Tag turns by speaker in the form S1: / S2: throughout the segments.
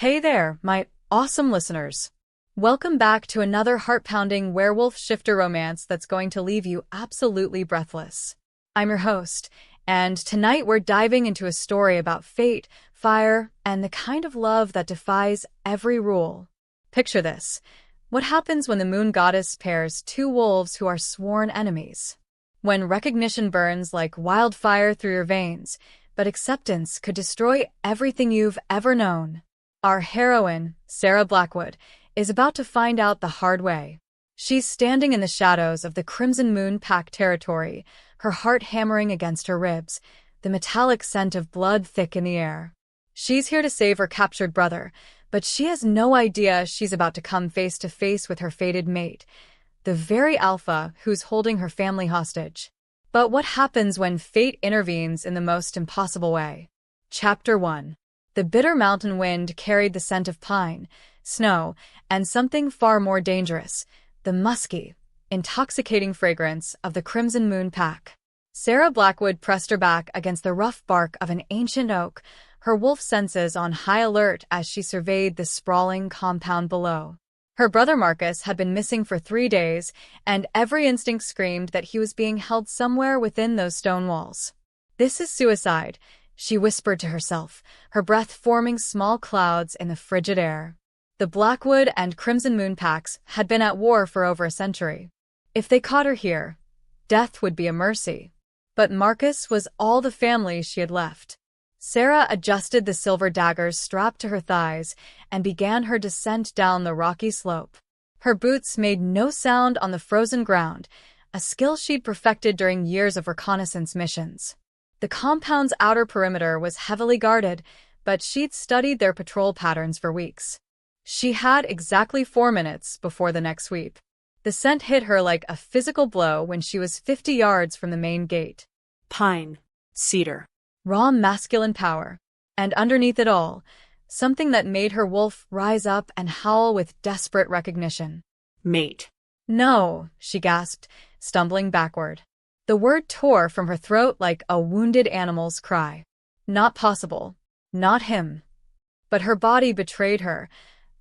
S1: Hey there, my awesome listeners. Welcome back to another heart-pounding werewolf shifter romance that's going to leave you absolutely breathless. I'm your host, and tonight we're diving into a story about fate, fire, and the kind of love that defies every rule. Picture this. What happens when the moon goddess pairs two wolves who are sworn enemies? When recognition burns like wildfire through your veins, but acceptance could destroy everything you've ever known. Our heroine, Sera Blackwood, is about to find out the hard way. She's standing in the shadows of the Crimson Moon Pack territory, her heart hammering against her ribs, the metallic scent of blood thick in the air. She's here to save her captured brother, but she has no idea she's about to come face to face with her fated mate, the very alpha who's holding her family hostage. But what happens when fate intervenes in the most impossible way? Chapter 1. The bitter mountain wind carried the scent of pine, snow, and something far more dangerous, the musky, intoxicating fragrance of the Crimson Moon Pack. Sera Blackwood pressed her back against the rough bark of an ancient oak, her wolf senses on high alert as she surveyed the sprawling compound below. Her brother Marcus had been missing for 3 days, and every instinct screamed that he was being held somewhere within those stone walls. "This is suicide," she whispered to herself, her breath forming small clouds in the frigid air. The Blackwood and Crimson Moon Packs had been at war for over a century. If they caught her here, death would be a mercy. But Marcus was all the family she had left. Sera adjusted the silver daggers strapped to her thighs and began her descent down the rocky slope. Her boots made no sound on the frozen ground, a skill she'd perfected during years of reconnaissance missions. The compound's outer perimeter was heavily guarded, but she'd studied their patrol patterns for weeks. She had exactly 4 minutes before the next sweep. The scent hit her like a physical blow when she was 50 yards from the main gate.
S2: Pine, cedar.
S1: Raw masculine power. And underneath it all, something that made her wolf rise up and howl with desperate recognition.
S2: Mate.
S1: "No," she gasped, stumbling backward. The word tore from her throat like a wounded animal's cry. Not possible. Not him. But her body betrayed her,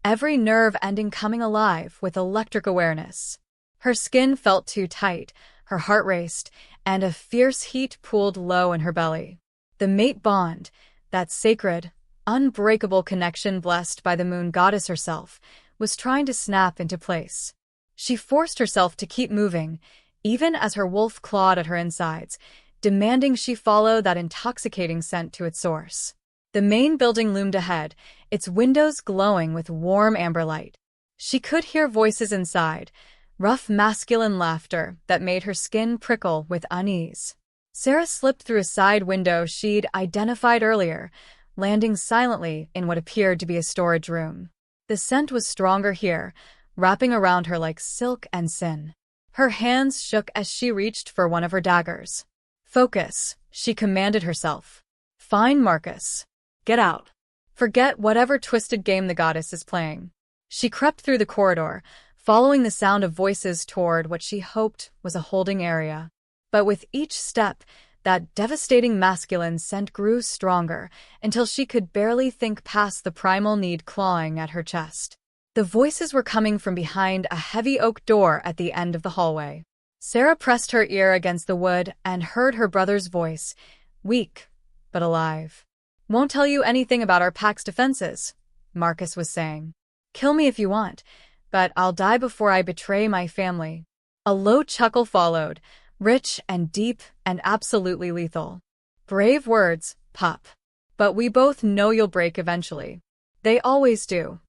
S1: every nerve ending coming alive with electric awareness. Her skin felt too tight, her heart raced, and a fierce heat pooled low in her belly. The mate bond, that sacred, unbreakable connection blessed by the moon goddess herself, was trying to snap into place. She forced herself to keep moving, even as her wolf clawed at her insides, demanding she follow that intoxicating scent to its source. The main building loomed ahead, its windows glowing with warm amber light. She could hear voices inside, rough masculine laughter that made her skin prickle with unease. Sera slipped through a side window she'd identified earlier, landing silently in what appeared to be a storage room. The scent was stronger here, wrapping around her like silk and sin. Her hands shook as she reached for one of her daggers. "Focus," she commanded herself. "Find Marcus. Get out. Forget whatever twisted game the goddess is playing." She crept through the corridor, following the sound of voices toward what she hoped was a holding area. But with each step, that devastating masculine scent grew stronger until she could barely think past the primal need clawing at her chest. The voices were coming from behind a heavy oak door at the end of the hallway. Sera pressed her ear against the wood and heard her brother's voice, weak but alive. "Won't tell you anything about our pack's defenses," Marcus was saying. "Kill me if you want, but I'll die before I betray my family." A low chuckle followed, rich and deep and absolutely lethal. "Brave words, pup. But we both know you'll break eventually. They always do."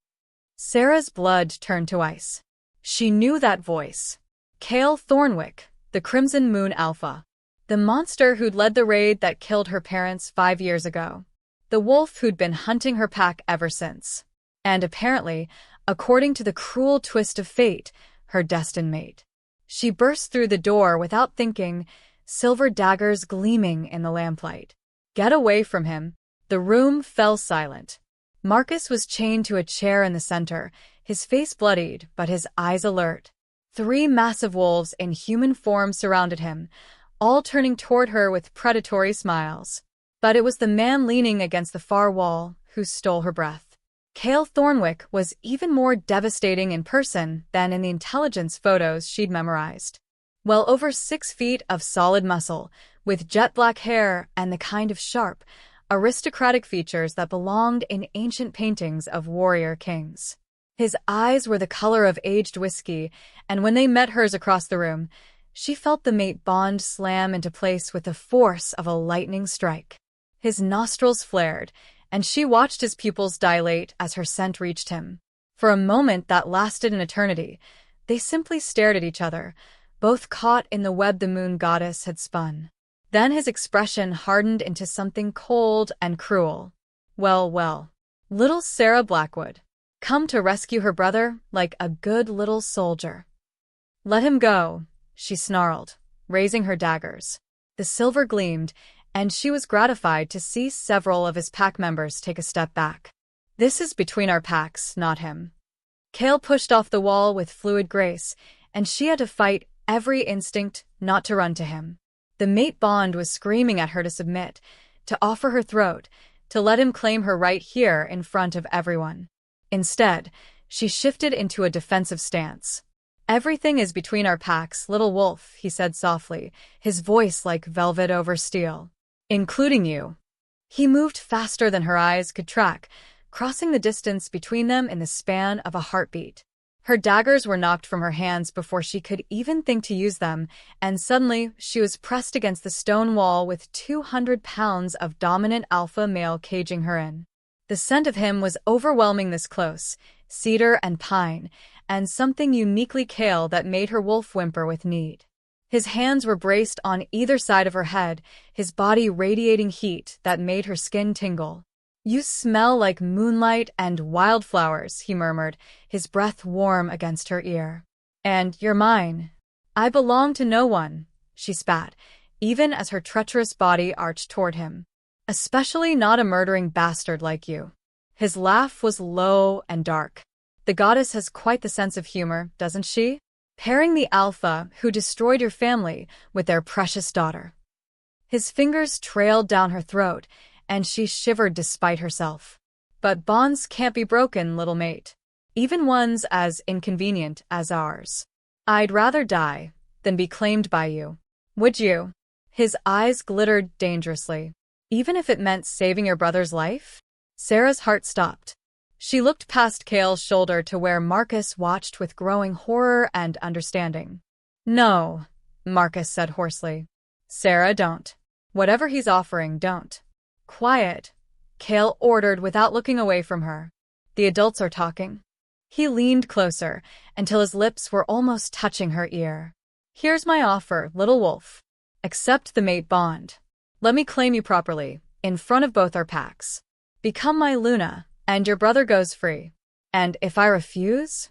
S1: Sera's blood turned to ice. She knew that voice. Kael Thornwick, the Crimson Moon Alpha. The monster who'd led the raid that killed her parents 5 years ago. The wolf who'd been hunting her pack ever since. And apparently, according to the cruel twist of fate, her destined mate. She burst through the door without thinking, silver daggers gleaming in the lamplight. "Get away from him." The room fell silent. Marcus was chained to a chair in the center, his face bloodied but his eyes alert. 3 massive wolves in human form surrounded him, all turning toward her with predatory smiles. But it was the man leaning against the far wall who stole her breath. Kael Thornwick was even more devastating in person than in the intelligence photos she'd memorized. Well over 6 feet of solid muscle, with jet black hair and the kind of sharp, aristocratic features that belonged in ancient paintings of warrior kings. His eyes were the color of aged whiskey, and when they met hers across the room, she felt the mate bond slam into place with the force of a lightning strike. His nostrils flared, and she watched his pupils dilate as her scent reached him. For a moment that lasted an eternity, they simply stared at each other, both caught in the web the moon goddess had spun. Then his expression hardened into something cold and cruel. Well, well. Little Sera Blackwood. Come to rescue her brother like a good little soldier. Let him go, she snarled, raising her daggers. The silver gleamed, and she was gratified to see several of his pack members take a step back. This is between our packs, not him. Kael pushed off the wall with fluid grace, and she had to fight every instinct not to run to him. The mate bond was screaming at her to submit, to offer her throat, to let him claim her right here in front of everyone. Instead, she shifted into a defensive stance. Everything is between our packs, little wolf, he said softly, his voice like velvet over steel. Including you. He moved faster than her eyes could track, crossing the distance between them in the span of a heartbeat. Her daggers were knocked from her hands before she could even think to use them, and suddenly she was pressed against the stone wall with 200 pounds of dominant alpha male caging her in. The scent of him was overwhelming this close, cedar and pine, and something uniquely Kael that made her wolf whimper with need. His hands were braced on either side of her head, his body radiating heat that made her skin tingle. You smell like moonlight and wildflowers, he murmured, his breath warm against her ear. And you're mine. I belong to no one, she spat, even as her treacherous body arched toward him. Especially not a murdering bastard like you. His laugh was low and dark. The goddess has quite the sense of humor, doesn't she? Pairing the alpha who destroyed your family with their precious daughter. His fingers trailed down her throat, and she shivered despite herself. But bonds can't be broken, little mate. Even ones as inconvenient as ours. I'd rather die than be claimed by you. Would you? His eyes glittered dangerously. Even if it meant saving your brother's life? Sera's heart stopped. She looked past Kael's shoulder to where Marcus watched with growing horror and understanding. No, Marcus said hoarsely. Sera, don't. Whatever he's offering, don't. Quiet, Kael ordered without looking away from her. The adults are talking. He leaned closer until his lips were almost touching her ear. Here's my offer, little wolf. Accept the mate bond. Let me claim you properly, in front of both our packs. Become my Luna, and your brother goes free. And if I refuse?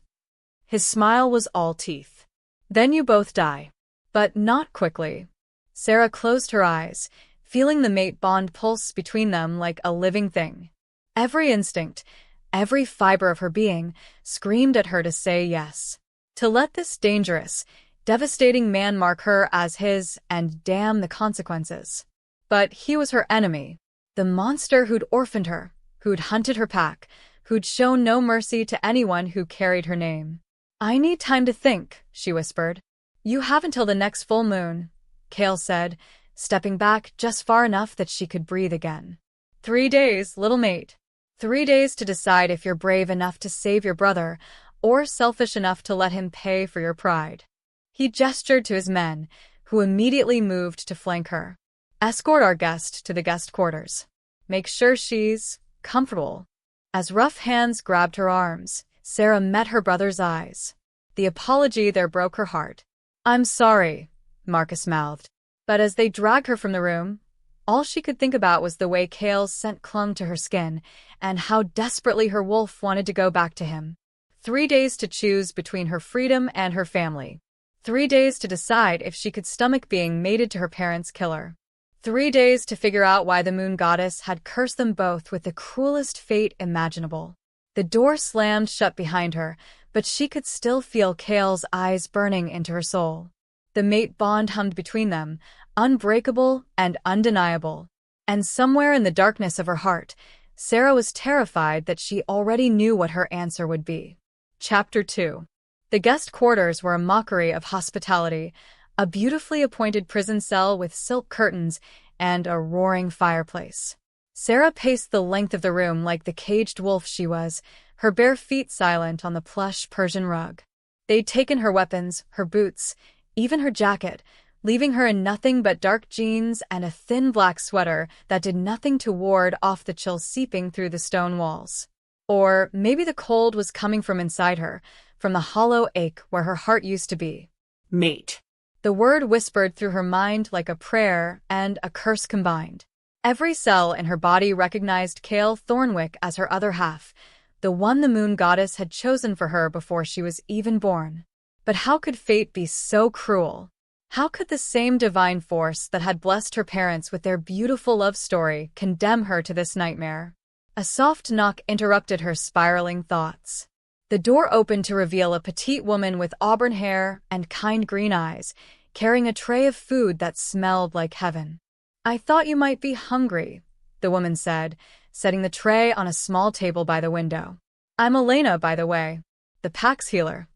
S1: His smile was all teeth. Then you both die. But not quickly. Sera closed her eyes, feeling the mate bond pulse between them like a living thing. Every instinct, every fiber of her being, screamed at her to say yes. To let this dangerous, devastating man mark her as his and damn the consequences. But he was her enemy. The monster who'd orphaned her, who'd hunted her pack, who'd shown no mercy to anyone who carried her name. I need time to think, she whispered. You have until the next full moon, Kael said, stepping back just far enough that she could breathe again. 3 days, little mate. 3 days to decide if you're brave enough to save your brother, or selfish enough to let him pay for your pride. He gestured to his men, who immediately moved to flank her. Escort our guest to the guest quarters. Make sure she's comfortable. As rough hands grabbed her arms, Sera met her brother's eyes. The apology there broke her heart. I'm sorry, Marcus mouthed. But as they dragged her from the room, all she could think about was the way Kael's scent clung to her skin, and how desperately her wolf wanted to go back to him. 3 days to choose between her freedom and her family. 3 days to decide if she could stomach being mated to her parents' killer. 3 days to figure out why the moon goddess had cursed them both with the cruelest fate imaginable. The door slammed shut behind her, but she could still feel Kael's eyes burning into her soul. The mate bond hummed between them, unbreakable and undeniable. And somewhere in the darkness of her heart, Sera was terrified that she already knew what her answer would be. Chapter 2. The guest quarters were a mockery of hospitality, a beautifully appointed prison cell with silk curtains and a roaring fireplace. Sera paced the length of the room like the caged wolf she was, her bare feet silent on the plush Persian rug. They'd taken her weapons, her boots, even her jacket, leaving her in nothing but dark jeans and a thin black sweater that did nothing to ward off the chill seeping through the stone walls. Or maybe the cold was coming from inside her, from the hollow ache where her heart used to be.
S2: Mate.
S1: The word whispered through her mind like a prayer and a curse combined. Every cell in her body recognized Kael Thornwick as her other half, the one the moon goddess had chosen for her before she was even born. But how could fate be so cruel? How could the same divine force that had blessed her parents with their beautiful love story condemn her to this nightmare? A soft knock interrupted her spiraling thoughts. The door opened to reveal a petite woman with auburn hair and kind green eyes, carrying a tray of food that smelled like heaven. "I thought you might be hungry," the woman said, setting the tray on a small table by the window. "I'm Elena, by the way, the pack's healer."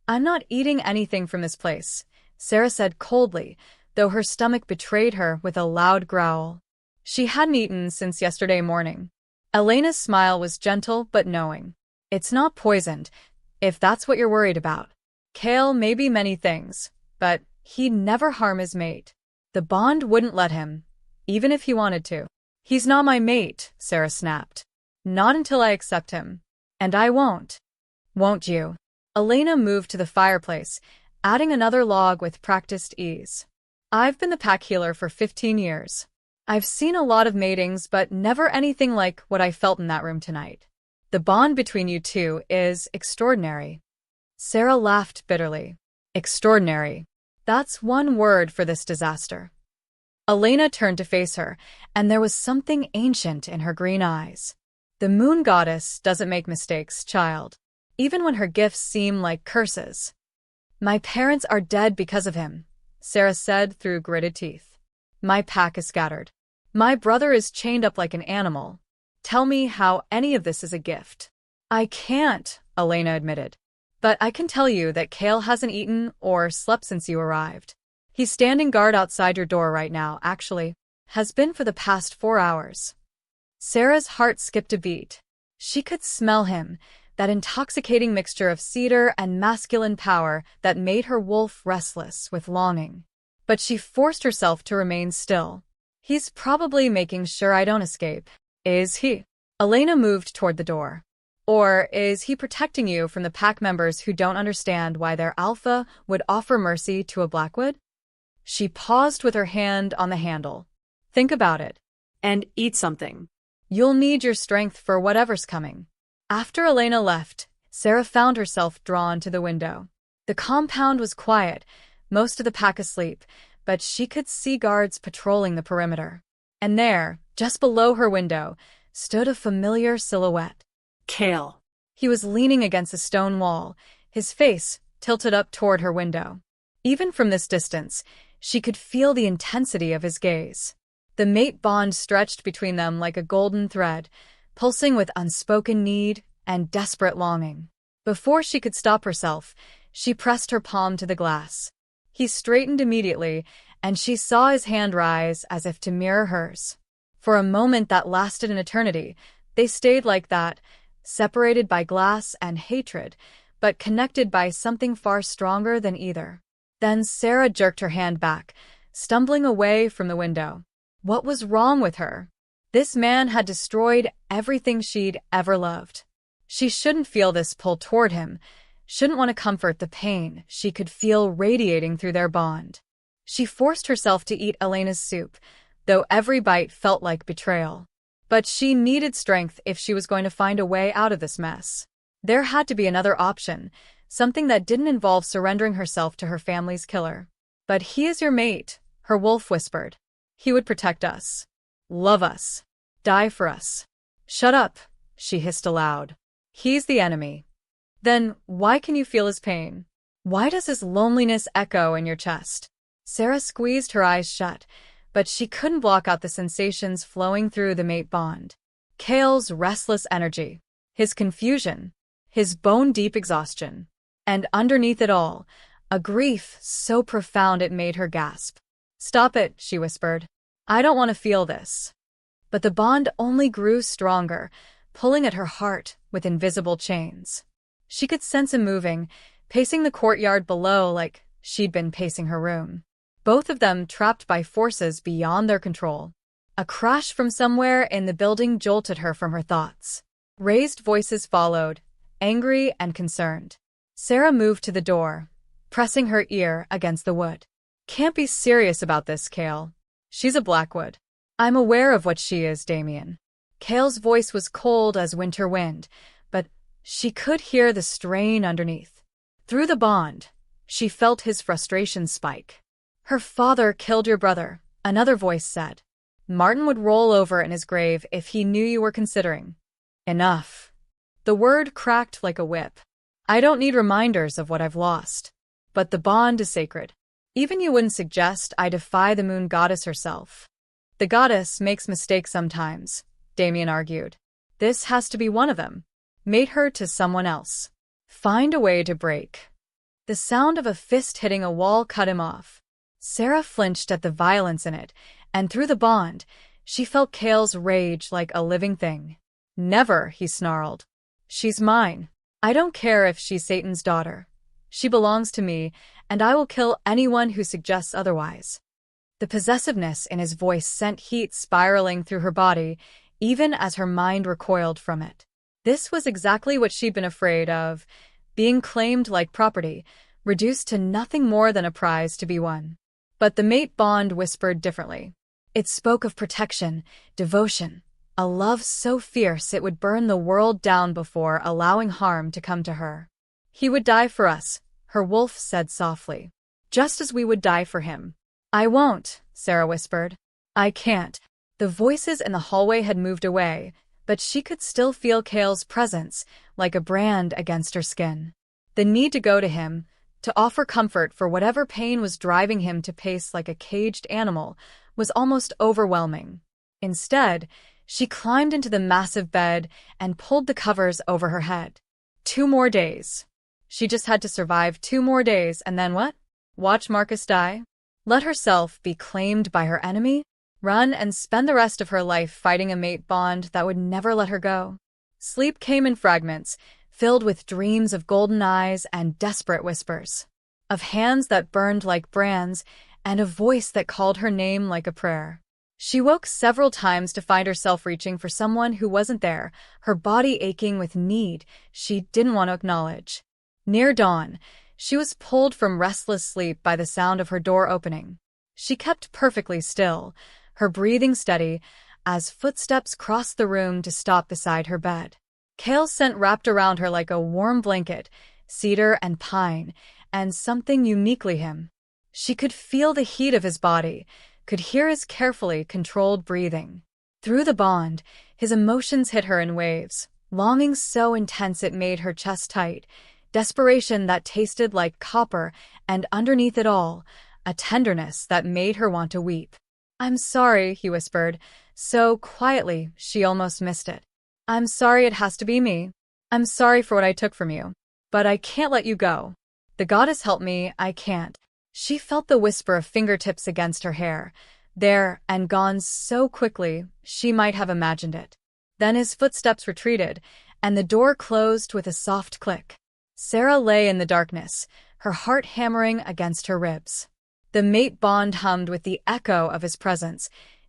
S1: "I'm not eating anything from this place," Sera said coldly, though her stomach betrayed her with a loud growl. She hadn't eaten since yesterday morning. Elena's smile was gentle but knowing. "It's not poisoned, if that's what you're worried about. Kael may be many things, but he'd never harm his mate. The bond wouldn't let him, even if he wanted to." "He's not my mate," Sera snapped. "Not until I accept him. And I won't." "Won't you?" Elena moved to the fireplace, adding another log with practiced ease. "I've been the pack healer for 15 years. I've seen a lot of matings, but never anything like what I felt in that room tonight. The bond between you two is extraordinary." Sera laughed bitterly. "Extraordinary. That's one word for this disaster." Elena turned to face her, and there was something ancient in her green eyes. "The moon goddess doesn't make mistakes, child, even when her gifts seem like curses." "My parents are dead because of him," Sera said through gritted teeth. "My pack is scattered. My brother is chained up like an animal. Tell me how any of this is a gift." "I can't," Elena admitted. "But I can tell you that Kael hasn't eaten or slept since you arrived. He's standing guard outside your door right now, actually. Has been for the past 4 hours." Sera's heart skipped a beat. She could smell him, that intoxicating mixture of cedar and masculine power that made her wolf restless with longing. But she forced herself to remain still. "He's probably making sure I don't escape. Is he?" Elena moved toward the door. "Or is he protecting you from the pack members who don't understand why their alpha would offer mercy to a Blackwood?" She paused with her hand on the handle. "Think about it.
S2: And eat something."
S1: "You'll need your strength for whatever's coming." After Elena left, Sera found herself drawn to the window. The compound was quiet, most of the pack asleep, but she could see guards patrolling the perimeter. And there, just below her window, stood a familiar silhouette.
S2: Kael.
S1: He was leaning against a stone wall, his face tilted up toward her window. Even from this distance, she could feel the intensity of his gaze. The mate bond stretched between them like a golden thread, pulsing with unspoken need and desperate longing. Before she could stop herself, she pressed her palm to the glass. He straightened immediately, and she saw his hand rise as if to mirror hers. For a moment that lasted an eternity, they stayed like that, separated by glass and hatred, but connected by something far stronger than either. Then Sera jerked her hand back, stumbling away from the window. What was wrong with her? This man had destroyed everything she'd ever loved. She shouldn't feel this pull toward him, shouldn't want to comfort the pain she could feel radiating through their bond. She forced herself to eat Elena's soup, though every bite felt like betrayal. But she needed strength if she was going to find a way out of this mess. There had to be another option, something that didn't involve surrendering herself to her family's killer. "But he is your mate," her wolf whispered. "He would protect us, love us, die for us." "Shut up," she hissed aloud. "He's the enemy." "Then why can you feel his pain? Why does his loneliness echo in your chest?" Sera squeezed her eyes shut, but she couldn't block out the sensations flowing through the mate bond. Kael's restless energy, his confusion, his bone-deep exhaustion, and underneath it all, a grief so profound it made her gasp. "Stop it," she whispered. "I don't want to feel this." But the bond only grew stronger, pulling at her heart with invisible chains. She could sense him moving, pacing the courtyard below like she'd been pacing her room. Both of them trapped by forces beyond their control. A crash from somewhere in the building jolted her from her thoughts. Raised voices followed, angry and concerned. Sera moved to the door, pressing her ear against the wood. "Can't be serious about this, Kael. She's a Blackwood." "I'm aware of what she is, Damien." Kael's voice was cold as winter wind, but she could hear the strain underneath. Through the bond, she felt his frustration spike. "Her father killed your brother," another voice said. "Martin would roll over in his grave if he knew you were considering." "Enough." The word cracked like a whip. "I don't need reminders of what I've lost. But the bond is sacred. Even you wouldn't suggest I defy the moon goddess herself." "The goddess makes mistakes sometimes," Damien argued. "This has to be one of them. Mate her to someone else. Find a way to break." The sound of a fist hitting a wall cut him off. Sera flinched at the violence in it, and through the bond, she felt Kael's rage like a living thing. "Never," he snarled. "She's mine. I don't care if she's Satan's daughter. She belongs to me, and I will kill anyone who suggests otherwise." The possessiveness in his voice sent heat spiraling through her body, even as her mind recoiled from it. This was exactly what she'd been afraid of, being claimed like property, reduced to nothing more than a prize to be won. But the mate bond whispered differently. It spoke of protection, devotion, a love so fierce it would burn the world down before allowing harm to come to her. "He would die for us," her wolf said softly. "Just as we would die for him." "I won't," Sera whispered. "I can't." The voices in the hallway had moved away, but she could still feel Kael's presence, like a brand against her skin. The need to go to him, to offer comfort for whatever pain was driving him to pace like a caged animal, was almost overwhelming. Instead, she climbed into the massive bed and pulled the covers over her head. 2 more days. She just had to survive 2 more days, and then what? Watch Marcus die? Let herself be claimed by her enemy? Run and spend the rest of her life fighting a mate bond that would never let her go? Sleep came in fragments, filled with dreams of golden eyes and desperate whispers, of hands that burned like brands, and a voice that called her name like a prayer. She woke several times to find herself reaching for someone who wasn't there, her body aching with need she didn't want to acknowledge. Near dawn, she was pulled from restless sleep by the sound of her door opening. She kept perfectly still, her breathing steady, as footsteps crossed the room to stop beside her bed. Kael's scent wrapped around her like a warm blanket, cedar and pine, and something uniquely him. She could feel the heat of his body, could hear his carefully controlled breathing. Through the bond, his emotions hit her in waves, longing so intense it made her chest tight, desperation that tasted like copper, and underneath it all, a tenderness that made her want to weep. "I'm sorry," he whispered, so quietly she almost missed it. "I'm sorry it has to be me. I'm sorry for what I took from you. But I can't let you go. The goddess help me, I can't." She felt the whisper of fingertips against her hair, there and gone so quickly she might have imagined it. Then his footsteps retreated, and the door closed with a soft click. Sera lay in the darkness, her heart hammering against her ribs. The mate bond hummed with the echo of his presence,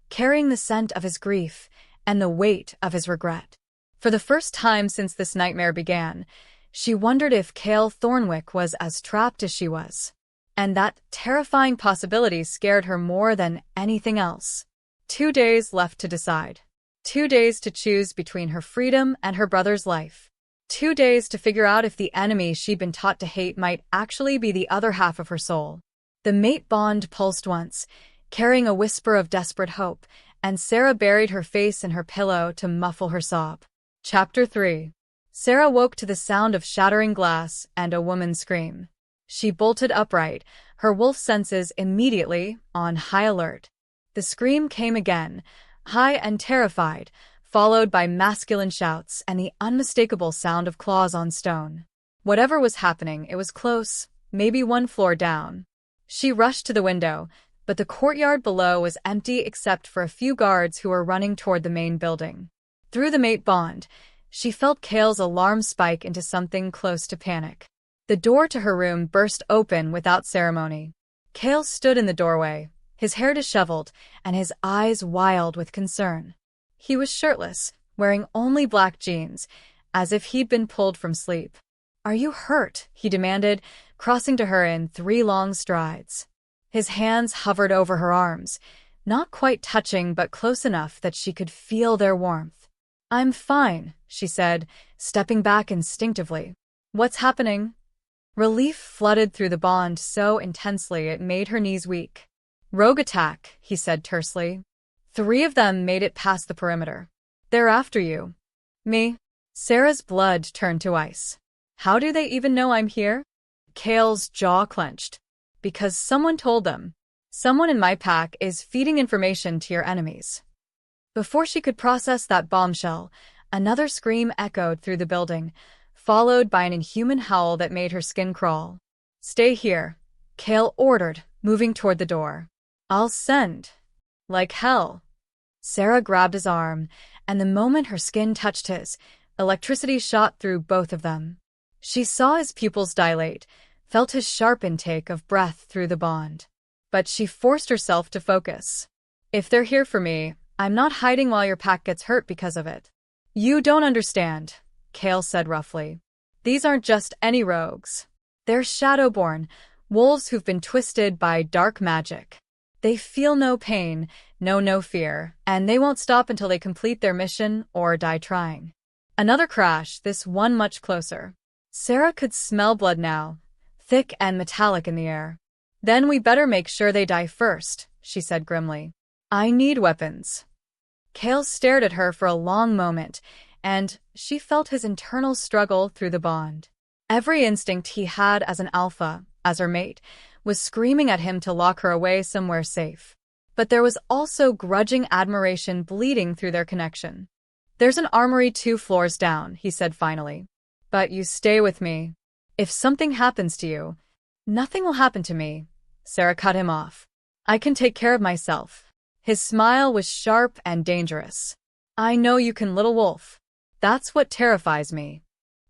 S1: carrying the scent of his grief and the weight of his regret. For the first time since this nightmare began, she wondered if Kael Thornwick was as trapped as she was. And that terrifying possibility scared her more than anything else. 2 days left to decide. 2 days to choose between her freedom and her brother's life. 2 days to figure out if the enemy she'd been taught to hate might actually be the other half of her soul. The mate bond pulsed once, carrying a whisper of desperate hope, and Sera buried her face in her pillow to muffle her sob. Chapter 3. Sera woke to the sound of shattering glass and a woman's scream. She bolted upright, her wolf senses immediately on high alert. The scream came again, high and terrified, followed by masculine shouts and the unmistakable sound of claws on stone. Whatever was happening, it was close, maybe one floor down. She rushed to the window, but the courtyard below was empty except for a few guards who were running toward the main building. Through the mate bond, she felt Kael's alarm spike into something close to panic. The door to her room burst open without ceremony. Kael stood in the doorway, his hair disheveled and his eyes wild with concern. He was shirtless, wearing only black jeans, as if he'd been pulled from sleep. "Are you hurt?" he demanded, crossing to her in 3 long strides. His hands hovered over her arms, not quite touching but close enough that she could feel their warmth. "I'm fine," she said, stepping back instinctively. "What's happening?" Relief flooded through the bond so intensely it made her knees weak. "Rogue attack," he said tersely. 3 of them made it past the perimeter. "They're after you." "Me?" Sera's blood turned to ice. "How do they even know I'm here?" Kael's jaw clenched. "Because someone told them. Someone in my pack is feeding information to your enemies." Before she could process that bombshell, another scream echoed through the building, followed by an inhuman howl that made her skin crawl. "Stay here," Kael ordered, moving toward the door. "I'll send. Like hell." Sera grabbed his arm, and the moment her skin touched his, electricity shot through both of them. She saw his pupils dilate, felt his sharp intake of breath through the bond. But she forced herself to focus. "If they're here for me, I'm not hiding while your pack gets hurt because of it." "You don't understand," Kael said roughly. "These aren't just any rogues. They're shadowborn, wolves who've been twisted by dark magic. They feel no pain, know no fear, and they won't stop until they complete their mission or die trying." Another crash, this one much closer. Sera could smell blood now, thick and metallic in the air. "Then we better make sure they die first," she said grimly. "I need weapons." Kael stared at her for a long moment, and she felt his internal struggle through the bond. Every instinct he had as an alpha, as her mate, was screaming at him to lock her away somewhere safe. But there was also grudging admiration bleeding through their connection. "There's an armory 2 floors down," he said finally. "But you stay with me. If something happens to you—" "Nothing will happen to me," Sera cut him off. "I can take care of myself." His smile was sharp and dangerous. "I know you can, little wolf. That's what terrifies me."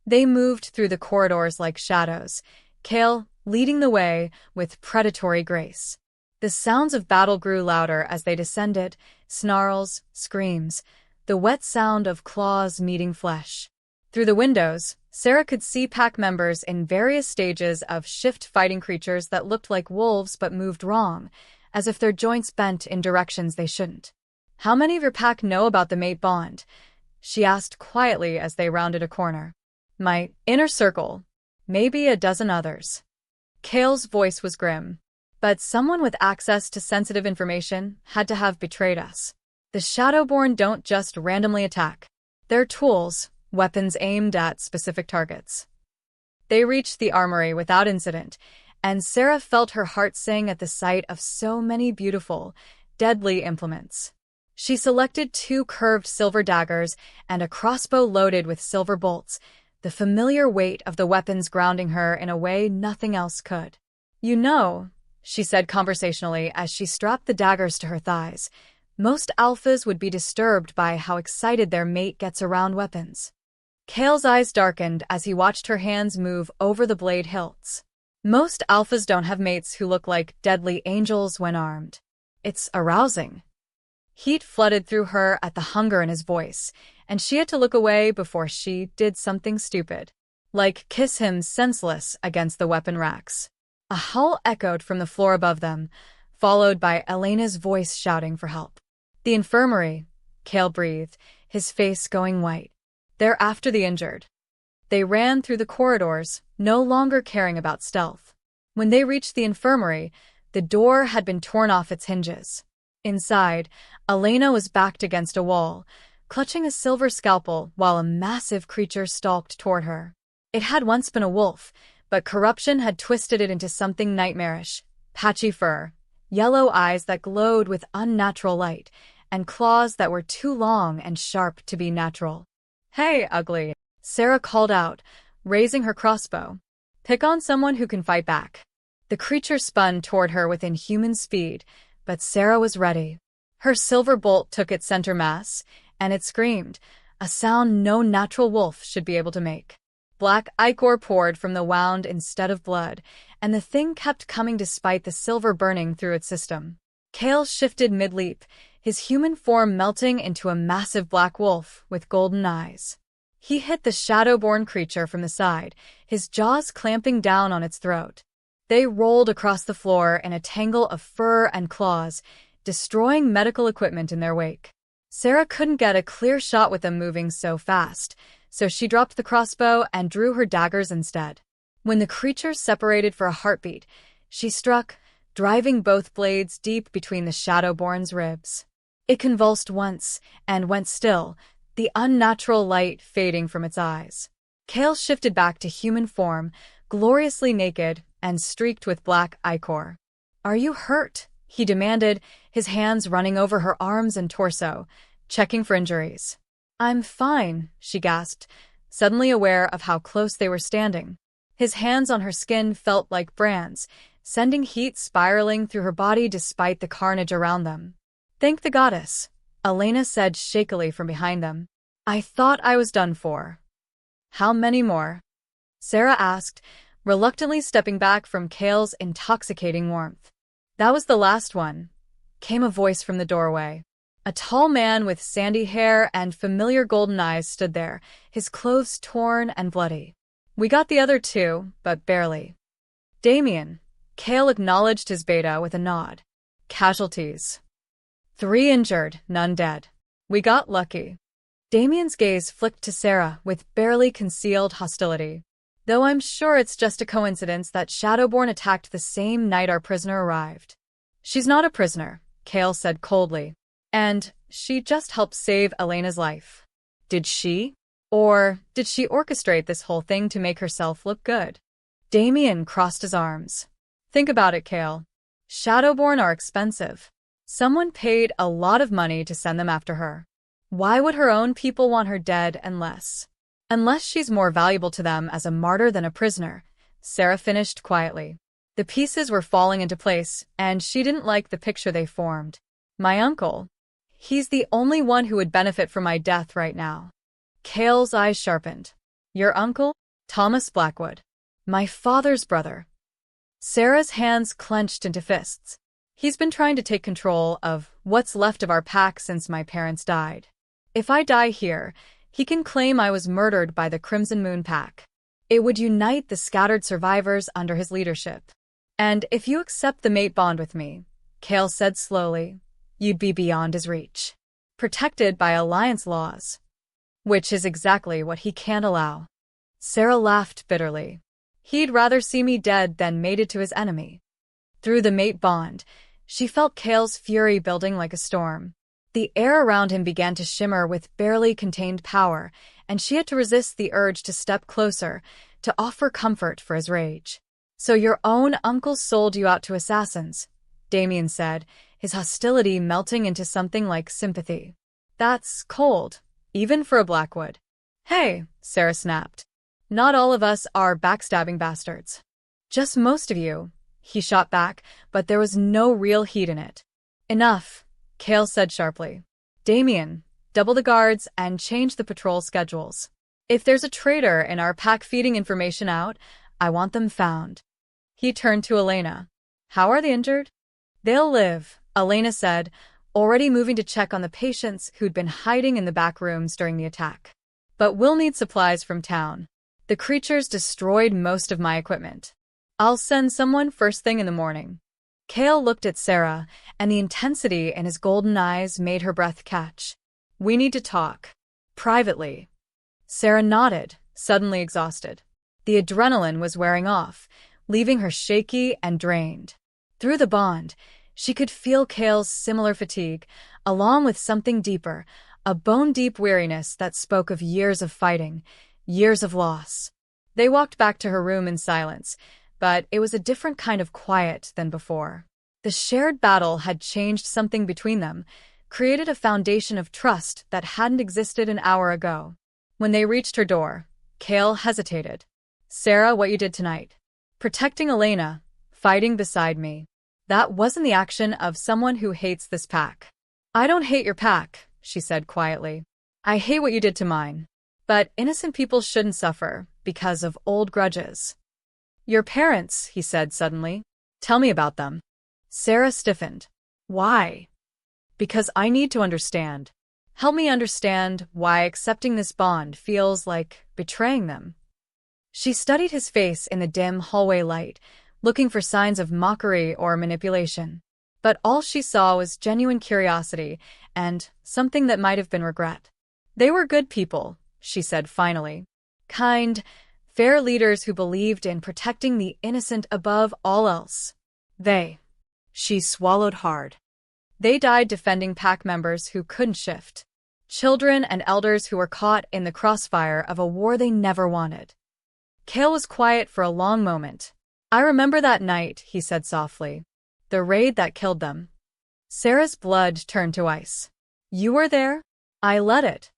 S1: They moved through the corridors like shadows, Kael leading the way with predatory grace. The sounds of battle grew louder as they descended, snarls, screams, the wet sound of claws meeting flesh. Through the windows, Sera could see pack members in various stages of shift fighting creatures that looked like wolves but moved wrong, as if their joints bent in directions they shouldn't. "How many of your pack know about the mate bond?" she asked quietly as they rounded a corner. "My inner circle. Maybe a dozen others." Kael's voice was grim. "But someone with access to sensitive information had to have betrayed us. The Shadowborn don't just randomly attack. They're tools, weapons aimed at specific targets." They reached the armory without incident, and Sera felt her heart sing at the sight of so many beautiful, deadly implements. She selected 2 curved silver daggers and a crossbow loaded with silver bolts, the familiar weight of the weapons grounding her in a way nothing else could. "You know," she said conversationally as she strapped the daggers to her thighs, "most alphas would be disturbed by how excited their mate gets around weapons." Kael's eyes darkened as he watched her hands move over the blade hilts. "Most alphas don't have mates who look like deadly angels when armed. It's arousing." Heat flooded through her at the hunger in his voice, and she had to look away before she did something stupid, like kiss him senseless against the weapon racks. A howl echoed from the floor above them, followed by Elena's voice shouting for help. "The infirmary," Kael breathed, his face going white. "They're after the injured." They ran through the corridors, no longer caring about stealth. When they reached the infirmary, the door had been torn off its hinges. Inside, Elena was backed against a wall, clutching a silver scalpel while a massive creature stalked toward her. It had once been a wolf, but corruption had twisted it into something nightmarish: patchy fur, yellow eyes that glowed with unnatural light, and claws that were too long and sharp to be natural. "Hey, ugly," Sera called out, raising her crossbow. "Pick on someone who can fight back." The creature spun toward her with inhuman speed, but Sera was ready. Her silver bolt took its center mass, and it screamed, a sound no natural wolf should be able to make. Black ichor poured from the wound instead of blood, and the thing kept coming despite the silver burning through its system. Kael shifted mid-leap, his human form melting into a massive black wolf with golden eyes. He hit the shadow-born creature from the side, his jaws clamping down on its throat. They rolled across the floor in a tangle of fur and claws, destroying medical equipment in their wake. Sera couldn't get a clear shot with them moving so fast, so she dropped the crossbow and drew her daggers instead. When the creatures separated for a heartbeat, she struck, driving both blades deep between the Shadowborn's ribs. It convulsed once, and went still, the unnatural light fading from its eyes. Kael shifted back to human form, gloriously naked and streaked with black ichor. "Are you hurt?" he demanded, his hands running over her arms and torso, checking for injuries. "I'm fine," she gasped, suddenly aware of how close they were standing. His hands on her skin felt like brands, sending heat spiraling through her body despite the carnage around them. "Thank the goddess," Elena said shakily from behind them. "I thought I was done for." "How many more?" Sera asked, reluctantly stepping back from Kael's intoxicating warmth. "That was the last one," came a voice from the doorway. A tall man with sandy hair and familiar golden eyes stood there, his clothes torn and bloody. "We got the other two, but barely." "Damien." Kael acknowledged his beta with a nod. "Casualties. 3 injured, none dead. We got lucky." Damien's gaze flicked to Sera with barely concealed hostility. "Though I'm sure it's just a coincidence that Shadowborn attacked the same night our prisoner arrived." "She's not a prisoner," Kael said coldly. "And she just helped save Elena's life." "Did she? Or did she orchestrate this whole thing to make herself look good?" Damien crossed his arms. "Think about it, Kael. Shadowborn are expensive. Someone paid a lot of money to send them after her. Why would her own people want her dead unless she's more valuable to them as a martyr than a prisoner?" Sera finished quietly. The pieces were falling into place, and she didn't like the picture they formed. "My uncle. He's the only one who would benefit from my death right now." Kael's eyes sharpened. "Your uncle? Thomas Blackwood. My father's brother." Sera's hands clenched into fists. "He's been trying to take control of what's left of our pack since my parents died. If I die here, he can claim I was murdered by the Crimson Moon Pack. It would unite the scattered survivors under his leadership. And if you accept the mate bond with me," Kael said slowly, "you'd be beyond his reach. Protected by alliance laws. Which is exactly what he can't allow." Sera laughed bitterly. "He'd rather see me dead than mated to his enemy." Through the mate bond, she felt Kael's fury building like a storm. The air around him began to shimmer with barely contained power, and she had to resist the urge to step closer, to offer comfort for his rage. "So your own uncle sold you out to assassins," Damien said, his hostility melting into something like sympathy. "That's cold, even for a Blackwood." "Hey," Sera snapped. "Not all of us are backstabbing bastards." "Just most of you," he shot back, but there was no real heat in it. "Enough," Kael said sharply. "Damien, double the guards and change the patrol schedules. If there's a traitor in our pack feeding information out, I want them found." He turned to Elena. "How are the injured?" "They'll live," Elena said, already moving to check on the patients who'd been hiding in the back rooms during the attack. "But we'll need supplies from town. The creatures destroyed most of my equipment. I'll send someone first thing in the morning." Kael looked at Sera, and the intensity in his golden eyes made her breath catch. "We need to talk. Privately." Sera nodded, suddenly exhausted. The adrenaline was wearing off, leaving her shaky and drained. Through the bond, she could feel Kael's similar fatigue, along with something deeper, a bone-deep weariness that spoke of years of fighting, years of loss. They walked back to her room in silence, but it was a different kind of quiet than before. The shared battle had changed something between them, created a foundation of trust that hadn't existed an hour ago. When they reached her door, Kael hesitated. "Sera, what you did tonight. Protecting Elena, fighting beside me. That wasn't the action of someone who hates this pack." "I don't hate your pack," she said quietly. "I hate what you did to mine. But innocent people shouldn't suffer because of old grudges." "Your parents," he said suddenly. "Tell me about them." Sera stiffened. "Why?" "Because I need to understand. Help me understand why accepting this bond feels like betraying them." She studied his face in the dim hallway light, looking for signs of mockery or manipulation. But all she saw was genuine curiosity and something that might have been regret. "They were good people," she said finally. "Kind, fair leaders who believed in protecting the innocent above all else. They." She swallowed hard. "They died defending pack members who couldn't shift. Children and elders who were caught in the crossfire of a war they never wanted." Kael was quiet for a long moment. "I remember that night," he said softly. "The raid that killed them." Sera's blood turned to ice. "You were there?" "I led it."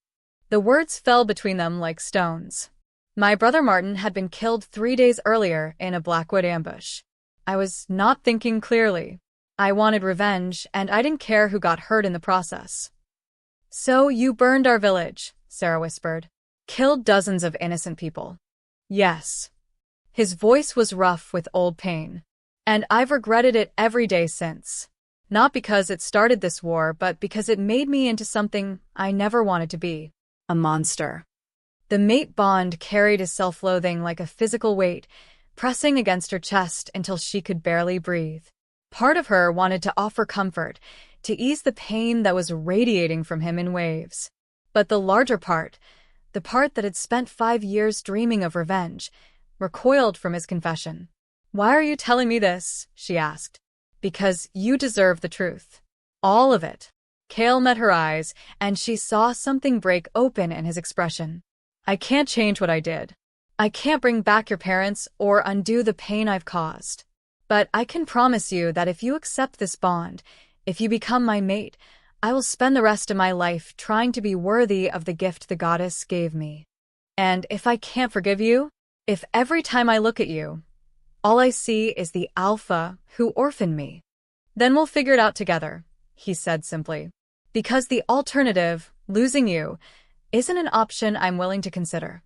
S1: The words fell between them like stones. "My brother Martin had been killed 3 days earlier in a Blackwood ambush. I was not thinking clearly. I wanted revenge, and I didn't care who got hurt in the process." "So you burned our village," Sera whispered. "Killed dozens of innocent people." "Yes." His voice was rough with old pain. "And I've regretted it every day since. Not because it started this war, but because it made me into something I never wanted to be. A monster." The mate bond carried his self-loathing like a physical weight, pressing against her chest until she could barely breathe. Part of her wanted to offer comfort, to ease the pain that was radiating from him in waves. But the larger part, the part that had spent 5 years dreaming of revenge, recoiled from his confession. "Why are you telling me this?" she asked. "Because you deserve the truth. All of it." Kael met her eyes, and she saw something break open in his expression. "I can't change what I did. I can't bring back your parents or undo the pain I've caused. But I can promise you that if you accept this bond, if you become my mate, I will spend the rest of my life trying to be worthy of the gift the goddess gave me. And if I can't forgive you, if every time I look at you, all I see is the alpha who orphaned me, then we'll figure it out together," he said simply. "Because the alternative, losing you, isn't an option I'm willing to consider."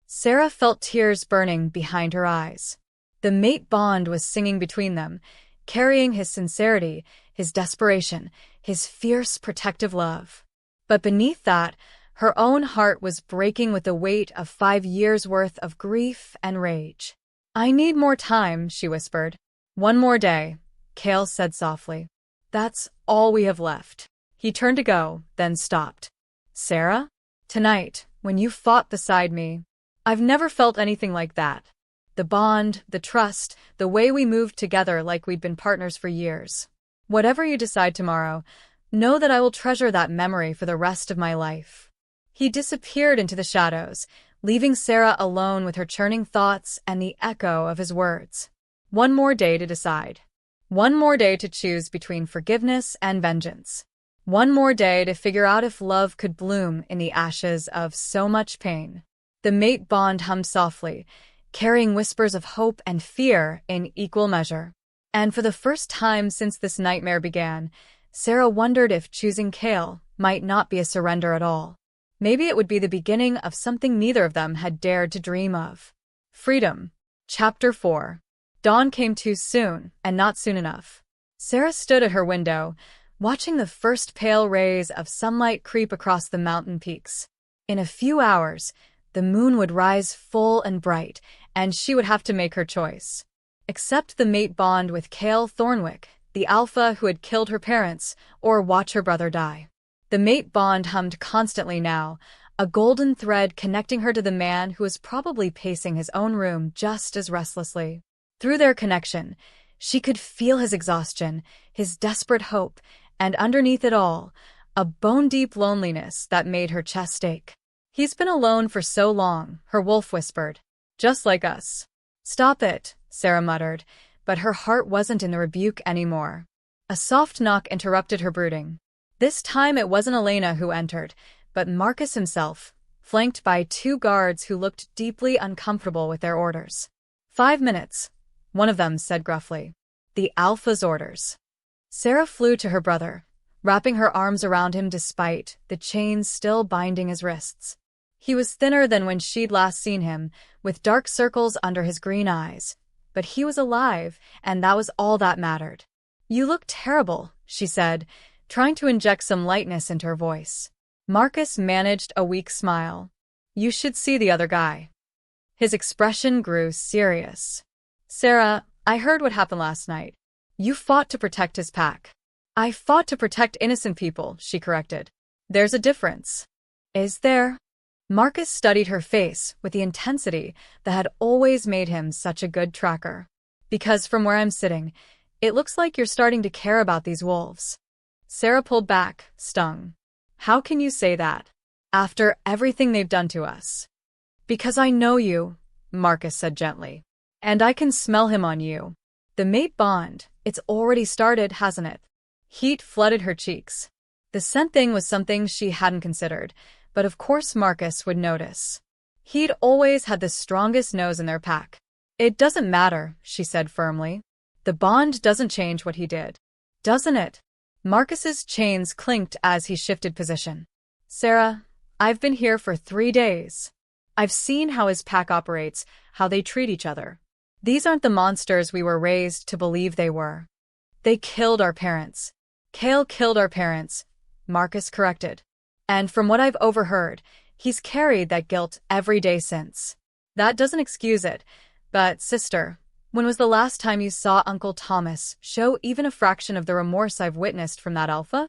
S1: Sera felt tears burning behind her eyes. The mate bond was singing between them, carrying his sincerity, his desperation, his fierce protective love. But beneath that, her own heart was breaking with the weight of 5 years' worth of grief and rage. "I need more time," she whispered. "One more day," Kael said softly. "That's all we have left." He turned to go, then stopped. "Sera? Tonight, when you fought beside me, I've never felt anything like that. The bond, the trust, the way we moved together like we'd been partners for years. Whatever you decide tomorrow, know that I will treasure that memory for the rest of my life." He disappeared into the shadows, leaving Sera alone with her churning thoughts and the echo of his words. One more day to decide. One more day to choose between forgiveness and vengeance. One more day to figure out if love could bloom in the ashes of so much pain. The mate bond hummed softly, carrying whispers of hope and fear in equal measure. And for the first time since this nightmare began, Sera wondered if choosing Kael might not be a surrender at all. Maybe it would be the beginning of something neither of them had dared to dream of. Freedom. Chapter 4. Dawn came too soon, and not soon enough. Sera stood at her window, watching the first pale rays of sunlight creep across the mountain peaks. In a few hours, the moon would rise full and bright, and she would have to make her choice. Accept the mate bond with Kael Thornwick, the alpha who had killed her parents, or watch her brother die. The mate bond hummed constantly now, a golden thread connecting her to the man who was probably pacing his own room just as restlessly. Through their connection, she could feel his exhaustion, his desperate hope, and underneath it all, a bone-deep loneliness that made her chest ache. "He's been alone for so long," her wolf whispered. "Just like us." "Stop it," Sera muttered, but her heart wasn't in the rebuke anymore. A soft knock interrupted her brooding. This time it wasn't Elena who entered, but Marcus himself, flanked by 2 guards who looked deeply uncomfortable with their orders. 5 minutes, one of them said gruffly. The Alpha's orders. Sera flew to her brother, wrapping her arms around him despite the chains still binding his wrists. He was thinner than when she'd last seen him, with dark circles under his green eyes. But he was alive, and that was all that mattered. You look terrible, she said, trying to inject some lightness into her voice. Marcus managed a weak smile. You should see the other guy. His expression grew serious. Sera, I heard what happened last night. You fought to protect his pack. I fought to protect innocent people, she corrected. There's a difference. Is there? Marcus studied her face with the intensity that had always made him such a good tracker. Because from where I'm sitting, it looks like you're starting to care about these wolves. Sera pulled back, stung. How can you say that? After everything they've done to us. Because I know you, Marcus said gently. And I can smell him on you. The mate bond, it's already started, hasn't it? Heat flooded her cheeks. The scent thing was something she hadn't considered, but of course Marcus would notice. He'd always had the strongest nose in their pack. It doesn't matter, she said firmly. The bond doesn't change what he did. Doesn't it? Marcus's chains clinked as he shifted position. Sera, I've been here for 3 days. I've seen how his pack operates, how they treat each other. These aren't the monsters we were raised to believe they were. They killed our parents. Kael killed our parents, Marcus corrected. And from what I've overheard, he's carried that guilt every day since. That doesn't excuse it, but sister, when was the last time you saw Uncle Thomas show even a fraction of the remorse I've witnessed from that Alpha?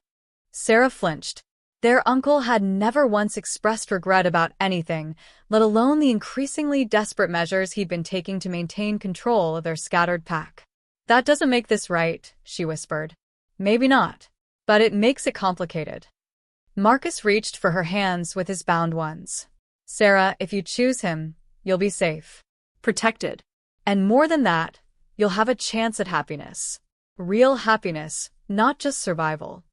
S1: Sera flinched. Their uncle had never once expressed regret about anything, let alone the increasingly desperate measures he'd been taking to maintain control of their scattered pack. That doesn't make this right, she whispered. Maybe not, but it makes it complicated. Marcus reached for her hands with his bound ones. Sera, if you choose him, you'll be safe. Protected. And more than that, you'll have a chance at happiness. Real happiness, not just survival.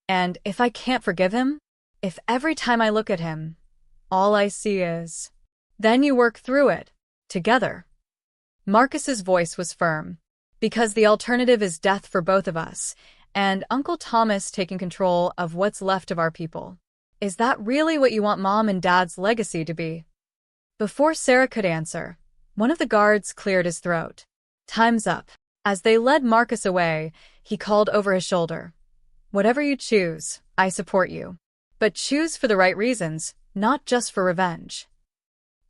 S1: And if I can't forgive him, if every time I look at him, all I see is... Then you work through it. Together. Marcus's voice was firm. Because the alternative is death for both of us, and Uncle Thomas taking control of what's left of our people. Is that really what you want Mom and Dad's legacy to be? Before Sera could answer, one of the guards cleared his throat. Time's up. As they led Marcus away, he called over his shoulder. Whatever you choose, I support you. But choose for the right reasons, not just for revenge.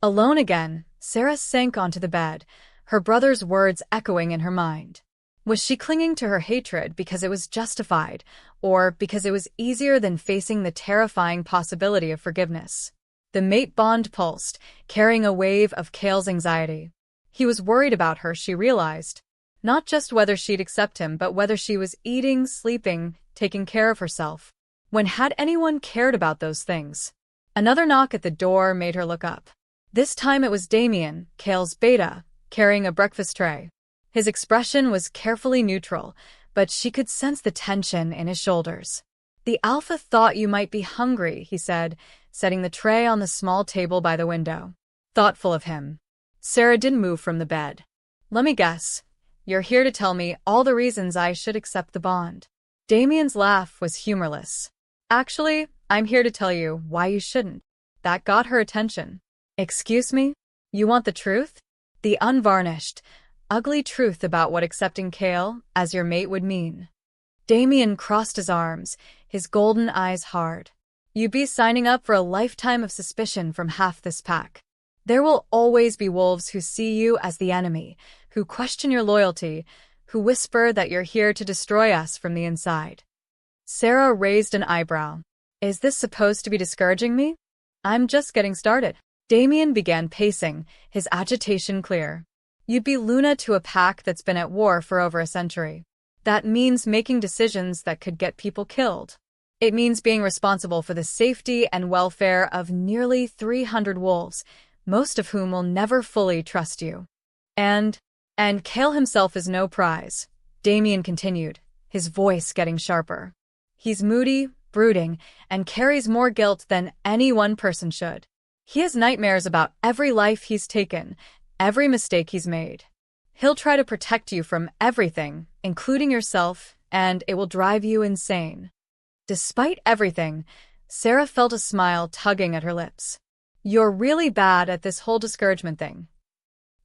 S1: Alone again, Sera sank onto the bed, her brother's words echoing in her mind. Was she clinging to her hatred because it was justified, or because it was easier than facing the terrifying possibility of forgiveness? The mate bond pulsed, carrying a wave of Kael's anxiety. He was worried about her, she realized. Not just whether she'd accept him, but whether she was eating, sleeping, taking care of herself. When had anyone cared about those things? Another knock at the door made her look up. This time it was Damien, Kael's beta, carrying a breakfast tray. His expression was carefully neutral, but she could sense the tension in his shoulders. The Alpha thought you might be hungry, he said, setting the tray on the small table by the window. Thoughtful of him. Sera didn't move from the bed. Let me guess. You're here to tell me all the reasons I should accept the bond. Damien's laugh was humorless. Actually, I'm here to tell you why you shouldn't. That got her attention. Excuse me? You want the truth? The unvarnished, ugly truth about what accepting Kael as your mate would mean. Damien crossed his arms, his golden eyes hard. You'd be signing up for a lifetime of suspicion from half this pack. There will always be wolves who see you as the enemy, who question your loyalty, who whisper that you're here to destroy us from the inside. Sera raised an eyebrow. Is this supposed to be discouraging me? I'm just getting started. Damien began pacing, his agitation clear. You'd be Luna to a pack that's been at war for over a century. That means making decisions that could get people killed. It means being responsible for the safety and welfare of nearly 300 wolves, most of whom will never fully trust you. And Kael himself is no prize, Damien continued, his voice getting sharper. He's moody, brooding, and carries more guilt than any one person should. He has nightmares about every life he's taken, every mistake he's made. He'll try to protect you from everything, including yourself, and it will drive you insane. Despite everything, Sera felt a smile tugging at her lips. You're really bad at this whole discouragement thing.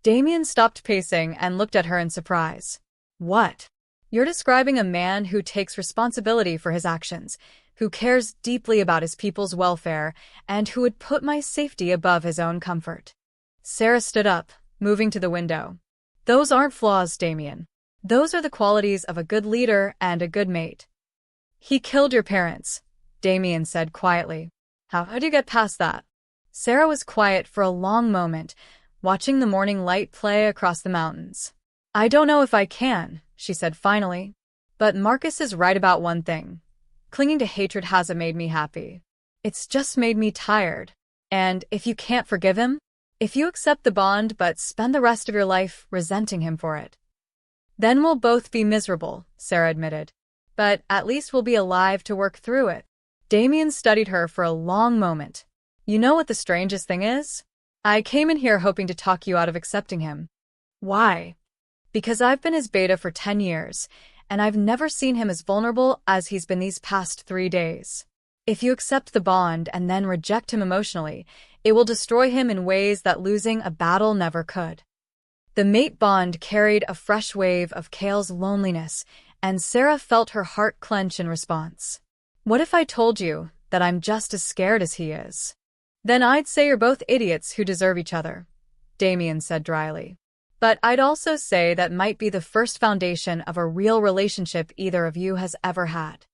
S1: Damien stopped pacing and looked at her in surprise. What? You're describing a man who takes responsibility for his actions, who cares deeply about his people's welfare, and who would put my safety above his own comfort. Sera stood up, moving to the window. Those aren't flaws, Damien. Those are the qualities of a good leader and a good mate. He killed your parents, Damien said quietly. How do you get past that? Sera was quiet for a long moment, watching the morning light play across the mountains. I don't know if I can, she said finally. But Marcus is right about one thing. Clinging to hatred hasn't made me happy. It's just made me tired. And if you can't forgive him, if you accept the bond but spend the rest of your life resenting him for it, then we'll both be miserable, Sera admitted. But at least we'll be alive to work through it. Damien studied her for a long moment. You know what the strangest thing is? I came in here hoping to talk you out of accepting him. Why? Because I've been his beta for 10 years, and I've never seen him as vulnerable as he's been these past 3 days. If you accept the bond and then reject him emotionally, it will destroy him in ways that losing a battle never could. The mate bond carried a fresh wave of Kael's loneliness, and Sera felt her heart clench in response. What if I told you that I'm just as scared as he is? Then I'd say you're both idiots who deserve each other, Damien said dryly. But I'd also say that might be the first foundation of a real relationship either of you has ever had.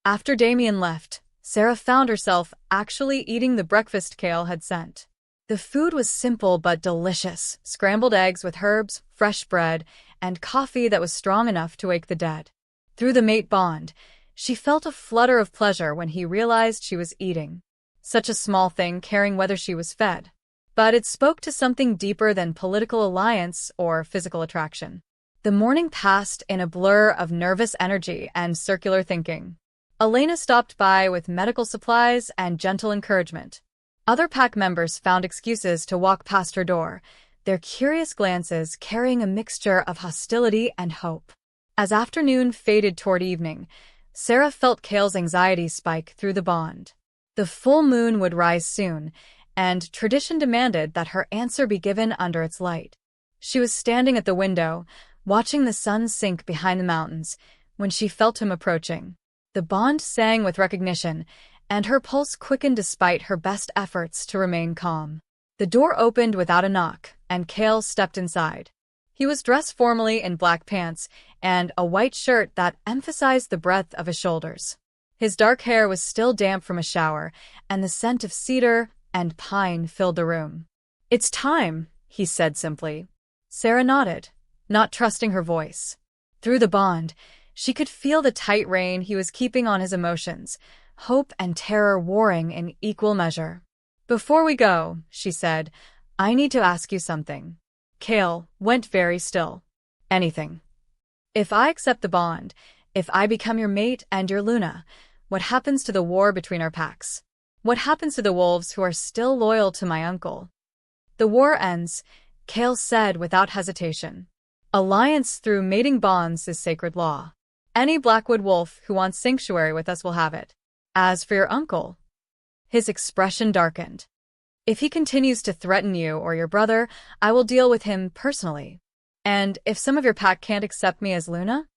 S1: After Damien left, Sera found herself actually eating the breakfast Kael had sent. The food was simple but delicious: scrambled eggs with herbs, fresh bread, and coffee that was strong enough to wake the dead. Through the mate bond, she felt a flutter of pleasure when he realized she was eating. Such a small thing, caring whether she was fed. But it spoke to something deeper than political alliance or physical attraction. The morning passed in a blur of nervous energy and circular thinking. Elena stopped by with medical supplies and gentle encouragement. Other pack members found excuses to walk past her door, their curious glances carrying a mixture of hostility and hope. As afternoon faded toward evening, Sera felt Kael's anxiety spike through the bond. The full moon would rise soon, and tradition demanded that her answer be given under its light. She was standing at the window, watching the sun sink behind the mountains, when she felt him approaching. The bond sang with recognition, and her pulse quickened despite her best efforts to remain calm. The door opened without a knock, and Kael stepped inside. He was dressed formally in black pants and a white shirt that emphasized the breadth of his shoulders. His dark hair was still damp from a shower, and the scent of cedar and pine filled the room. "It's time," he said simply. Sera nodded, not trusting her voice. Through the bond, she could feel the tight rein he was keeping on his emotions, hope and terror warring in equal measure. "Before we go," she said, "I need to ask you something." Kael went very still. "Anything. If I accept the bond, if I become your mate and your Luna, what happens to the war between our packs? What happens to the wolves who are still loyal to my uncle?" "The war ends," Kael said without hesitation. "Alliance through mating bonds is sacred law. Any Blackwood wolf who wants sanctuary with us will have it. As for your uncle..." His expression darkened. "If he continues to threaten you or your brother, I will deal with him personally. And if some of your pack can't accept me as Luna,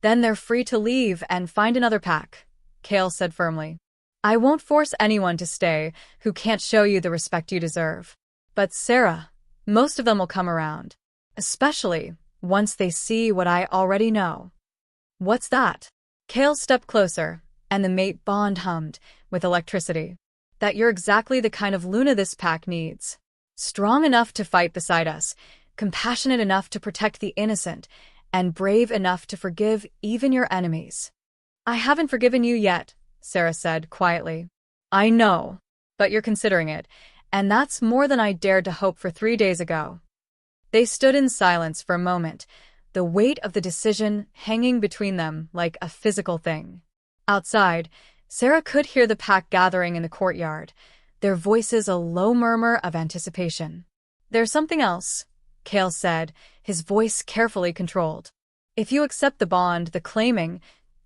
S1: then they're free to leave and find another pack," Kael said firmly. "I won't force anyone to stay who can't show you the respect you deserve. But Sera, most of them will come around, especially once they see what I already know." "What's that?" Kael stepped closer, and the mate bond hummed with electricity. "That you're exactly the kind of Luna this pack needs. Strong enough to fight beside us, compassionate enough to protect the innocent, and brave enough to forgive even your enemies." "I haven't forgiven you yet," Sera said quietly. "I know, but you're considering it, and that's more than I dared to hope for 3 days ago." They stood in silence for a moment, the weight of the decision hanging between them like a physical thing. Outside, Sera could hear the pack gathering in the courtyard, their voices a low murmur of anticipation. "There's something else," Kael said, his voice carefully controlled. "If you accept the bond, the claiming,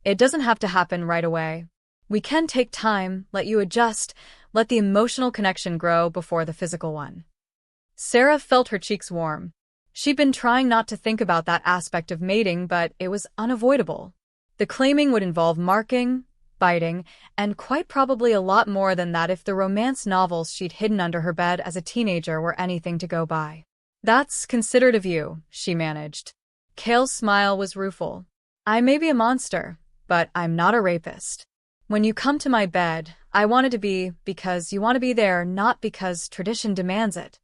S1: it doesn't have to happen right away. We can take time, let you adjust, let the emotional connection grow before the physical one." Sera felt her cheeks warm. She'd been trying not to think about that aspect of mating, but it was unavoidable. The claiming would involve marking, biting, and quite probably a lot more than that if the romance novels she'd hidden under her bed as a teenager were anything to go by. "That's considerate of you," she managed. Kael's smile was rueful. "I may be a monster, but I'm not a rapist. When you come to my bed, I want it to be because you want to be there, not because tradition demands it."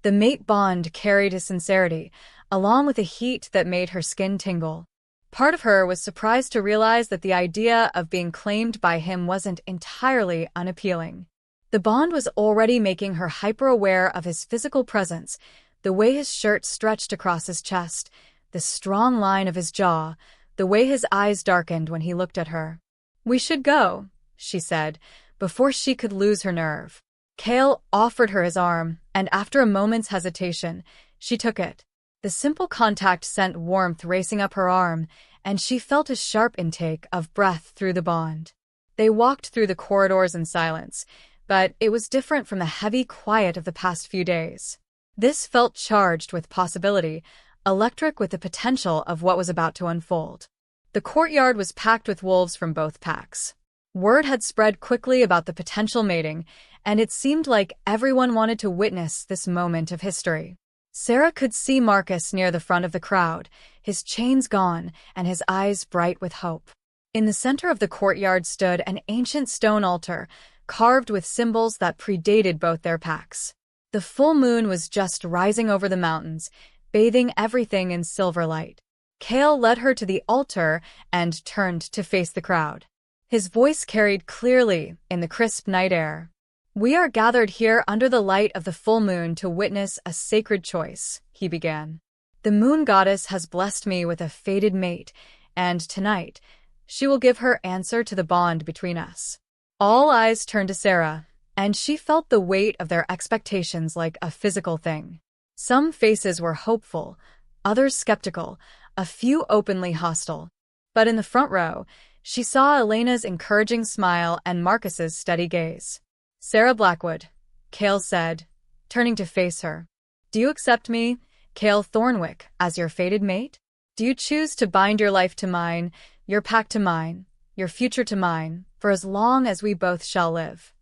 S1: The mate bond carried his sincerity, along with a heat that made her skin tingle. Part of her was surprised to realize that the idea of being claimed by him wasn't entirely unappealing. The bond was already making her hyper-aware of his physical presence, the way his shirt stretched across his chest, the strong line of his jaw, the way his eyes darkened when he looked at her. "We should go," she said, before she could lose her nerve. Kael offered her his arm, and after a moment's hesitation, she took it. The simple contact sent warmth racing up her arm, and she felt a sharp intake of breath through the bond. They walked through the corridors in silence, but it was different from the heavy quiet of the past few days. This felt charged with possibility, electric with the potential of what was about to unfold. The courtyard was packed with wolves from both packs. Word had spread quickly about the potential mating, and it seemed like everyone wanted to witness this moment of history. Sera could see Marcus near the front of the crowd, his chains gone and his eyes bright with hope. In the center of the courtyard stood an ancient stone altar, carved with symbols that predated both their packs. The full moon was just rising over the mountains, bathing everything in silver light. Kael led her to the altar and turned to face the crowd. His voice carried clearly in the crisp night air. "We are gathered here under the light of the full moon to witness a sacred choice," he began. "The moon goddess has blessed me with a fated mate, and tonight, she will give her answer to the bond between us." All eyes turned to Sera, and she felt the weight of their expectations like a physical thing. Some faces were hopeful, others skeptical, a few openly hostile. But in the front row, she saw Elena's encouraging smile and Marcus's steady gaze. "Sera Blackwood," Kael said, turning to face her. "Do you accept me, Kael Thornwick, as your fated mate? Do you choose to bind your life to mine, your pact to mine, your future to mine, for as long as we both shall live?"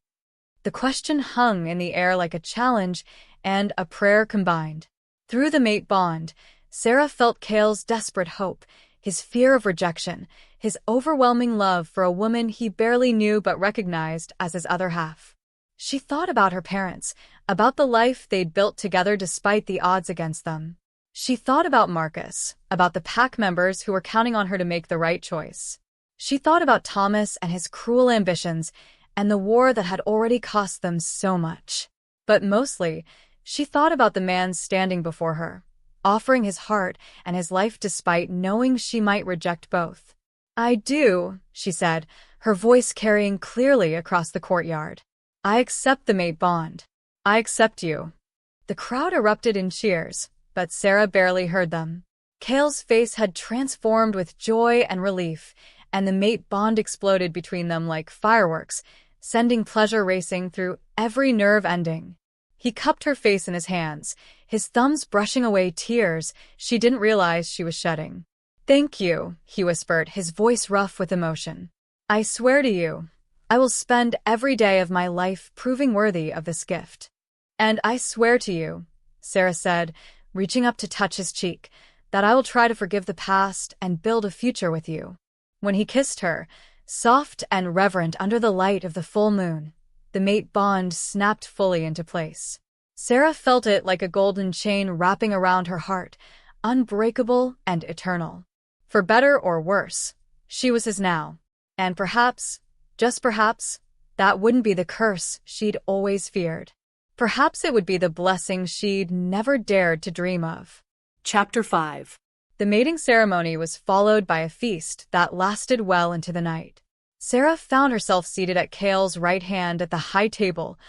S1: The question hung in the air like a challenge and a prayer combined. Through the mate bond, Sera felt Kael's desperate hope, his fear of rejection, his overwhelming love for a woman he barely knew but recognized as his other half. She thought about her parents, about the life they'd built together despite the odds against them. She thought about Marcus, about the pack members who were counting on her to make the right choice. She thought about Thomas and his cruel ambitions, and the war that had already cost them so much. But mostly, she thought about the man standing before her, offering his heart and his life despite knowing she might reject both. "I do," she said, her voice carrying clearly across the courtyard. "I accept the mate bond. I accept you." The crowd erupted in cheers, but Sera barely heard them. Kael's face had transformed with joy and relief, and the mate bond exploded between them like fireworks, sending pleasure racing through every nerve ending. He cupped her face in his hands, his thumbs brushing away tears she didn't realize she was shedding. "Thank you," he whispered, his voice rough with emotion. "I swear to you, I will spend every day of my life proving worthy of this gift." "And I swear to you," Sera said, reaching up to touch his cheek, "that I will try to forgive the past and build a future with you." When he kissed her, soft and reverent under the light of the full moon, the mate bond snapped fully into place. Sera felt it like a golden chain wrapping around her heart, unbreakable and eternal. For better or worse, she was his now. And perhaps, just perhaps, that wouldn't be the curse she'd always feared. Perhaps it would be the blessing she'd never dared to dream of.
S2: Chapter 5.
S1: The mating ceremony was followed by a feast that lasted well into the night. Sera found herself seated at Kael's right hand at the high table,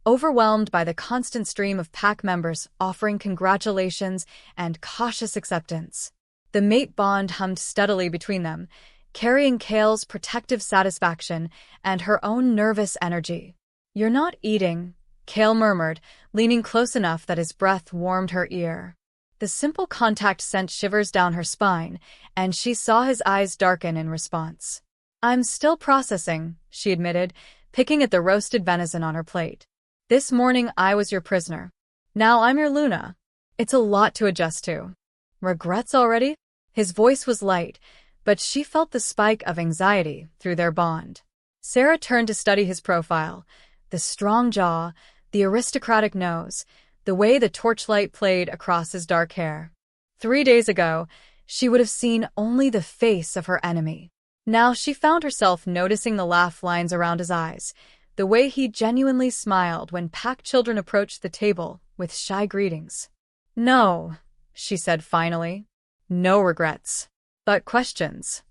S1: overwhelmed by the constant stream of pack members offering congratulations and cautious acceptance. The mate bond hummed steadily between them, carrying Kael's protective satisfaction and her own nervous energy. "You're not eating," Kael murmured, leaning close enough that his breath warmed her ear. The simple contact sent shivers down her spine, and she saw his eyes darken in response. "I'm still processing," she admitted, picking at the roasted venison on her plate. "This morning I was your prisoner. Now I'm your Luna. It's a lot to adjust to." "Regrets already?" His voice was light, but she felt the spike of anxiety through their bond. Sera turned to study his profile, the strong jaw, the aristocratic nose, the way the torchlight played across his dark hair. 3 days ago, she would have seen only the face of her enemy. Now she found herself noticing the laugh lines around his eyes, the way he genuinely smiled when pack children approached the table with shy greetings. "No," she said finally. "No regrets. But questions."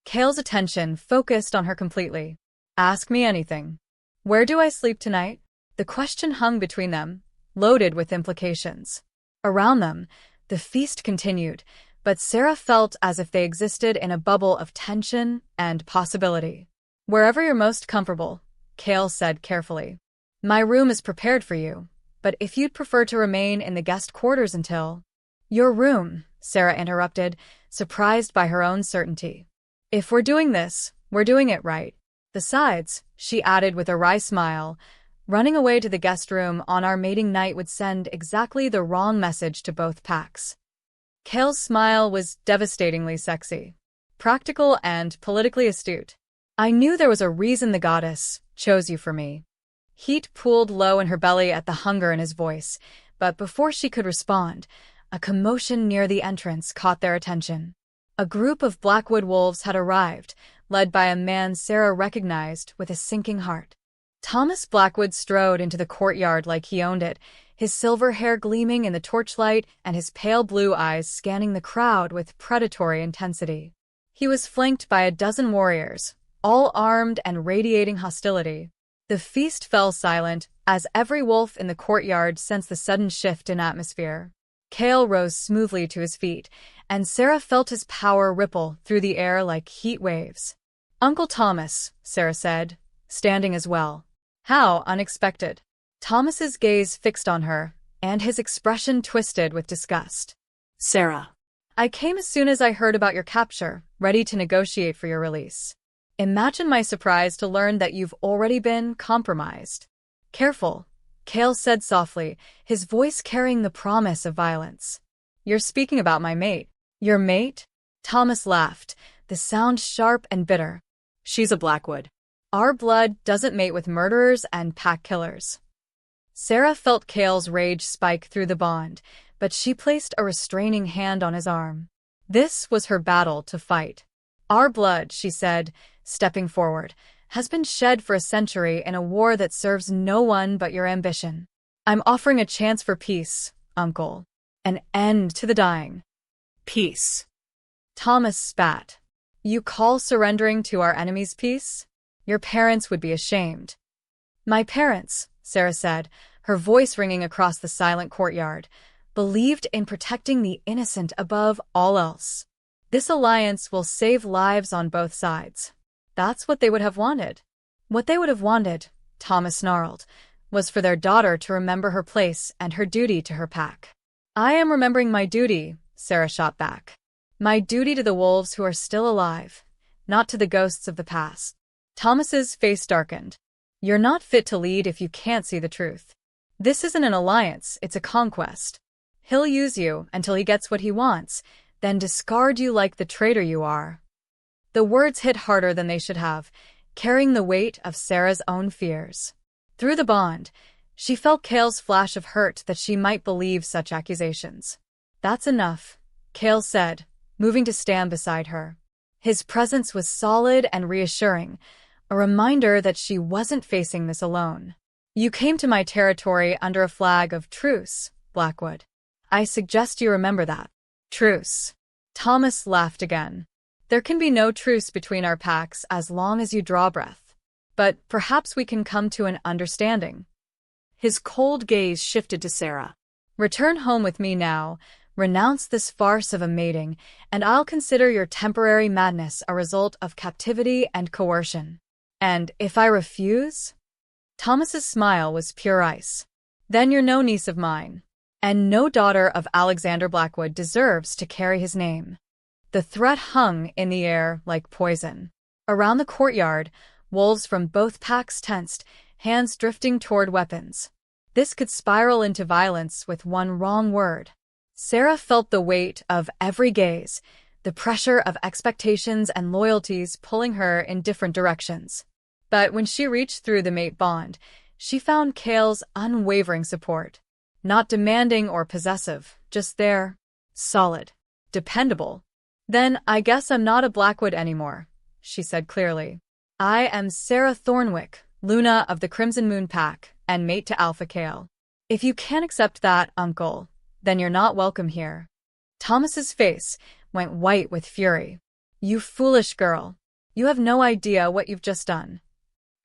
S1: Kael's attention focused on her completely. "Ask me anything. Where do I sleep tonight?" The question hung between them, loaded with implications. Around them, the feast continued, but Sera felt as if they existed in a bubble of tension and possibility. "Wherever you're most comfortable," Kael said carefully. "My room is prepared for you, but if you'd prefer to remain in the guest quarters until—" "Your room," Sera interrupted, surprised by her own certainty. "If we're doing this, we're doing it right. Besides," she added with a wry smile, "running away to the guest room on our mating night would send exactly the wrong message to both packs." Kael's smile was devastatingly sexy, practical and politically astute. "I knew there was a reason the goddess chose you for me." Heat pooled low in her belly at the hunger in his voice, but before she could respond, a commotion near the entrance caught their attention. A group of Blackwood wolves had arrived, led by a man Sera recognized with a sinking heart. Thomas Blackwood strode into the courtyard like he owned it, his silver hair gleaming in the torchlight and his pale blue eyes scanning the crowd with predatory intensity. He was flanked by a dozen warriors, all armed and radiating hostility. The feast fell silent as every wolf in the courtyard sensed the sudden shift in atmosphere. Kael rose smoothly to his feet, and Sera felt his power ripple through the air like heat waves. "Uncle Thomas," Sera said, standing as well. "How unexpected." Thomas's gaze fixed on her, and his expression twisted with disgust.
S2: "Sera."
S1: "I came as soon as I heard about your capture, ready to negotiate for your release. Imagine my surprise to learn that you've already been compromised." "Careful," Kael said softly, his voice carrying the promise of violence. "You're speaking about my mate." "Your mate?" Thomas laughed, the sound sharp and bitter. "She's a Blackwood. Our blood doesn't mate with murderers and pack killers." Sera felt Kael's rage spike through the bond, but she placed a restraining hand on his arm. This was her battle to fight. "Our blood," she said, stepping forward, "has been shed for a century in a war that serves no one but your ambition. I'm offering a chance for peace, Uncle. An end to the dying."
S2: "Peace."
S1: Thomas spat. "You call surrendering to our enemies peace? Your parents would be ashamed." "My parents," Sera said, her voice ringing across the silent courtyard, "believed in protecting the innocent above all else. This alliance will save lives on both sides." That's what they would have wanted. What they would have wanted, Thomas snarled, was for their daughter to remember her place and her duty to her pack. "I am remembering my duty," Sera shot back. "My duty to the wolves who are still alive, not to the ghosts of the past." Thomas's face darkened. "You're not fit to lead if you can't see the truth. This isn't an alliance, it's a conquest. He'll use you until he gets what he wants, then discard you like the traitor you are." The words hit harder than they should have, carrying the weight of Sera's own fears. Through the bond, she felt Kael's flash of hurt that she might believe such accusations. "That's enough," Kael said, moving to stand beside her. His presence was solid and reassuring, a reminder that she wasn't facing this alone. "You came to my territory under a flag of truce, Blackwood. I suggest you remember that." "Truce." Thomas laughed again. There can be no truce between our packs as long as you draw breath. But perhaps we can come to an understanding.
S2: His cold gaze shifted to Sera.
S1: Return home with me now, renounce this farce of a mating, and I'll consider your temporary madness a result of captivity and coercion. And if I refuse? Thomas's smile was pure ice. Then you're no niece of mine. And no daughter of Alexander Blackwood deserves to carry his name. The threat hung in the air like poison. Around the courtyard, wolves from both packs tensed, hands drifting toward weapons. This could spiral into violence with one wrong word. Sera felt the weight of every gaze, the pressure of expectations and loyalties pulling her in different directions. But when she reached through the mate bond, she found Kael's unwavering support. Not demanding or possessive, just there, solid, dependable. Then I guess I'm not a Blackwood anymore, she said clearly. I am Sera Thornwick, Luna of the Crimson Moon Pack, and mate to Alpha Kael. If you can't accept that, uncle, then you're not welcome here. Thomas's face went white with fury. You foolish girl. You have no idea what you've just done.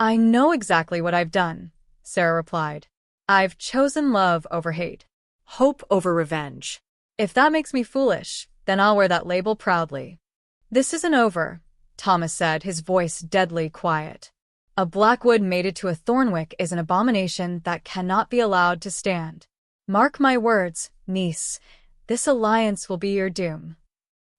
S1: I know exactly what I've done, Sera replied. I've chosen love over hate.
S2: Hope over revenge.
S1: If that makes me foolish, then I'll wear that label proudly. This isn't over, Thomas said, his voice deadly quiet. A Blackwood mated to a Thornwick is an abomination that cannot be allowed to stand. Mark my words, niece, this alliance will be your doom.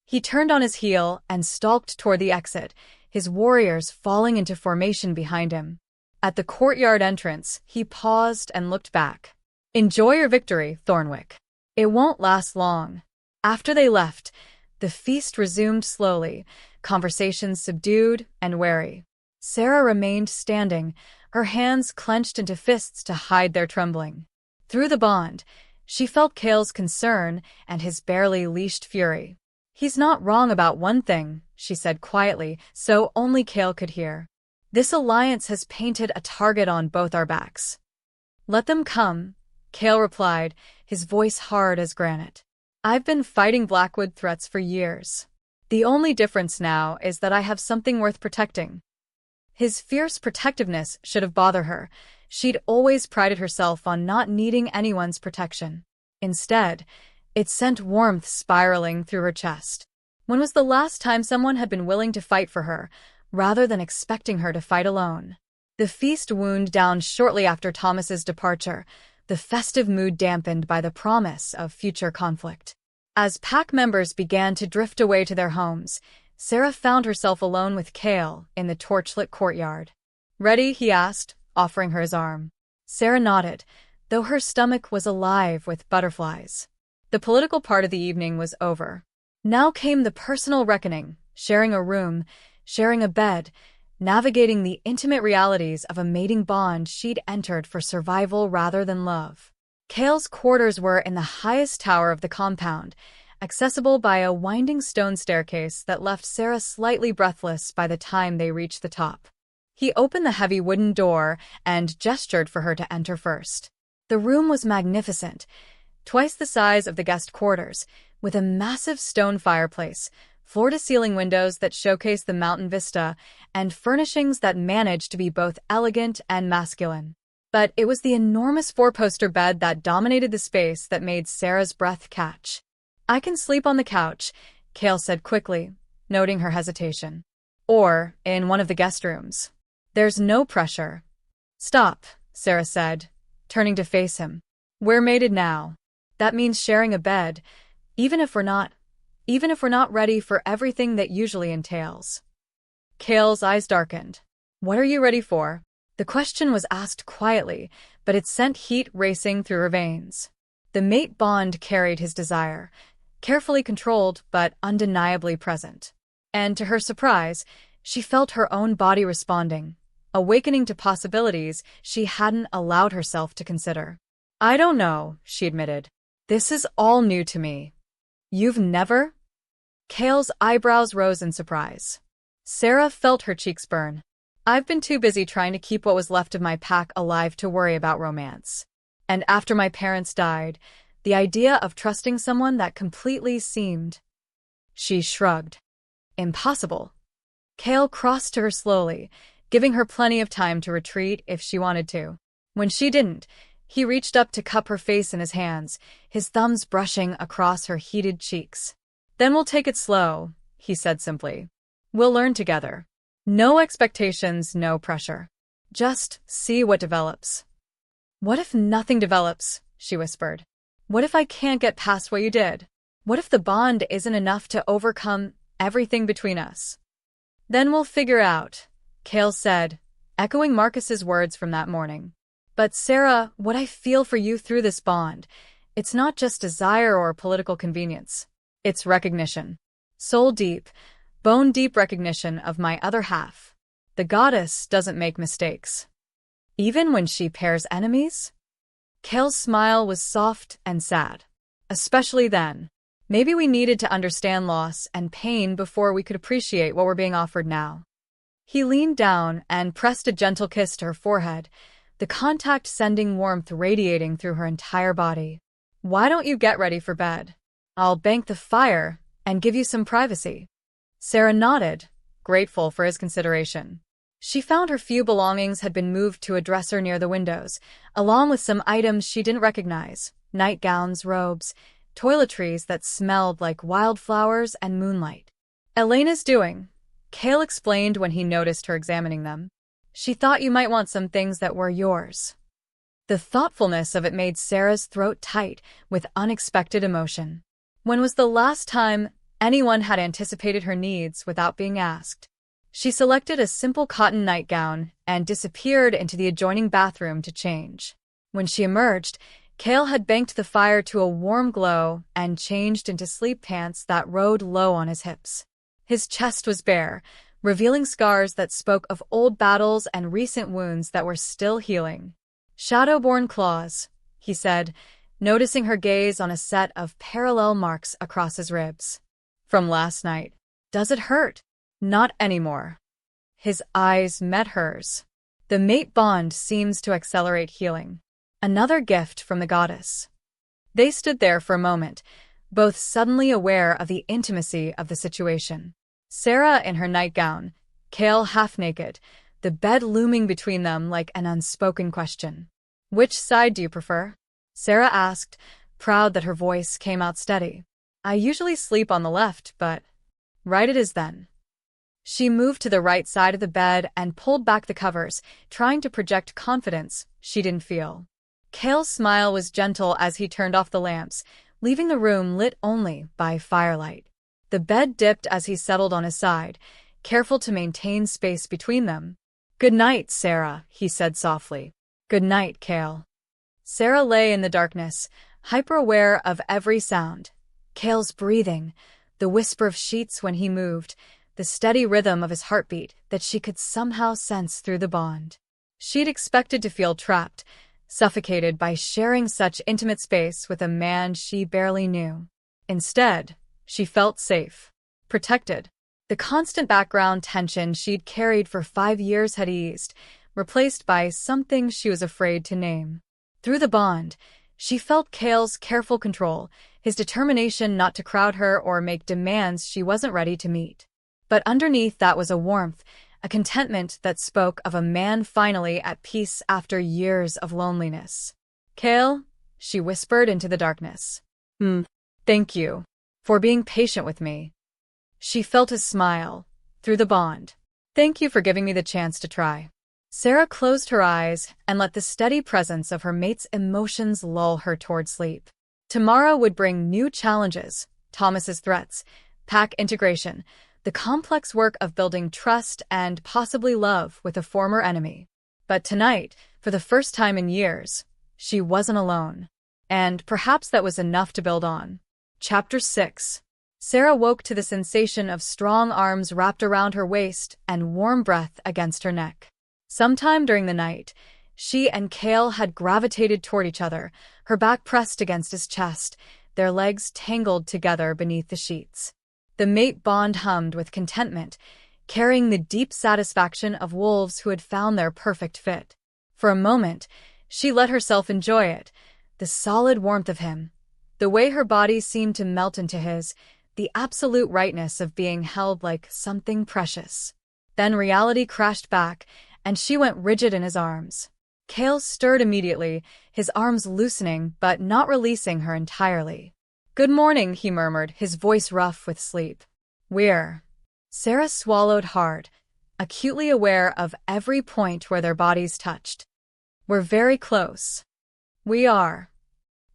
S1: He turned on his heel and stalked toward the exit, his warriors falling into formation behind him. At the courtyard entrance, he paused and looked back. Enjoy your victory, Thornwick. It won't last long. After they left, the feast resumed slowly, conversations subdued and wary. Sera remained standing, her hands clenched into fists to hide their trembling. Through the bond, she felt Kael's concern and his barely leashed fury. He's not wrong about one thing, she said quietly, so only Kael could hear. This alliance has painted a target on both our backs. Let them come, Kael replied, his voice hard as granite. I've been fighting Blackwood threats for years. The only difference now is that I have something worth protecting. His fierce protectiveness should have bothered her. She'd always prided herself on not needing anyone's protection. Instead, it sent warmth spiraling through her chest. When was the last time someone had been willing to fight for her, rather than expecting her to fight alone? The feast wound down shortly after Thomas's departure, the festive mood dampened by the promise of future conflict. As pack members began to drift away to their homes, Sera found herself alone with Kael in the torchlit courtyard. Ready? He asked, offering her his arm. Sera nodded, though her stomach was alive with butterflies. The political part of the evening was over. Now came the personal reckoning, sharing a room, sharing a bed, navigating the intimate realities of a mating bond she'd entered for survival rather than love. Kael's quarters were in the highest tower of the compound, accessible by a winding stone staircase that left Sera slightly breathless by the time they reached the top. He opened the heavy wooden door and gestured for her to enter first. The room was magnificent, twice the size of the guest quarters, with a massive stone fireplace, floor-to-ceiling windows that showcased the mountain vista, and furnishings that managed to be both elegant and masculine. But it was the enormous four-poster bed that dominated the space that made Sera's breath catch. I can sleep on the couch, Kael said quickly, noting her hesitation. Or in one of the guest rooms. There's no pressure. Stop, Sera said, turning to face him. We're mated now. That means sharing a bed, even if we're not ready for everything that usually entails. Kael's eyes darkened. What are you ready for? The question was asked quietly, but it sent heat racing through her veins. The mate bond carried his desire, carefully controlled but undeniably present. And to her surprise, she felt her own body responding, awakening to possibilities she hadn't allowed herself to consider. I don't know, she admitted. This is all new to me. You've never? Kael's eyebrows rose in surprise. Sera felt her cheeks burn. I've been too busy trying to keep what was left of my pack alive to worry about romance. And after my parents died, the idea of trusting someone that completely seemed... She shrugged. Impossible. Kael crossed to her slowly, giving her plenty of time to retreat if she wanted to. When she didn't, he reached up to cup her face in his hands, his thumbs brushing across her heated cheeks. "Then we'll take it slow," he said simply. "We'll learn together. No expectations, no pressure. Just see what develops." "What if nothing develops?" she whispered. "What if I can't get past what you did? What if the bond isn't enough to overcome everything between us?" "Then we'll figure out," Kael said, echoing Marcus's words from that morning. "But Sera, what I feel for you through this bond, it's not just desire or political convenience. It's recognition. Soul-deep, bone-deep recognition of my other half. The goddess doesn't make mistakes. Even when she pairs enemies?" Kael's smile was soft and sad. "Especially then. Maybe we needed to understand loss and pain before we could appreciate what we're being offered now." He leaned down and pressed a gentle kiss to her forehead, the contact sending warmth radiating through her entire body. "Why don't you get ready for bed? I'll bank the fire and give you some privacy." Sera nodded, grateful for his consideration. She found her few belongings had been moved to a dresser near the windows, along with some items she didn't recognize: nightgowns, robes, toiletries that smelled like wildflowers and moonlight. "Elena's doing," Kael explained when he noticed her examining them. "She thought you might want some things that were yours." The thoughtfulness of it made Sera's throat tight with unexpected emotion. When was the last time anyone had anticipated her needs without being asked? She selected a simple cotton nightgown and disappeared into the adjoining bathroom to change. When she emerged, Kael had banked the fire to a warm glow and changed into sleep pants that rode low on his hips. His chest was bare, revealing scars that spoke of old battles and recent wounds that were still healing. "Shadowborn claws," he said, noticing her gaze on a set of parallel marks across his ribs. "From last night. Does it hurt?" "Not anymore." His eyes met hers. The mate bond seems to accelerate healing. Another gift from the goddess. They stood there for a moment, both suddenly aware of the intimacy of the situation. Sera in her nightgown, Kael half-naked, the bed looming between them like an unspoken question. "Which side do you prefer?" Sera asked, proud that her voice came out steady. "I usually sleep on the left, but right it is then." She moved to the right side of the bed and pulled back the covers, trying to project confidence she didn't feel. Kael's smile was gentle as he turned off the lamps, leaving the room lit only by firelight. The bed dipped as he settled on his side, careful to maintain space between them. "Good night, Sera," he said softly. "Good night, Kael." Sera lay in the darkness, hyper-aware of every sound. Kael's breathing, the whisper of sheets when he moved, the steady rhythm of his heartbeat that she could somehow sense through the bond. She'd expected to feel trapped, suffocated by sharing such intimate space with a man she barely knew. Instead, she felt safe, protected. The constant background tension she'd carried for 5 years had eased, replaced by something she was afraid to name. Through the bond, she felt Kael's careful control, his determination not to crowd her or make demands she wasn't ready to meet. But underneath that was a warmth, a contentment that spoke of a man finally at peace after years of loneliness. "Kael," she whispered into the darkness. Thank you for being patient with me." She felt his smile, through the bond. "Thank you for giving me the chance to try." Sera closed her eyes and let the steady presence of her mate's emotions lull her toward sleep. Tomorrow would bring new challenges: Thomas's threats, pack integration, the complex work of building trust and possibly love with a former enemy. But tonight, for the first time in years, she wasn't alone. And perhaps that was enough to build on. Chapter 6. Sera woke to the sensation of strong arms wrapped around her waist and warm breath against her neck. Sometime during the night, she and Kael had gravitated toward each other, her back pressed against his chest, their legs tangled together beneath the sheets. The mate bond hummed with contentment, carrying the deep satisfaction of wolves who had found their perfect fit. For a moment, she let herself enjoy it, the solid warmth of him, the way her body seemed to melt into his, the absolute rightness of being held like something precious. Then reality crashed back, and she went rigid in his arms. Kael stirred immediately, his arms loosening but not releasing her entirely. "Good morning," he murmured, his voice rough with sleep. "We're—" Sera swallowed hard, acutely aware of every point where their bodies touched. "We're very close." "We are."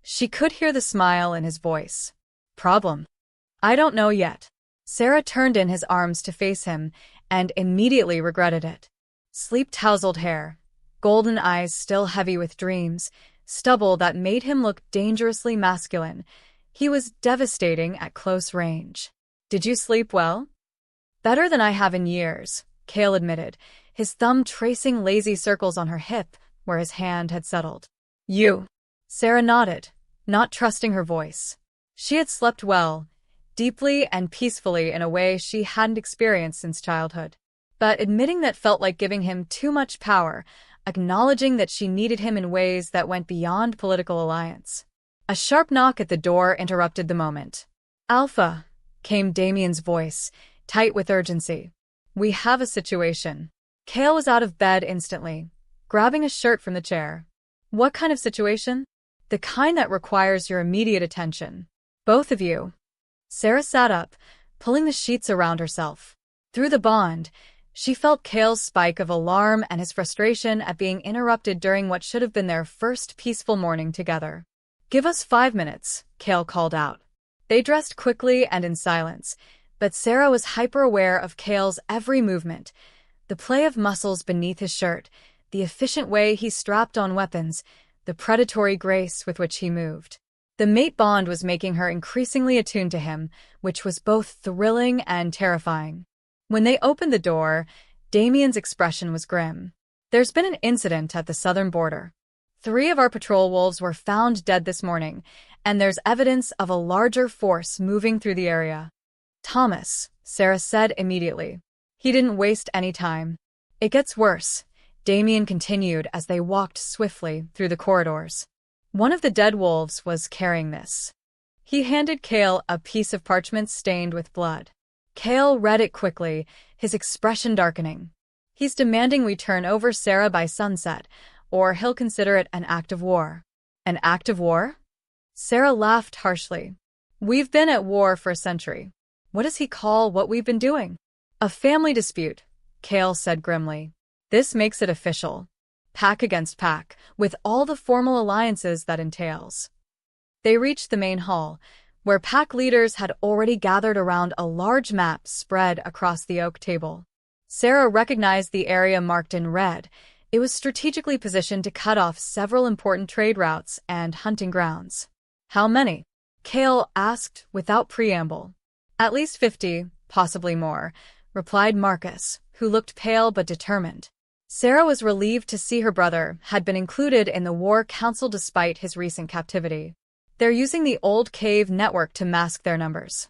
S1: She could hear the smile in his voice. "Problem?" "I don't know yet." Sera turned in his arms to face him, and immediately regretted it. Sleep-tousled hair, golden eyes still heavy with dreams, stubble that made him look dangerously masculine. He was devastating at close range. "Did you sleep well?" "Better than I have in years," Kael admitted, his thumb tracing lazy circles on her hip where his hand had settled. "You?" Sera nodded, not trusting her voice. She had slept well, deeply and peacefully in a way she hadn't experienced since childhood. But admitting that felt like giving him too much power, acknowledging that she needed him in ways that went beyond political alliance. A sharp knock at the door interrupted the moment. "Alpha," came Damien's voice, tight with urgency. "We have a situation." Kael was out of bed instantly, grabbing a shirt from the chair. "What kind of situation?" "The kind that requires your immediate attention. Both of you." Sera sat up, pulling the sheets around herself. Through the bond, she felt Kael's spike of alarm and his frustration at being interrupted during what should have been their first peaceful morning together. "Give us 5 minutes," Kael called out. They dressed quickly and in silence, but Sera was hyper-aware of Kael's every movement, the play of muscles beneath his shirt, the efficient way he strapped on weapons, the predatory grace with which he moved. The mate bond was making her increasingly attuned to him, which was both thrilling and terrifying. When they opened the door, Damien's expression was grim. "There's been an incident at the southern border. 3 of our patrol wolves were found dead this morning, and there's evidence of a larger force moving through the area." "Thomas," Sera said immediately. He didn't waste any time. "It gets worse," Damien continued as they walked swiftly through the corridors. One of the dead wolves was carrying this. He handed Kael a piece of parchment stained with blood. Kael read it quickly, his expression darkening. "He's demanding we turn over Sera by sunset, or he'll consider it an act of war." "An act of war?" Sera laughed harshly. "We've been at war for a century. What does he call what we've been doing?" "A family dispute," Kael said grimly. "This makes it official. Pack against pack, with all the formal alliances that entails." They reached the main hall, where pack leaders had already gathered around a large map spread across the oak table. Sera recognized the area marked in red. It was strategically positioned to cut off several important trade routes and hunting grounds. "How many?" Kael asked without preamble. "At least 50, possibly more," replied Marcus, who looked pale but determined. Sera was relieved to see her brother had been included in the war council despite his recent captivity. "They're using the old cave network to mask their numbers."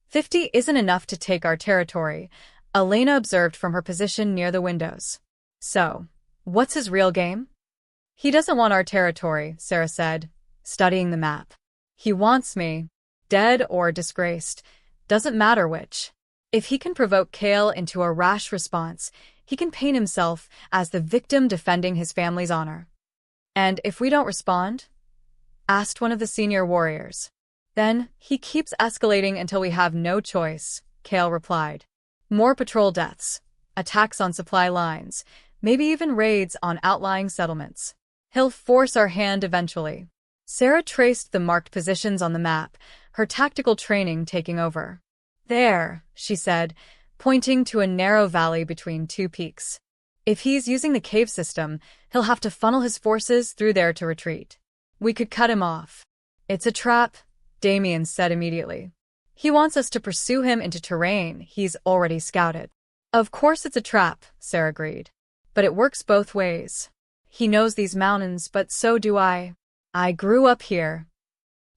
S1: 50 isn't enough to take our territory," Elena observed from her position near the windows. "So, what's his real game?" "He doesn't want our territory," Sera said, studying the map. "He wants me, dead or disgraced, doesn't matter which. If he can provoke Kael into a rash response, he can paint himself as the victim defending his family's honor." "And if we don't respond?" asked one of the senior warriors. "Then he keeps escalating until we have no choice," Kael replied. "More patrol deaths, attacks on supply lines, maybe even raids on outlying settlements. He'll force our hand eventually." Sera traced the marked positions on the map, her tactical training taking over. "There," she said, pointing to a narrow valley between 2 peaks. "If he's using the cave system, he'll have to funnel his forces through there to retreat. We could cut him off." "It's a trap," Damien said immediately. "He wants us to pursue him into terrain he's already scouted." "Of course it's a trap," Sera agreed. "But it works both ways. He knows these mountains, but so do I. I grew up here."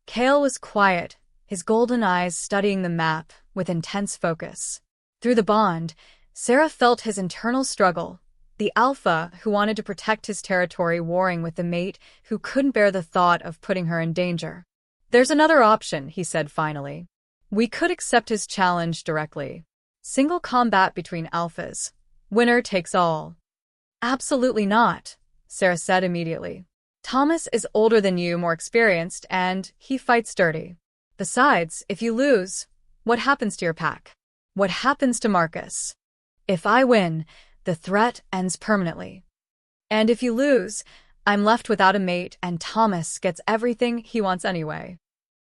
S1: Kael was quiet, his golden eyes studying the map with intense focus. Through the bond, Sera felt his internal struggle, the alpha who wanted to protect his territory warring with the mate who couldn't bear the thought of putting her in danger. "There's another option," he said finally. We could accept his challenge directly. Single combat between alphas. Winner takes all. Absolutely not, Sera said immediately. Thomas is older than you, more experienced, and he fights dirty. Besides, if you lose, what happens to your pack? What happens to Marcus? If I win, the threat ends permanently. And if you lose, I'm left without a mate and Thomas gets everything he wants anyway.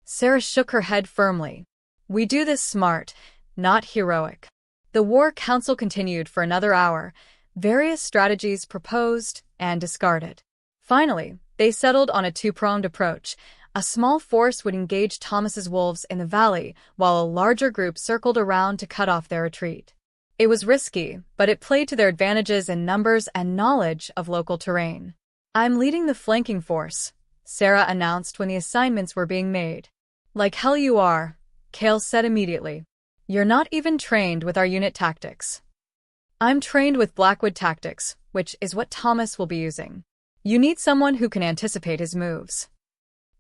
S1: Sera shook her head firmly. We do this smart, not heroic. The War Council continued for another hour, various strategies proposed and discarded. Finally, they settled on a two-pronged approach. A small force would engage Thomas's wolves in the valley, while a larger group circled around to cut off their retreat. It was risky, but it played to their advantages in numbers and knowledge of local terrain. I'm leading the flanking force, Sera announced when the assignments were being made. Like hell you are, Kael said immediately. You're not even trained with our unit tactics. I'm trained with Blackwood tactics, which is what Thomas will be using. You need someone who can anticipate his moves.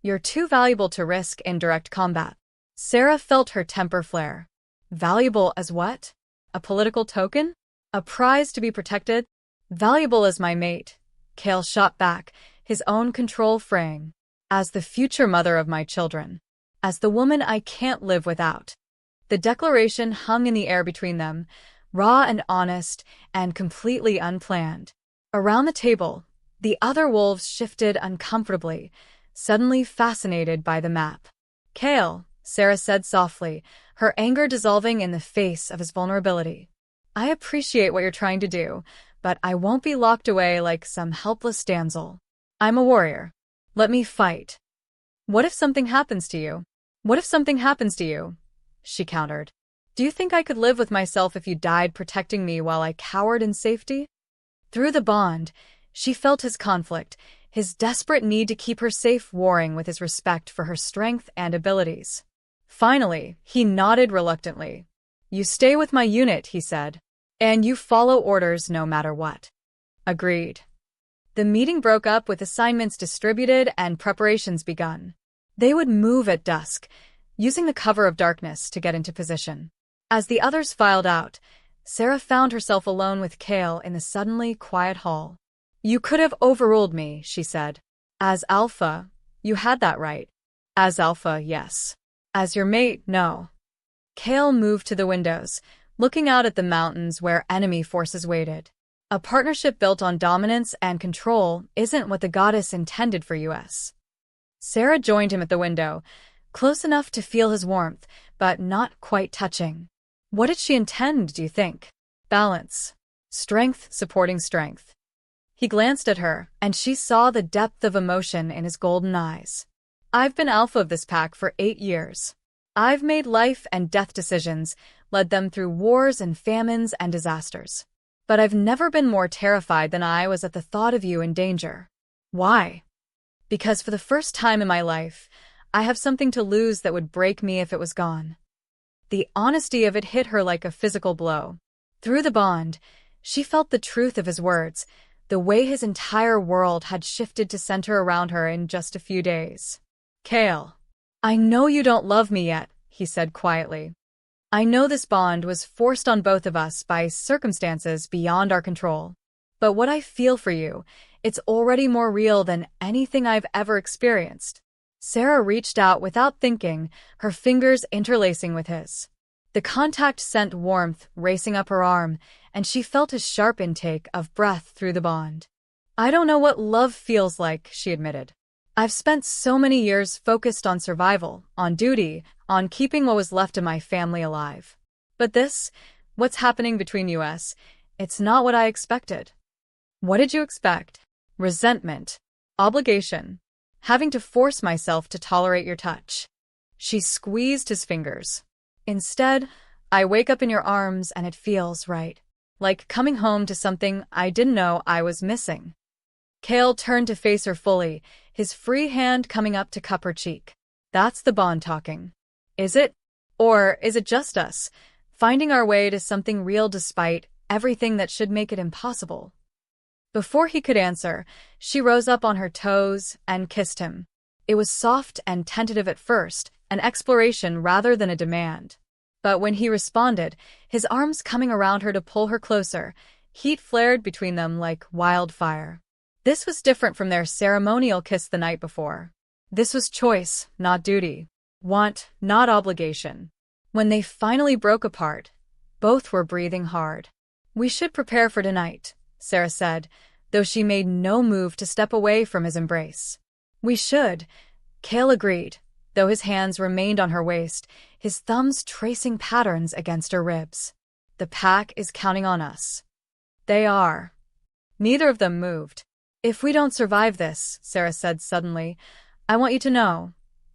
S1: You're too valuable to risk in direct combat. Sera felt her temper flare. Valuable as what? A political token? A prize to be protected? Valuable as my mate, Kael shot back, his own control fraying. As the future mother of my children. As the woman I can't live without. The declaration hung in the air between them, raw and honest, and completely unplanned. Around the table, the other wolves shifted uncomfortably, suddenly fascinated by the map. Kael, Sera said softly, her anger dissolving in the face of his vulnerability. I appreciate what you're trying to do, but I won't be locked away like some helpless damsel. I'm a warrior. Let me fight. What if something happens to you? What if something happens to you? She countered. Do you think I could live with myself if you died protecting me while I cowered in safety? Through the bond, she felt his conflict, his desperate need to keep her safe warring with his respect for her strength and abilities. Finally, he nodded reluctantly. You stay with my unit, he said. And you follow orders no matter what. Agreed. The meeting broke up with assignments distributed and preparations begun. They would move at dusk, using the cover of darkness to get into position. As the others filed out, Sera found herself alone with Kael in the suddenly quiet hall. You could have overruled me, she said. As Alpha, you had that right. As Alpha, yes. As your mate, no. Kael moved to the windows, looking out at the mountains where enemy forces waited. A partnership built on dominance and control isn't what the goddess intended for us. Sera joined him at the window, close enough to feel his warmth, but not quite touching. What did she intend, do you think? Balance. Strength supporting strength. He glanced at her, and she saw the depth of emotion in his golden eyes. I've been alpha of this pack for 8 years. I've made life and death decisions, led them through wars and famines and disasters. But I've never been more terrified than I was at the thought of you in danger. Why? Because for the first time in my life, I have something to lose that would break me if it was gone. The honesty of it hit her like a physical blow. Through the bond, she felt the truth of his words, the way his entire world had shifted to center around her in just a few days. Kael, I know you don't love me yet, he said quietly. I know this bond was forced on both of us by circumstances beyond our control. But what I feel for you, it's already more real than anything I've ever experienced. Sera reached out without thinking, her fingers interlacing with his. The contact sent warmth racing up her arm, and she felt a sharp intake of breath through the bond. I don't know what love feels like, she admitted. I've spent so many years focused on survival, on duty, on keeping what was left of my family alive. But this, what's happening between us, it's not what I expected. What did you expect? Resentment. Obligation. Having to force myself to tolerate your touch. She squeezed his fingers. Instead, I wake up in your arms and it feels right. Like coming home to something I didn't know I was missing. Kael turned to face her fully, his free hand coming up to cup her cheek. That's the bond talking. Is it? Or is it just us, finding our way to something real despite everything that should make it impossible? Before he could answer, she rose up on her toes and kissed him. It was soft and tentative at first, an exploration rather than a demand. But when he responded, his arms coming around her to pull her closer, heat flared between them like wildfire. This was different from their ceremonial kiss the night before. This was choice, not duty. Want, not obligation. When they finally broke apart, both were breathing hard. "We should prepare for tonight," Sera said, though she made no move to step away from his embrace. "We should," Kael agreed, though his hands remained on her waist, his thumbs tracing patterns against her ribs. "The pack is counting on us." "They are." Neither of them moved. "If we don't survive this," Sera said suddenly, "I want you to know,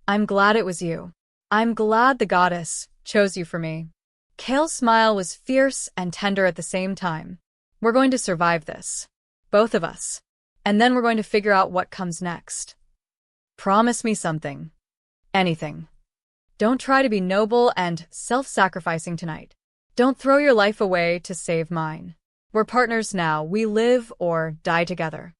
S1: I'm glad it was you. I'm glad the goddess chose you for me." Kael's smile was fierce and tender at the same time. "We're going to survive this. Both of us. And then we're going to figure out what comes next. Promise me something. Anything. Don't try to be noble and self-sacrificing tonight. Don't throw your life away to save mine. We're partners now. We live or die together."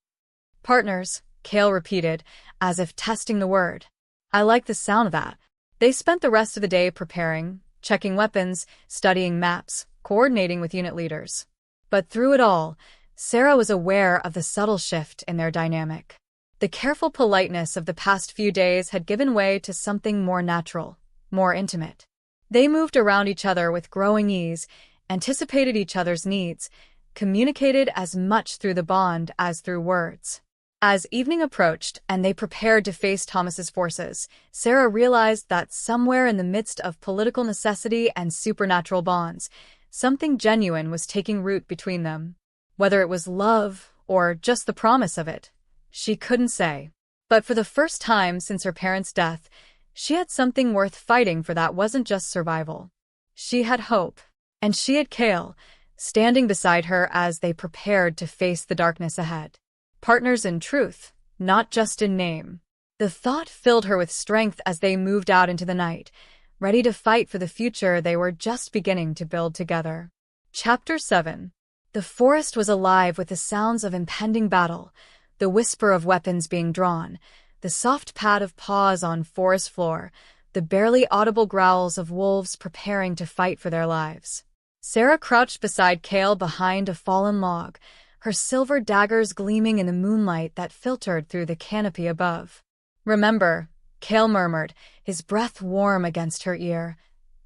S1: "Partners," Kael repeated, as if testing the word. "I like the sound of that." They spent the rest of the day preparing, checking weapons, studying maps, coordinating with unit leaders. But through it all, Sera was aware of the subtle shift in their dynamic. The careful politeness of the past few days had given way to something more natural, more intimate. They moved around each other with growing ease, anticipated each other's needs, communicated as much through the bond as through words. As evening approached and they prepared to face Thomas's forces, Sera realized that somewhere in the midst of political necessity and supernatural bonds, something genuine was taking root between them. Whether it was love or just the promise of it, she couldn't say. But for the first time since her parents' death, she had something worth fighting for that wasn't just survival. She had hope, and she had Kael, standing beside her as they prepared to face the darkness ahead. Partners in truth, not just in name. The thought filled her with strength as they moved out into the night, ready to fight for the future they were just beginning to build together. Chapter 7. The forest was alive with the sounds of impending battle, the whisper of weapons being drawn, the soft pad of paws on forest floor, the barely audible growls of wolves preparing to fight for their lives. Sera crouched beside Kael behind a fallen log, her silver daggers gleaming in the moonlight that filtered through the canopy above. "Remember," Kael murmured, his breath warm against her ear.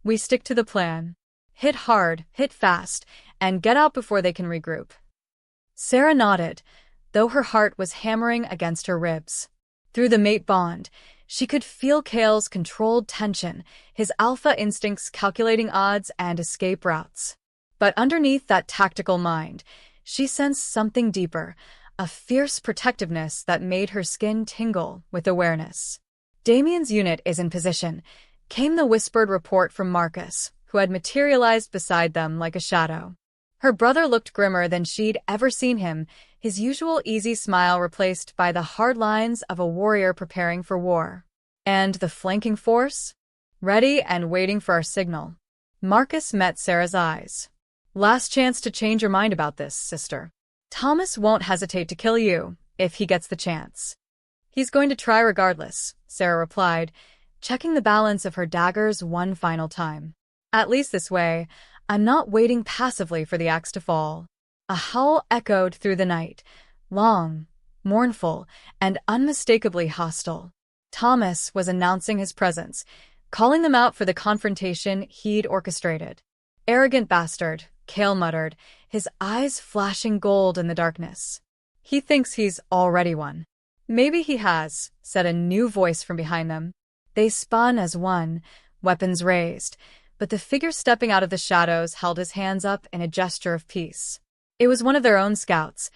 S1: "We stick to the plan. Hit hard, hit fast, and get out before they can regroup." Sera nodded, though her heart was hammering against her ribs. Through the mate bond, she could feel Kael's controlled tension, his alpha instincts calculating odds and escape routes. But underneath that tactical mind, she sensed something deeper, a fierce protectiveness that made her skin tingle with awareness. "Damien's unit is in position," came the whispered report from Marcus, who had materialized beside them like a shadow. Her brother looked grimmer than she'd ever seen him, his usual easy smile replaced by the hard lines of a warrior preparing for war. "And the flanking force?" "Ready and waiting for our signal." Marcus met Sera's eyes. "Last chance to change your mind about this, sister. Thomas won't hesitate to kill you, if he gets the chance." "He's going to try regardless," Sera replied, checking the balance of her daggers one final time. "At least this way, I'm not waiting passively for the axe to fall." A howl echoed through the night, long, mournful, and unmistakably hostile. Thomas was announcing his presence, calling them out for the confrontation he'd orchestrated. "Arrogant bastard," Kael muttered, his eyes flashing gold in the darkness. "He thinks he's already won." "Maybe he has," said a new voice from behind them. They spun as one, weapons raised, but the figure stepping out of the shadows held his hands up in a gesture of peace. It was one of their own scouts,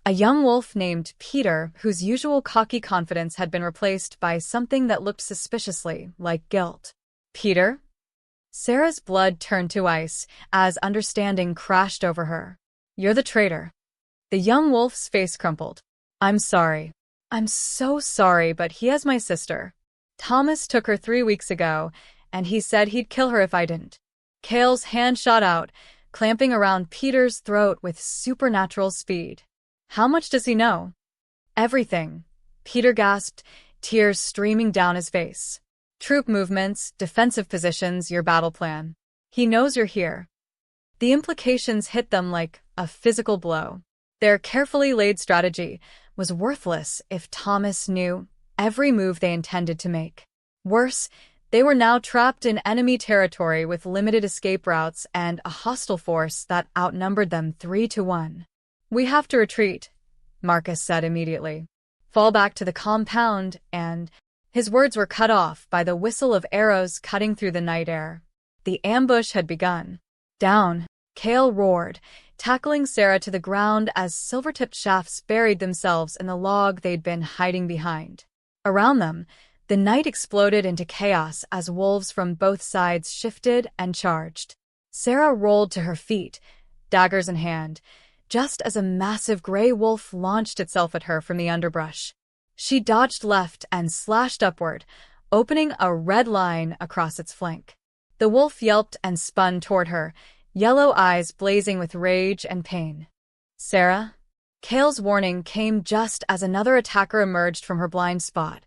S1: a young wolf named Peter, whose usual cocky confidence had been replaced by something that looked suspiciously like guilt. "Peter?" Sera's blood turned to ice as understanding crashed over her. "You're the traitor." The young wolf's face crumpled. "I'm sorry. I'm so sorry, but he has my sister. Thomas took her 3 weeks ago, and he said he'd kill her if I didn't." Kael's hand shot out, clamping around Peter's throat with supernatural speed. "How much does he know?" "Everything," Peter gasped, tears streaming down his face. Troop movements, defensive positions, your battle plan. He knows you're here. The implications hit them like a physical blow. Their carefully laid strategy was worthless if Thomas knew every move they intended to make. Worse, they were now trapped in enemy territory with limited escape routes and a hostile force that outnumbered them 3-1. "We have to retreat," Marcus said immediately. "Fall back to the compound and—" His words were cut off by the whistle of arrows cutting through the night air. The ambush had begun. "Down!" Kael roared, tackling Sera to the ground as silver-tipped shafts buried themselves in the log they'd been hiding behind. Around them, the night exploded into chaos as wolves from both sides shifted and charged. Sera rolled to her feet, daggers in hand, just as a massive gray wolf launched itself at her from the underbrush. She dodged left and slashed upward, opening a red line across its flank. The wolf yelped and spun toward her, yellow eyes blazing with rage and pain. "Sera?" Kael's warning came just as another attacker emerged from her blind spot,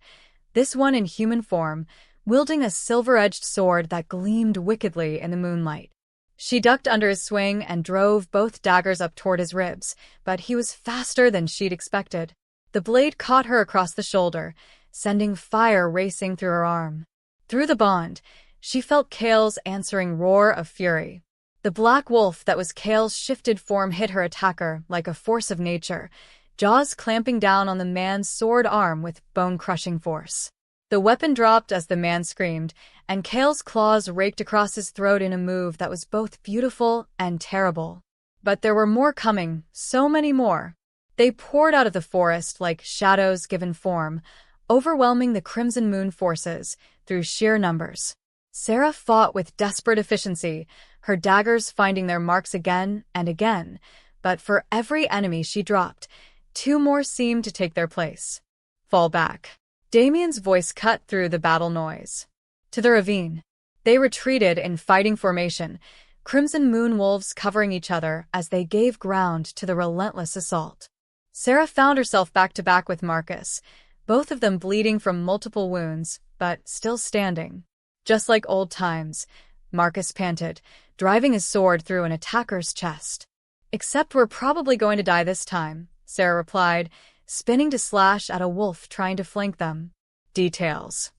S1: this one in human form, wielding a silver-edged sword that gleamed wickedly in the moonlight. She ducked under his swing and drove both daggers up toward his ribs, but he was faster than she'd expected. The blade caught her across the shoulder, sending fire racing through her arm. Through the bond, she felt Kael's answering roar of fury. The black wolf that was Kael's shifted form hit her attacker like a force of nature, jaws clamping down on the man's sword arm with bone-crushing force. The weapon dropped as the man screamed, and Kael's claws raked across his throat in a move that was both beautiful and terrible. But there were more coming, so many more. They poured out of the forest like shadows given form, overwhelming the Crimson Moon forces through sheer numbers. Sera fought with desperate efficiency, her daggers finding their marks again and again, but for every enemy she dropped, 2 more seemed to take their place. "Fall back." Damien's voice cut through the battle noise. To the ravine. They retreated in fighting formation, Crimson Moon wolves covering each other as they gave ground to the relentless assault. Sera found herself back-to-back with Marcus, both of them bleeding from multiple wounds, but still standing. "Just like old times," Marcus panted, driving his sword through an attacker's chest. "Except we're probably going to die this time," Sera replied, spinning to slash at a wolf trying to flank them. Details.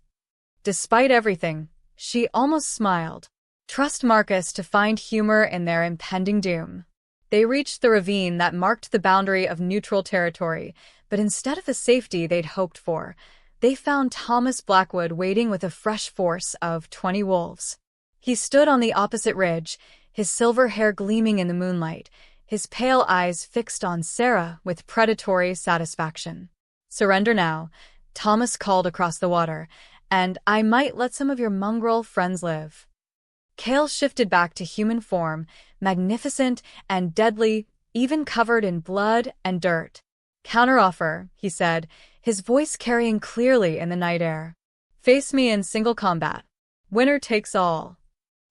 S1: Despite everything, she almost smiled. Trust Marcus to find humor in their impending doom. They reached the ravine that marked the boundary of neutral territory, but instead of the safety they'd hoped for, they found Thomas Blackwood waiting with a fresh force of 20 wolves. He stood on the opposite ridge, his silver hair gleaming in the moonlight, his pale eyes fixed on Sera with predatory satisfaction. "Surrender now," Thomas called across the water, "and I might let some of your mongrel friends live." Kael shifted back to human form, magnificent and deadly, even covered in blood and dirt. "Counteroffer," he said, his voice carrying clearly in the night air. "Face me in single combat. Winner takes all."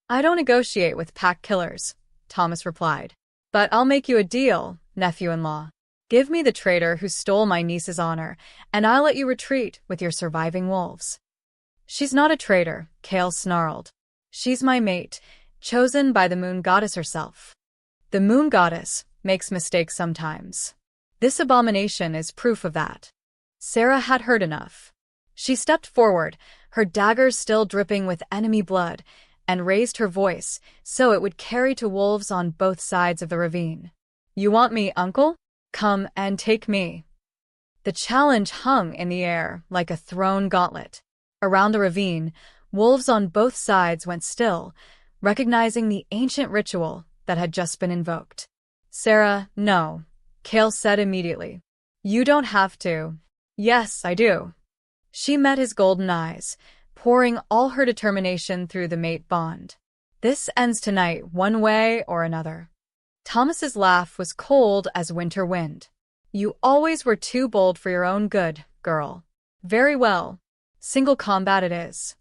S1: "I don't negotiate with pack killers," Thomas replied. "But I'll make you a deal, nephew-in-law. Give me the traitor who stole my niece's honor, and I'll let you retreat with your surviving wolves." "She's not a traitor," Kael snarled. "She's my mate, chosen by the moon goddess herself." "The moon goddess makes mistakes sometimes. This abomination is proof of that." Sera had heard enough. She stepped forward, her daggers still dripping with enemy blood, and raised her voice so it would carry to wolves on both sides of the ravine. "You want me, uncle? Come and take me." The challenge hung in the air like a thrown gauntlet. Around the ravine, wolves on both sides went still, recognizing the ancient ritual that had just been invoked. "Sera, no," Kael said immediately. "You don't have to." "Yes, I do." She met his golden eyes, pouring all her determination through the mate bond. "This ends tonight, one way or another." Thomas's laugh was cold as winter wind. "You always were too bold for your own good, girl. Very well. Single combat it is."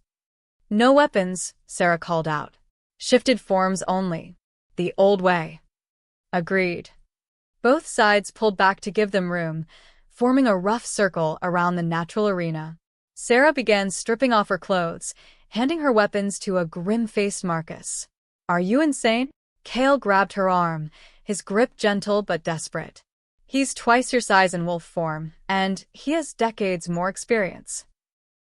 S1: "No weapons," Sera called out. "Shifted forms only. The old way." "Agreed." Both sides pulled back to give them room, forming a rough circle around the natural arena. Sera began stripping off her clothes, handing her weapons to a grim-faced Marcus. "Are you insane?" Kael grabbed her arm, his grip gentle but desperate. "He's twice your size in wolf form, and he has decades more experience.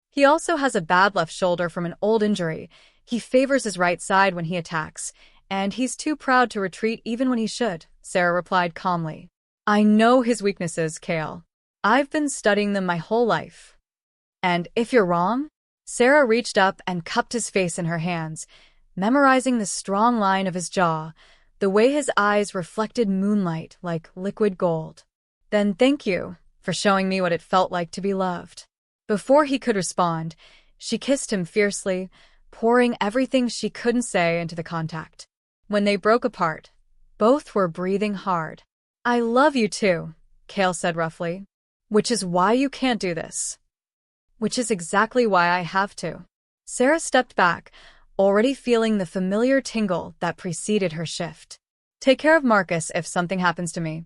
S1: He also has a bad left shoulder from an old injury. He favors his right side when he attacks, and he's too proud to retreat even when he should," Sera replied calmly. "I know his weaknesses, Kael. I've been studying them my whole life. And if you're wrong?" Sera reached up and cupped his face in her hands, memorizing the strong line of his jaw, the way his eyes reflected moonlight like liquid gold. "Then thank you for showing me what it felt like to be loved." Before he could respond, she kissed him fiercely, pouring everything she couldn't say into the contact. When they broke apart, both were breathing hard. "I love you too," Kael said roughly. "Which is why you can't do this." "Which is exactly why I have to." Sera stepped back, already feeling the familiar tingle that preceded her shift. "Take care of Marcus if something happens to me."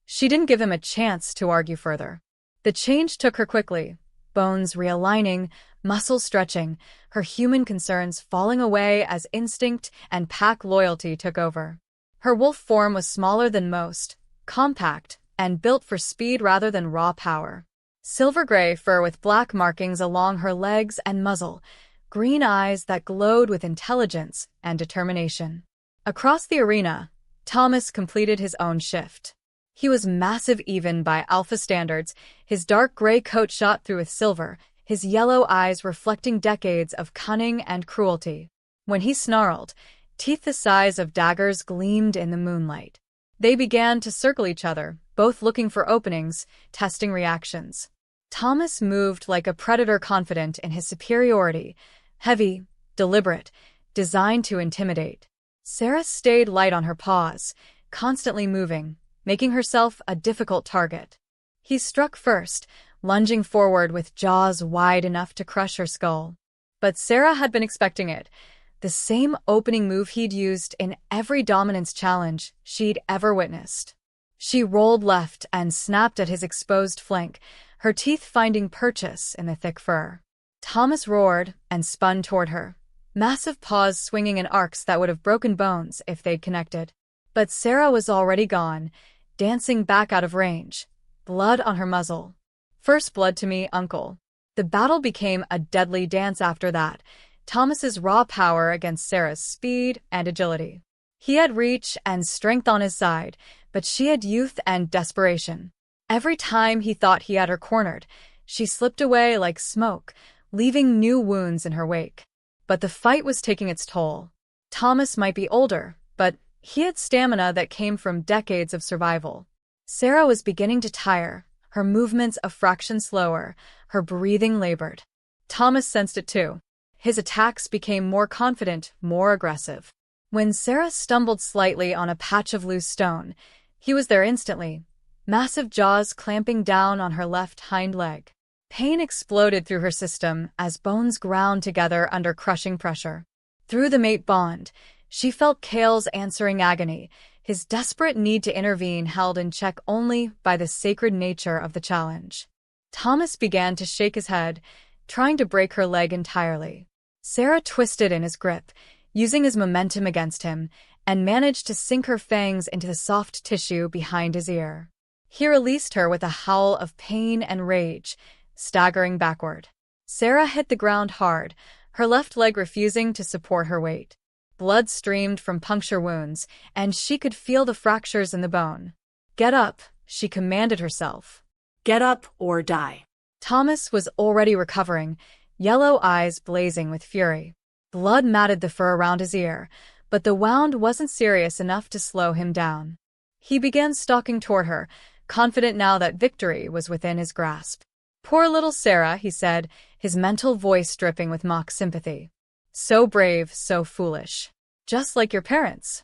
S1: She didn't give him a chance to argue further. The change took her quickly, bones realigning, muscles stretching, her human concerns falling away as instinct and pack loyalty took over. Her wolf form was smaller than most, compact, and built for speed rather than raw power. Silver-gray fur with black markings along her legs and muzzle, green eyes that glowed with intelligence and determination. Across the arena, Thomas completed his own shift. He was massive even by Alpha standards, his dark gray coat shot through with silver, his yellow eyes reflecting decades of cunning and cruelty. When he snarled, teeth the size of daggers gleamed in the moonlight. They began to circle each other, both looking for openings, testing reactions. Thomas moved like a predator confident in his superiority, heavy, deliberate, designed to intimidate. Sera stayed light on her paws, constantly moving, making herself a difficult target. He struck first, lunging forward with jaws wide enough to crush her skull. But Sera had been expecting it, the same opening move he'd used in every dominance challenge she'd ever witnessed. She rolled left and snapped at his exposed flank, her teeth finding purchase in the thick fur. Thomas roared and spun toward her, massive paws swinging in arcs that would have broken bones if they'd connected. But Sera was already gone, dancing back out of range, blood on her muzzle. "First blood to me, uncle." The battle became a deadly dance after that, Thomas's raw power against Sera's speed and agility. He had reach and strength on his side, but she had youth and desperation. Every time he thought he had her cornered, she slipped away like smoke, leaving new wounds in her wake. But the fight was taking its toll. Thomas might be older, but he had stamina that came from decades of survival. Sera was beginning to tire, her movements a fraction slower, her breathing labored. Thomas sensed it too. His attacks became more confident, more aggressive. When Sera stumbled slightly on a patch of loose stone, he was there instantly, massive jaws clamping down on her left hind leg. Pain exploded through her system as bones ground together under crushing pressure. Through the mate bond, she felt Kael's answering agony, his desperate need to intervene held in check only by the sacred nature of the challenge. Thomas began to shake his head, trying to break her leg entirely. Sera twisted in his grip, using his momentum against him, and managed to sink her fangs into the soft tissue behind his ear. He released her with a howl of pain and rage, staggering backward. Sera hit the ground hard, her left leg refusing to support her weight. Blood streamed from puncture wounds, and she could feel the fractures in the bone. "Get up," she commanded herself.
S2: "Get up or die."
S1: Thomas was already recovering, yellow eyes blazing with fury. Blood matted the fur around his ear, but the wound wasn't serious enough to slow him down. He began stalking toward her, confident now that victory was within his grasp. "Poor little Sera," he said, his mental voice dripping with mock sympathy. "So brave, so foolish. Just like your parents."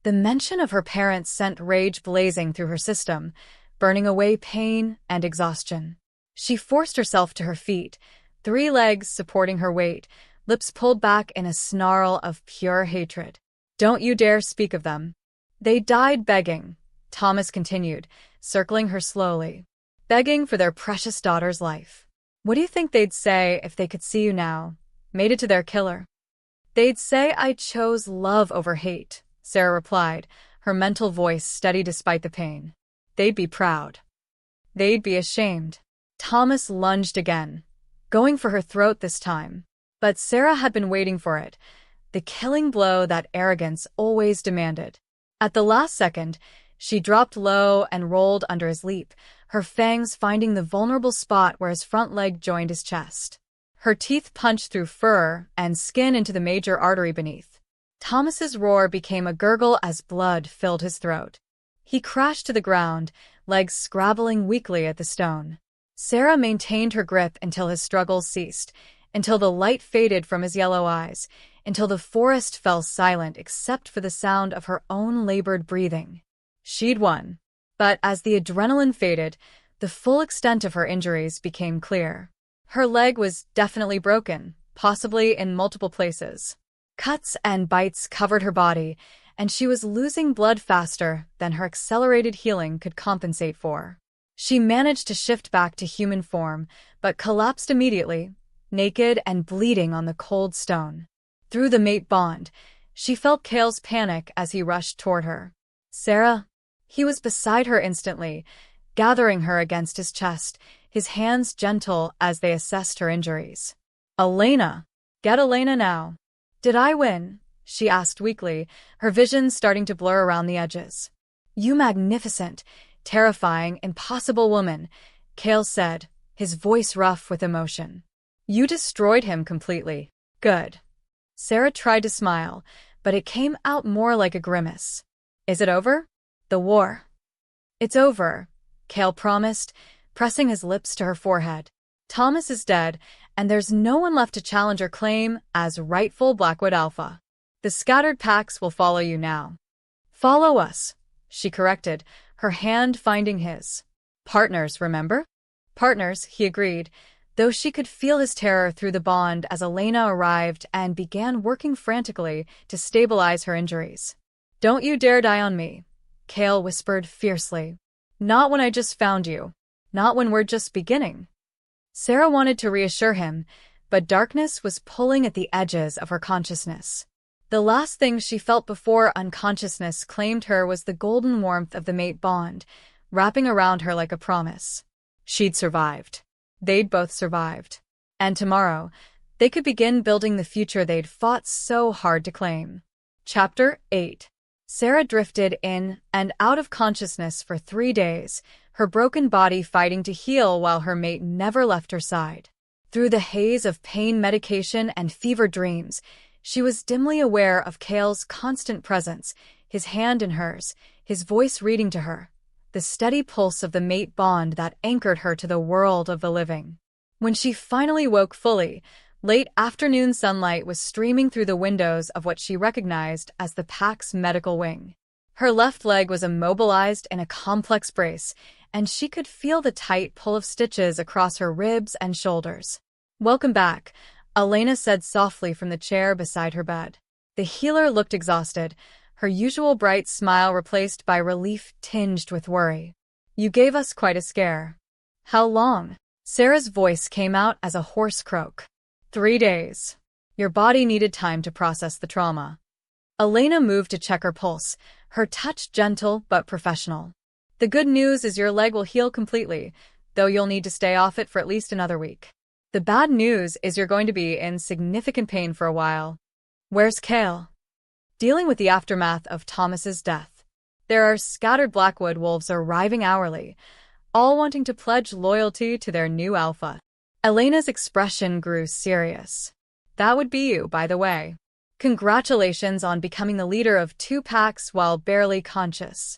S1: The mention of her parents sent rage blazing through her system, burning away pain and exhaustion. She forced herself to her feet, 3 legs supporting her weight, lips pulled back in a snarl of pure hatred. "Don't you dare speak of them." "They died begging," Thomas continued, circling her slowly. "Begging for their precious daughter's life. What do you think they'd say if they could see you now, made it to their killer? They'd say I chose love over hate, Sera replied, her mental voice steady despite the pain. They'd be proud. They'd be ashamed. Thomas lunged again, going for her throat this time. But Sera had been waiting for it, the killing blow that arrogance always demanded. At the last second, she dropped low and rolled under his leap, her fangs finding the vulnerable spot where his front leg joined his chest. Her teeth punched through fur and skin into the major artery beneath. Thomas's roar became a gurgle as blood filled his throat. He crashed to the ground, legs scrabbling weakly at the stone. Sera maintained her grip until his struggles ceased, until the light faded from his yellow eyes, until the forest fell silent except for the sound of her own labored breathing. She'd won. But as the adrenaline faded, the full extent of her injuries became clear. Her leg was definitely broken, possibly in multiple places. Cuts and bites covered her body, and she was losing blood faster than her accelerated healing could compensate for. She managed to shift back to human form, but collapsed immediately, naked and bleeding on the cold stone. Through the mate bond, she felt Kael's panic as he rushed toward her. Sera? He was beside her instantly, gathering her against his chest, his hands gentle as they assessed her injuries. Elena! Get Elena now. Did I win? She asked weakly, her vision starting to blur around the edges. You magnificent, terrifying, impossible woman, Kael said, his voice rough with emotion. You destroyed him completely. Good. Sera tried to smile, but it came out more like a grimace. Is it over? The war. It's over, Kael promised, pressing his lips to her forehead. Thomas is dead, and there's no one left to challenge her claim as rightful Blackwood Alpha. The scattered packs will follow you now. Follow us, she corrected, her hand finding his. Partners, remember? Partners, he agreed, though she could feel his terror through the bond as Elena arrived and began working frantically to stabilize her injuries. Don't you dare die on me, Kael whispered fiercely. Not when I just found you. Not when we're just beginning. Sera wanted to reassure him, but darkness was pulling at the edges of her consciousness. The last thing she felt before unconsciousness claimed her was the golden warmth of the mate bond, wrapping around her like a promise. She'd survived. They'd both survived. And tomorrow, they could begin building the future they'd fought so hard to claim. Chapter 8. Sera drifted in and out of consciousness for 3 days, her broken body fighting to heal while her mate never left her side. Through the haze of pain medication and fever dreams, she was dimly aware of Kael's constant presence, his hand in hers, his voice reading to her, the steady pulse of the mate bond that anchored her to the world of the living. When she finally woke fully, late afternoon sunlight was streaming through the windows of what she recognized as the pack's medical wing. Her left leg was immobilized in a complex brace, and she could feel the tight pull of stitches across her ribs and shoulders. Welcome back, Elena said softly from the chair beside her bed. The healer looked exhausted, her usual bright smile replaced by relief tinged with worry. You gave us quite a scare. How long? Sera's voice came out as a hoarse croak. 3 days. Your body needed time to process the trauma. Elena moved to check her pulse, her touch gentle but professional. The good news is your leg will heal completely, though you'll need to stay off it for at least another week. The bad news is you're going to be in significant pain for a while. Where's Kael? Dealing with the aftermath of Thomas's death. There are scattered Blackwood wolves arriving hourly, all wanting to pledge loyalty to their new alpha. Elena's expression grew serious. That would be you, by the way. Congratulations on becoming the leader of 2 packs while barely conscious.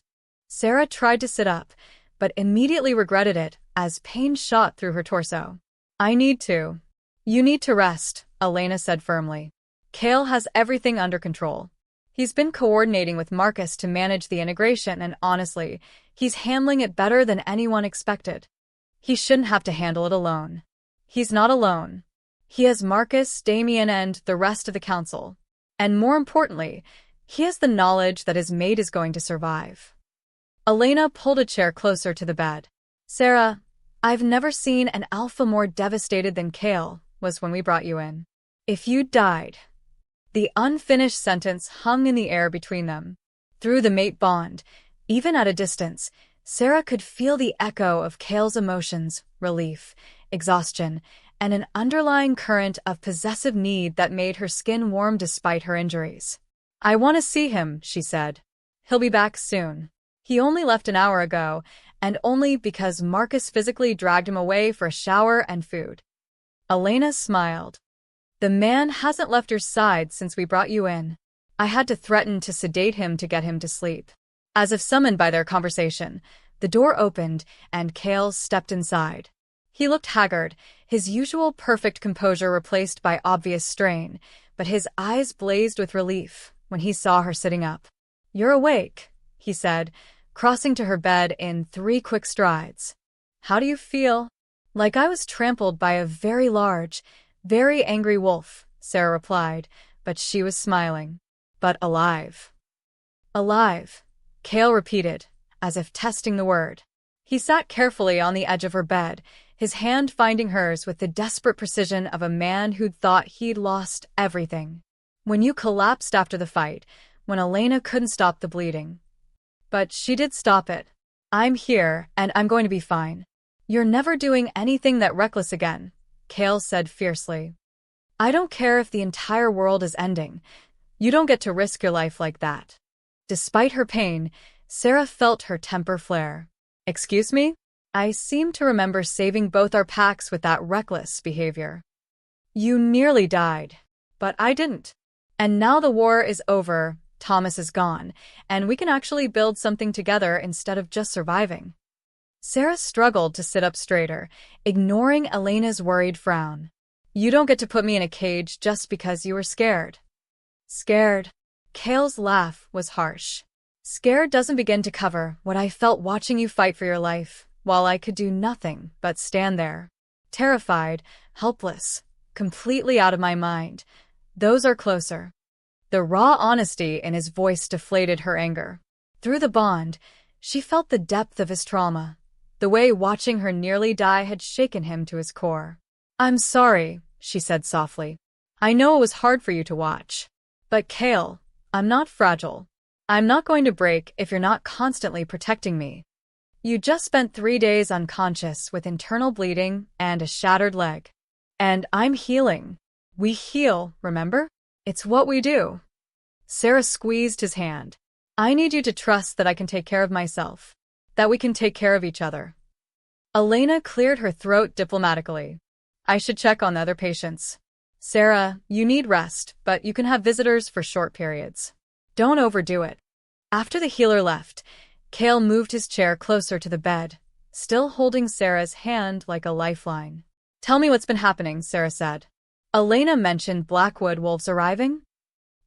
S1: Sera tried to sit up, but immediately regretted it as pain shot through her torso. I need to. You need to rest, Elena said firmly. Kael has everything under control. He's been coordinating with Marcus to manage the integration, and honestly, he's handling it better than anyone expected. He shouldn't have to handle it alone. He's not alone. He has Marcus, Damien, and the rest of the council. And more importantly, he has the knowledge that his mate is going to survive. Elena pulled a chair closer to the bed. Sera, I've never seen an alpha more devastated than Kael was when we brought you in. If you died. The unfinished sentence hung in the air between them. Through the mate bond, even at a distance, Sera could feel the echo of Kael's emotions, relief, exhaustion, and an underlying current of possessive need that made her skin warm despite her injuries. I want to see him, she said. He'll be back soon. He only left an hour ago, and only because Marcus physically dragged him away for a shower and food. Elena smiled. The man hasn't left your side since we brought you in. I had to threaten to sedate him to get him to sleep. As if summoned by their conversation, the door opened and Kael stepped inside. He looked haggard, his usual perfect composure replaced by obvious strain, but his eyes blazed with relief when he saw her sitting up. You're awake, he said, crossing to her bed in 3 quick strides. How do you feel? Like I was trampled by a very large, very angry wolf, Sera replied, but she was smiling. But alive. Alive, Kael repeated, as if testing the word. He sat carefully on the edge of her bed, his hand finding hers with the desperate precision of a man who'd thought he'd lost everything. When you collapsed after the fight, when Elena couldn't stop the bleeding. But she did stop it. I'm here, and I'm going to be fine. You're never doing anything that reckless again, Kael said fiercely. I don't care if the entire world is ending. You don't get to risk your life like that. Despite her pain, Sera felt her temper flare. Excuse me? I seem to remember saving both our packs with that reckless behavior. You nearly died, but I didn't. And now the war is over, Thomas is gone, and we can actually build something together instead of just surviving. Sera struggled to sit up straighter, ignoring Elena's worried frown. You don't get to put me in a cage just because you were scared. Scared? Kael's laugh was harsh. Scared doesn't begin to cover what I felt watching you fight for your life, while I could do nothing but stand there. Terrified, helpless, completely out of my mind. Those are closer. The raw honesty in his voice deflated her anger. Through the bond, she felt the depth of his trauma, the way watching her nearly die had shaken him to his core. I'm sorry, she said softly. I know it was hard for you to watch. But Kael, I'm not fragile. I'm not going to break if you're not constantly protecting me. You just spent 3 days unconscious with internal bleeding and a shattered leg. And I'm healing. We heal, remember? It's what we do. Sera squeezed his hand. I need you to trust that I can take care of myself. That we can take care of each other. Elena cleared her throat diplomatically. I should check on the other patients. Sera, you need rest, but you can have visitors for short periods. Don't overdo it. After the healer left, Kael moved his chair closer to the bed, still holding Sera's hand like a lifeline. Tell me what's been happening, Sera said. Elena mentioned Blackwood wolves arriving?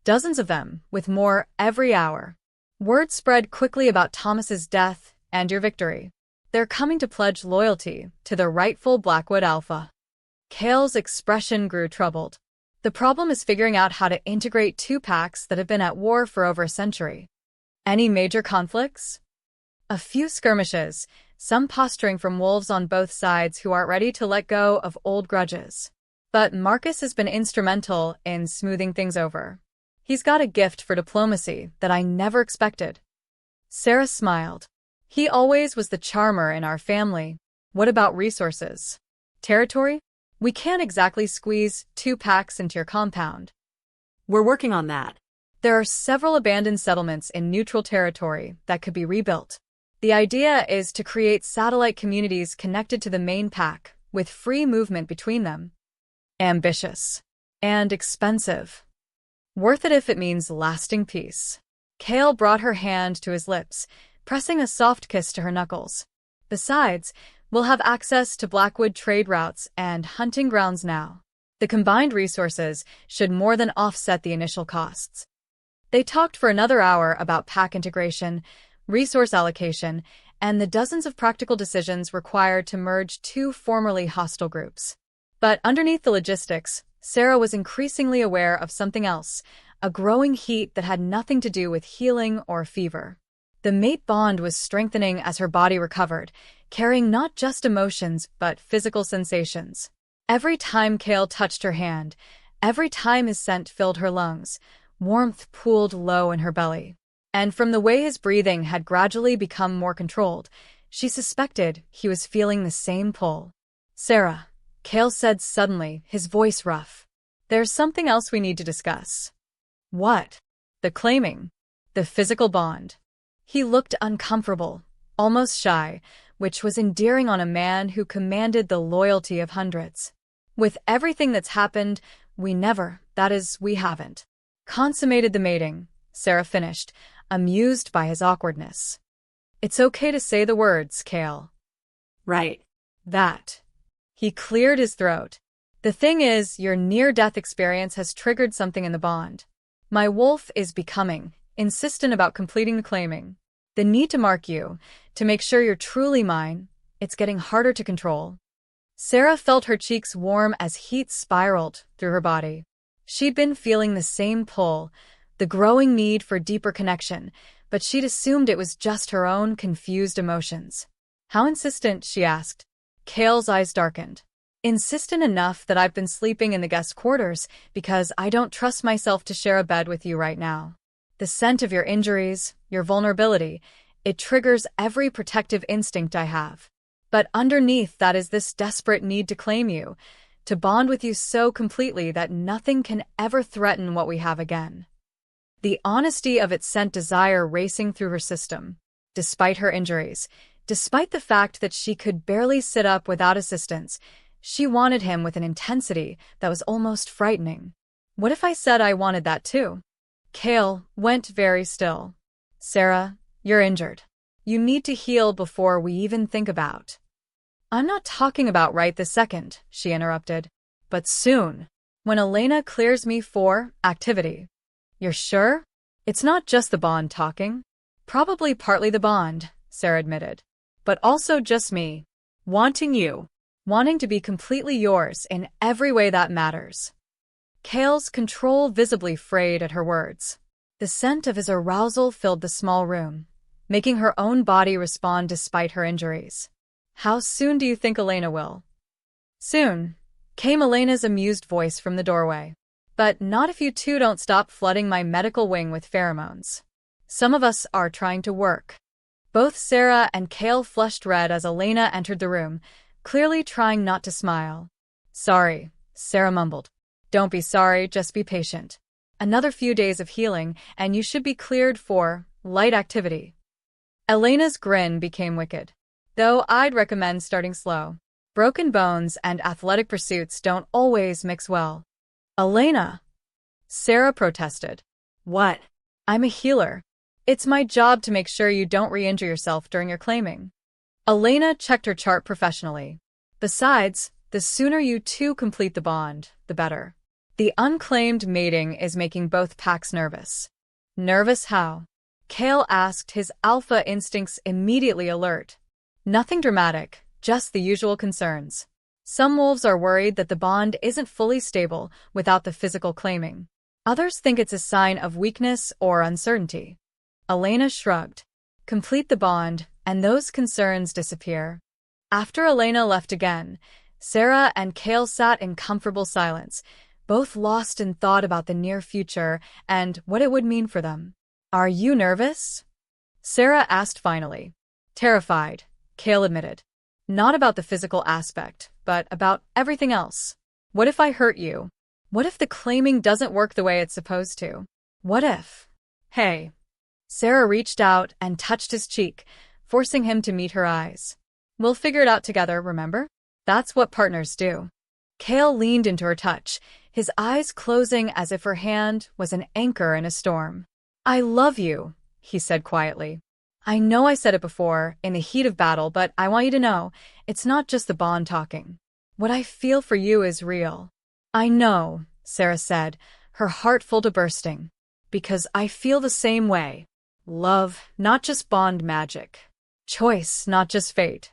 S1: Dozens of them, with more every hour. Word spread quickly about Thomas's death and your victory. They're coming to pledge loyalty to the rightful Blackwood Alpha. Kael's expression grew troubled. The problem is figuring out how to integrate 2 packs that have been at war for over a century. Any major conflicts? A few skirmishes, some posturing from wolves on both sides who aren't ready to let go of old grudges. But Marcus has been instrumental in smoothing things over. He's got a gift for diplomacy that I never expected. Sera smiled. He always was the charmer in our family. What about resources? Territory? We can't exactly squeeze 2 packs into your compound.
S2: We're working on that.
S1: There are several abandoned settlements in neutral territory that could be rebuilt. The idea is to create satellite communities connected to the main pack, with free movement between them. Ambitious. And expensive. Worth it if it means lasting peace. Kael brought her hand to his lips, pressing a soft kiss to her knuckles. Besides, we'll have access to Blackwood trade routes and hunting grounds now. The combined resources should more than offset the initial costs. They talked for another hour about pack integration, resource allocation, and the dozens of practical decisions required to merge 2 formerly hostile groups. But underneath the logistics, Sera was increasingly aware of something else, a growing heat that had nothing to do with healing or fever. The mate bond was strengthening as her body recovered, carrying not just emotions but physical sensations. Every time Kael touched her hand, every time his scent filled her lungs, warmth pooled low in her belly. And from the way his breathing had gradually become more controlled, she suspected he was feeling the same pull. "Sera," Kael said suddenly, his voice rough. "There's something else we need to discuss." "What?" "The claiming. The physical bond." He looked uncomfortable, almost shy, which was endearing on a man who commanded the loyalty of hundreds. "With everything that's happened, we haven't consummated the mating," Sera finished, amused by his awkwardness. "It's okay to say the words, Kael."
S2: Right.
S1: "That." He cleared his throat. "The thing is, your near-death experience has triggered something in the bond. My wolf is becoming insistent about completing the claiming. The need to mark you, to make sure you're truly mine, it's getting harder to control." Sera felt her cheeks warm as heat spiraled through her body. She'd been feeling the same pull, the growing need for deeper connection, but she'd assumed it was just her own confused emotions. "How insistent?" she asked. Kael's eyes darkened. "Insistent enough that I've been sleeping in the guest quarters because I don't trust myself to share a bed with you right now. The scent of your injuries, your vulnerability, it triggers every protective instinct I have. But underneath that is this desperate need to claim you, to bond with you so completely that nothing can ever threaten what we have again." The honesty of it sent desire racing through her system. Despite her injuries, despite the fact that she could barely sit up without assistance, she wanted him with an intensity that was almost frightening. "What if I said I wanted that too?" Kael went very still. "Sera, you're injured. You need to heal before we even think about—" "I'm not talking about right this second," she interrupted. "But soon, when Elena clears me for activity." "You're sure? It's not just the bond talking?" "Probably partly the bond," Sera admitted. "But also just me. Wanting you. Wanting to be completely yours in every way that matters." Kael's control visibly frayed at her words. The scent of his arousal filled the small room, making her own body respond despite her injuries. "How soon do you think Elena will?" "Soon," came Elena's amused voice from the doorway. "But not if you two don't stop flooding my medical wing with pheromones. Some of us are trying to work." Both Sera and Kael flushed red as Elena entered the room, clearly trying not to smile. "Sorry," Sera mumbled. "Don't be sorry, just be patient. Another few days of healing, and you should be cleared for light activity." Elena's grin became wicked. "Though I'd recommend starting slow. Broken bones and athletic pursuits don't always mix well." "Elena!" Sera protested. "What?" "I'm a healer. It's my job to make sure you don't re-injure yourself during your claiming." Elena checked her chart professionally. "Besides, the sooner you two complete the bond, the better. The unclaimed mating is making both packs nervous." "Nervous how?" Kael asked, his alpha instincts immediately alert. "Nothing dramatic, just the usual concerns. Some wolves are worried that the bond isn't fully stable without the physical claiming. Others think it's a sign of weakness or uncertainty." Elena shrugged. "Complete the bond, and those concerns disappear." After Elena left again, Sera and Kael sat in comfortable silence, both lost in thought about the near future and what it would mean for them. "Are you nervous?" Sera asked finally. "Terrified," Kael admitted. "Not about the physical aspect, but about everything else. What if I hurt you? What if the claiming doesn't work the way it's supposed to? What if—" "Hey." Sera reached out and touched his cheek, forcing him to meet her eyes. "We'll figure it out together, remember? That's what partners do." Kael leaned into her touch, his eyes closing as if her hand was an anchor in a storm. "I love you," he said quietly. "I know I said it before, in the heat of battle, but I want you to know, it's not just the bond talking. What I feel for you is real." "I know," Sera said, her heart full to bursting. "Because I feel the same way. Love, not just bond magic. Choice, not just fate."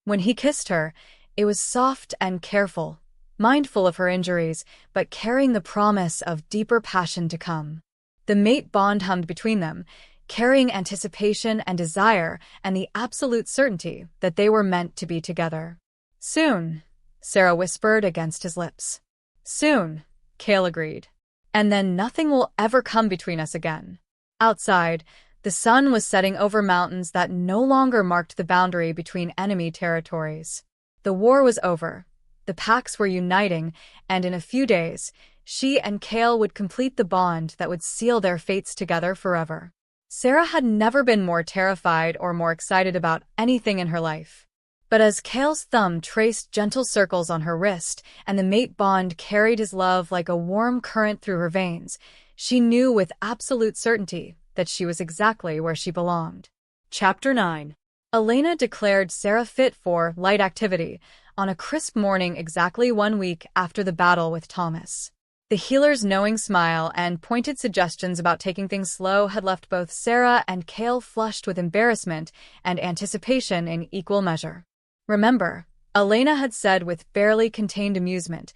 S1: When he kissed her, it was soft and careful, mindful of her injuries, but carrying the promise of deeper passion to come. The mate bond hummed between them, carrying anticipation and desire and the absolute certainty that they were meant to be together. "Soon," Sera whispered against his lips. "Soon," Kael agreed. "And then nothing will ever come between us again." Outside, the sun was setting over mountains that no longer marked the boundary between enemy territories. The war was over. The packs were uniting, and in a few days, she and Kael would complete the bond that would seal their fates together forever. Sera had never been more terrified or more excited about anything in her life. But as Kael's thumb traced gentle circles on her wrist and the mate bond carried his love like a warm current through her veins, she knew with absolute certainty that she was exactly where she belonged.
S2: Chapter 9.
S1: Elena declared Sera fit for light activity on a crisp morning exactly 1 week after the battle with Thomas. The healer's knowing smile and pointed suggestions about taking things slow had left both Sera and Kael flushed with embarrassment and anticipation in equal measure. Remember, Elena had said with barely contained amusement,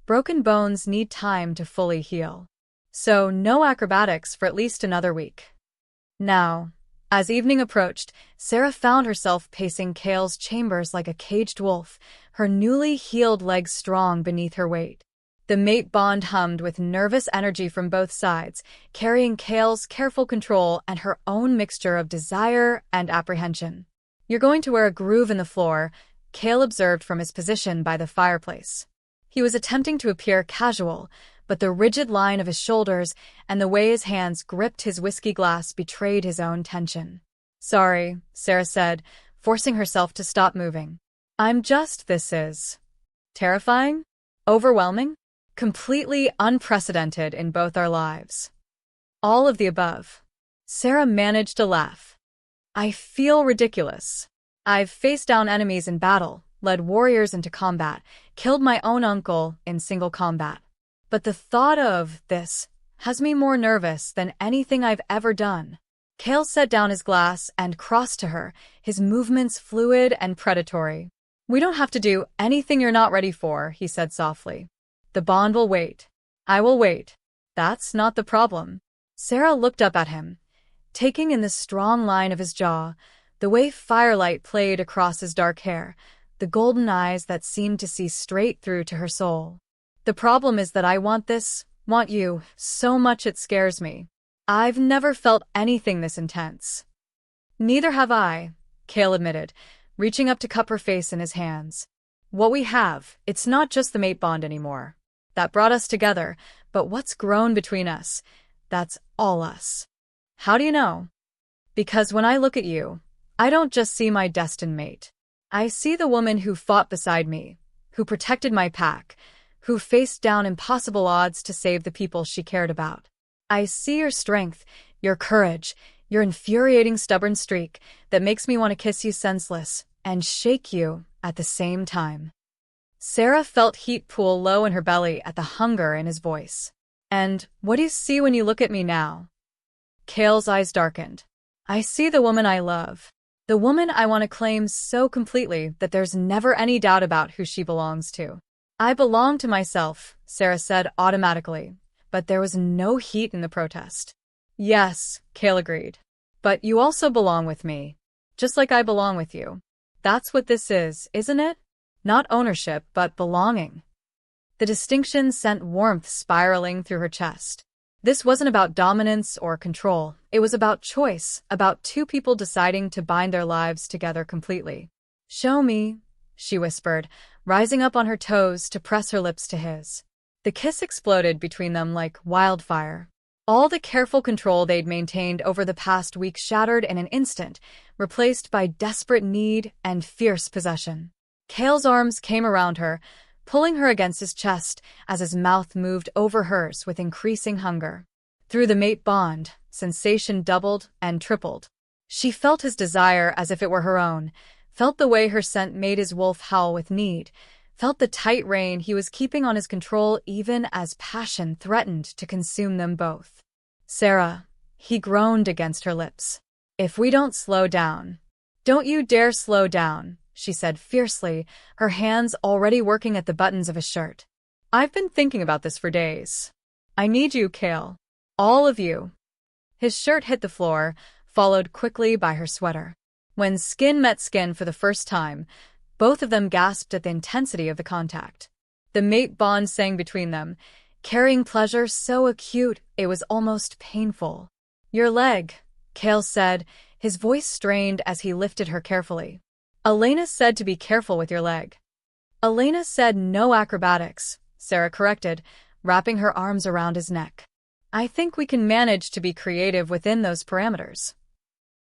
S1: broken bones need time to fully heal. So no acrobatics for at least another week. Now, as evening approached, Sera found herself pacing Kael's chambers like a caged wolf, her newly healed legs strong beneath her weight. The mate bond hummed with nervous energy from both sides, carrying Kael's careful control and her own mixture of desire and apprehension. "You're going to wear a groove in the floor," Kael observed from his position by the fireplace. He was attempting to appear casual, but the rigid line of his shoulders and the way his hands gripped his whiskey glass betrayed his own tension. "Sorry," Sera said, forcing herself to stop moving. This is terrifying? Overwhelming? Completely unprecedented in both our lives." "All of the above." Sera managed to laugh. "I feel ridiculous. I've faced down enemies in battle, led warriors into combat, killed my own uncle in single combat. But the thought of this has me more nervous than anything I've ever done." Kael set down his glass and crossed to her, his movements fluid and predatory. "We don't have to do anything you're not ready for," he said softly. "The bond will wait. I will wait. That's not the problem." Sera looked up at him, taking in the strong line of his jaw, the way firelight played across his dark hair, the golden eyes that seemed to see straight through to her soul. "The problem is that I want you, so much it scares me. I've never felt anything this intense." "Neither have I," Kael admitted, reaching up to cup her face in his hands. "What we have, it's not just the mate bond anymore. That brought us together, but what's grown between us, that's all us." "How do you know?" "Because when I look at you, I don't just see my destined mate. I see the woman who fought beside me, who protected my pack, who faced down impossible odds to save the people she cared about. I see your strength, your courage, your infuriating stubborn streak that makes me want to kiss you senseless and shake you at the same time." Sera felt heat pool low in her belly at the hunger in his voice. "And what do you see when you look at me now?" Kael's eyes darkened. "I see the woman I love. The woman I want to claim so completely that there's never any doubt about who she belongs to." "I belong to myself," Sera said automatically, but there was no heat in the protest. "Yes," Kael agreed. "But you also belong with me, just like I belong with you. That's what this is, isn't it? Not ownership, but belonging." The distinction sent warmth spiraling through her chest. This wasn't about dominance or control. It was about choice, about two people deciding to bind their lives together completely. "Show me," she whispered, rising up on her toes to press her lips to his. The kiss exploded between them like wildfire. All the careful control they'd maintained over the past week shattered in an instant, replaced by desperate need and fierce possession. Kael's arms came around her, pulling her against his chest as his mouth moved over hers with increasing hunger. Through the mate bond, sensation doubled and tripled. She felt his desire as if it were her own, felt the way her scent made his wolf howl with need, felt the tight rein he was keeping on his control even as passion threatened to consume them both. "Sera," he groaned against her lips. "If we don't slow down." "Don't you dare slow down," she said fiercely, her hands already working at the buttons of his shirt. "I've been thinking about this for days. I need you, Kael. All of you." His shirt hit the floor, followed quickly by her sweater. When skin met skin for the first time, both of them gasped at the intensity of the contact. The mate bond sang between them, carrying pleasure so acute it was almost painful. "Your leg," Kael said, his voice strained as he lifted her carefully. "Elena said to be careful with your leg." "Elena said no acrobatics," Sera corrected, wrapping her arms around his neck. "I think we can manage to be creative within those parameters."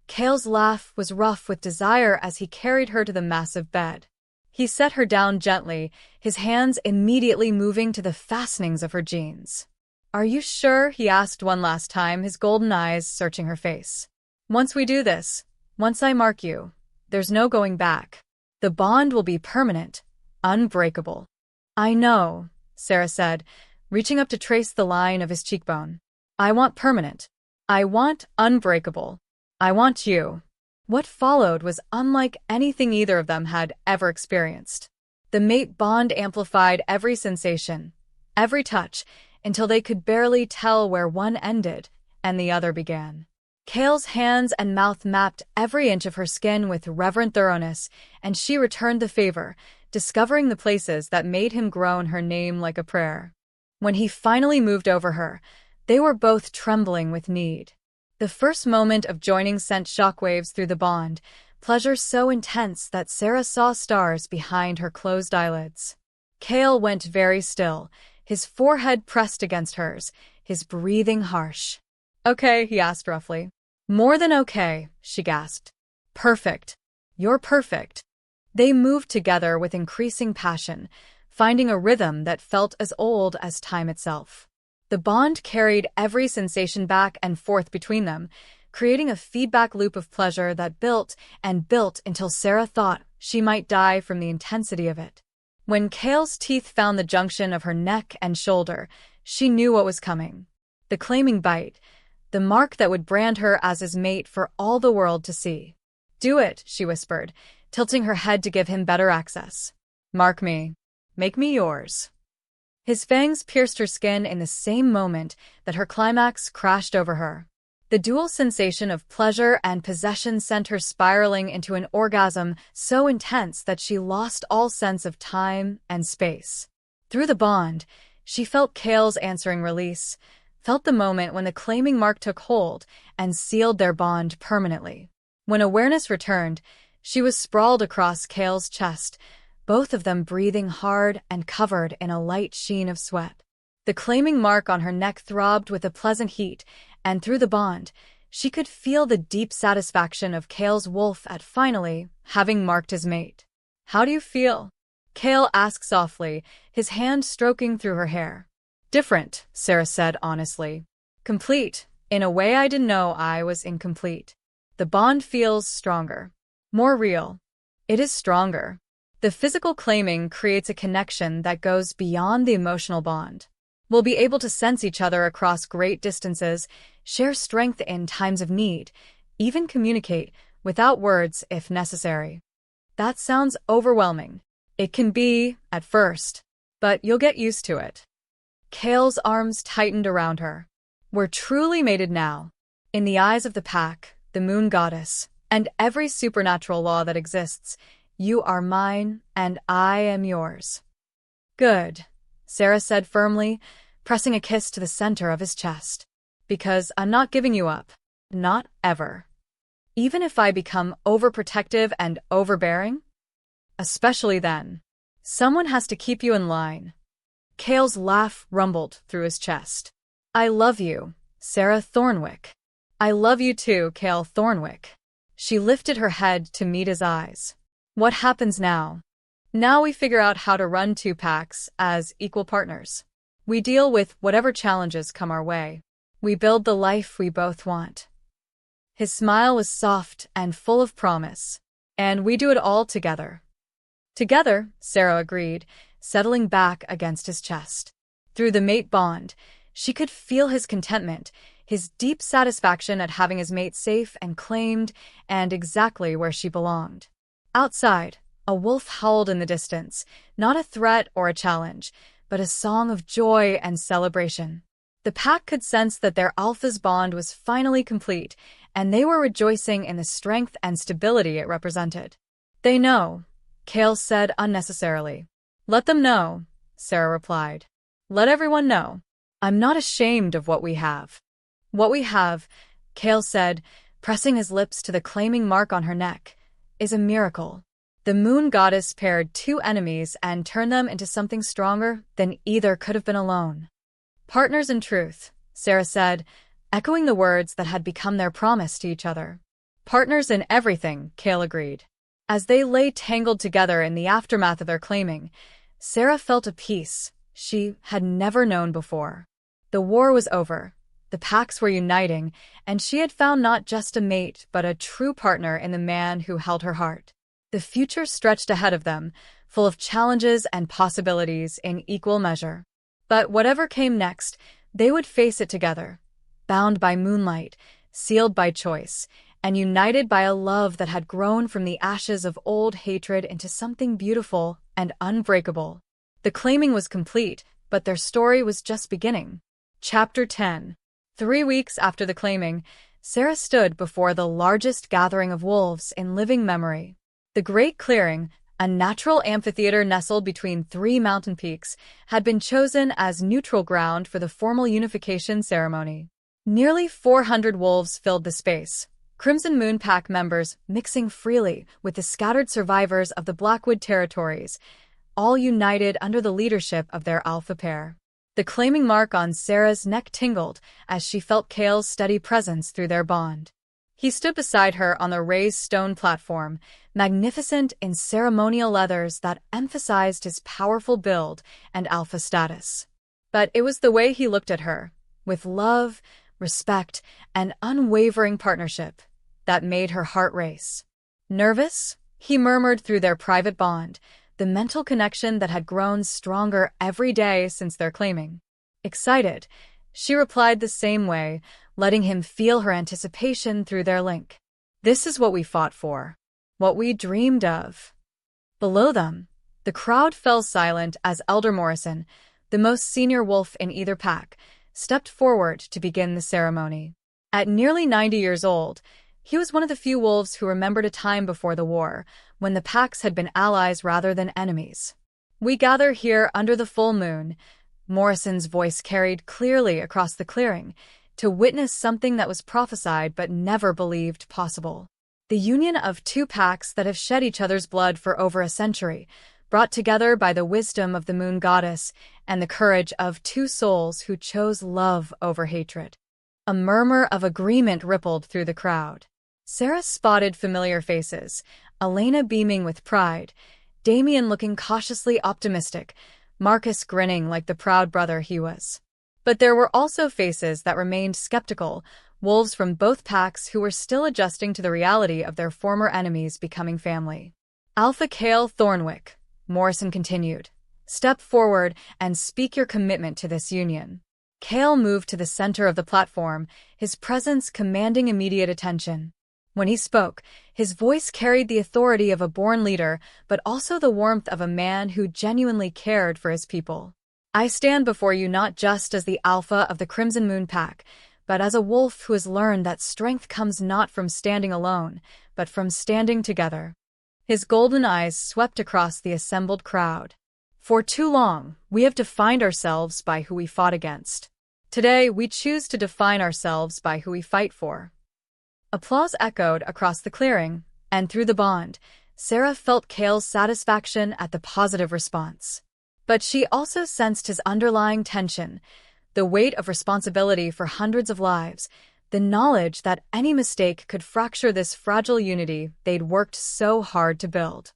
S1: Kael's laugh was rough with desire as he carried her to the massive bed. He set her down gently, his hands immediately moving to the fastenings of her jeans. "Are you sure?" he asked one last time, his golden eyes searching her face. "Once we do this, once I mark you, there's no going back. The bond will be permanent, unbreakable." "I know," Sera said, reaching up to trace the line of his cheekbone. "I want permanent. I want unbreakable. I want you." What followed was unlike anything either of them had ever experienced. The mate bond amplified every sensation, every touch, until they could barely tell where one ended and the other began. Kael's hands and mouth mapped every inch of her skin with reverent thoroughness, and she returned the favor, discovering the places that made him groan her name like a prayer. When he finally moved over her, they were both trembling with need. The first moment of joining sent shockwaves through the bond, pleasure so intense that Sera saw stars behind her closed eyelids. Kael went very still, his forehead pressed against hers, his breathing harsh. "Okay," he asked roughly. "More than okay," she gasped. "Perfect. You're perfect." They moved together with increasing passion, finding a rhythm that felt as old as time itself. The bond carried every sensation back and forth between them, creating a feedback loop of pleasure that built and built until Sera thought she might die from the intensity of it. When Kael's teeth found the junction of her neck and shoulder, she knew what was coming. The claiming bite, the mark that would brand her as his mate for all the world to see. "Do it," she whispered, tilting her head to give him better access. "Mark me. Make me yours." His fangs pierced her skin in the same moment that her climax crashed over her. The dual sensation of pleasure and possession sent her spiraling into an orgasm so intense that she lost all sense of time and space. Through the bond, she felt Kael's answering release, felt the moment when the claiming mark took hold and sealed their bond permanently. When awareness returned, she was sprawled across Kael's chest, both of them breathing hard and covered in a light sheen of sweat. The claiming mark on her neck throbbed with a pleasant heat, and through the bond, she could feel the deep satisfaction of Kael's wolf at finally having marked his mate. "How do you feel?" Kael asked softly, his hand stroking through her hair. "Different," Sera said honestly. "Complete, in a way I didn't know I was incomplete. The bond feels stronger. More real. It is stronger. The physical claiming creates a connection that goes beyond the emotional bond. We'll be able to sense each other across great distances, share strength in times of need, even communicate without words if necessary." That sounds overwhelming. It can be, at first, but you'll get used to it. Kael's arms tightened around her. "We're truly mated now. In the eyes of the pack, the moon goddess, and every supernatural law that exists, you are mine, and I am yours." "Good," Sera said firmly, pressing a kiss to the center of his chest. "Because I'm not giving you up. Not ever. Even if I become overprotective and overbearing? Especially then. Someone has to keep you in line." Kael's laugh rumbled through his chest. "I love you, Sera Thornwick." "I love you too, Kael Thornwick." She lifted her head to meet his eyes. "What happens now?" "Now we figure out how to run two packs as equal partners. We deal with whatever challenges come our way. We build the life we both want." His smile was soft and full of promise. "And we do it all together." "Together," Sera agreed, settling back against his chest. Through the mate bond, she could feel his contentment, his deep satisfaction at having his mate safe and claimed and exactly where she belonged. Outside, a wolf howled in the distance, not a threat or a challenge, but a song of joy and celebration. The pack could sense that their alpha's bond was finally complete, and they were rejoicing in the strength and stability it represented. "They know," Kael said unnecessarily. "Let them know," Sera replied. "Let everyone know. I'm not ashamed of what we have." "What we have," Kael said, pressing his lips to the claiming mark on her neck, "is a miracle." The moon goddess paired two enemies and turned them into something stronger than either could have been alone. "Partners in truth," Sera said, echoing the words that had become their promise to each other. "Partners in everything," Kael agreed. As they lay tangled together in the aftermath of their claiming, Sera felt a peace she had never known before. The war was over. The packs were uniting, and she had found not just a mate but a true partner in the man who held her heart. The future stretched ahead of them, full of challenges and possibilities in equal measure. But whatever came next, they would face it together, bound by moonlight, sealed by choice, and united by a love that had grown from the ashes of old hatred into something beautiful and unbreakable. The claiming was complete, but their story was just beginning. Chapter 10. 3 weeks after the claiming, Sera stood before the largest gathering of wolves in living memory. The Great Clearing, a natural amphitheater nestled between 3 mountain peaks, had been chosen as neutral ground for the formal unification ceremony. Nearly 400 wolves filled the space, Crimson Moon Pack members mixing freely with the scattered survivors of the Blackwood territories, all united under the leadership of their alpha pair. The claiming mark on Sera's neck tingled as she felt Kael's steady presence through their bond. He stood beside her on the raised stone platform, magnificent in ceremonial leathers that emphasized his powerful build and alpha status. But it was the way he looked at her, with love, respect, and unwavering partnership, that made her heart race. "Nervous?" he murmured through their private bond, the mental connection that had grown stronger every day since their claiming. "Excited," she replied the same way, letting him feel her anticipation through their link. "This is what we fought for. What we dreamed of." Below them, the crowd fell silent as Elder Morrison, the most senior wolf in either pack, stepped forward to begin the ceremony. At nearly 90 years old, he was one of the few wolves who remembered a time before the war, when the packs had been allies rather than enemies. "We gather here under the full moon," Morrison's voice carried clearly across the clearing, "to witness something that was prophesied but never believed possible. The union of 2 packs that have shed each other's blood for over a century, brought together by the wisdom of the moon goddess and the courage of 2 souls who chose love over hatred." A murmur of agreement rippled through the crowd. Sera spotted familiar faces, Elena beaming with pride, Damien looking cautiously optimistic, Marcus grinning like the proud brother he was. But there were also faces that remained skeptical, wolves from both packs who were still adjusting to the reality of their former enemies becoming family. "Alpha Kael Thornwick," Morrison continued, "step forward and speak your commitment to this union." Kael moved to the center of the platform, his presence commanding immediate attention. When he spoke, his voice carried the authority of a born leader, but also the warmth of a man who genuinely cared for his people. "I stand before you not just as the alpha of the Crimson Moon Pack, but as a wolf who has learned that strength comes not from standing alone, but from standing together." His golden eyes swept across the assembled crowd. "For too long, we have defined ourselves by who we fought against. Today, we choose to define ourselves by who we fight for." Applause echoed across the clearing, and through the bond, Sera felt Kael's satisfaction at the positive response. But she also sensed his underlying tension, the weight of responsibility for hundreds of lives, the knowledge that any mistake could fracture this fragile unity they'd worked so hard to build.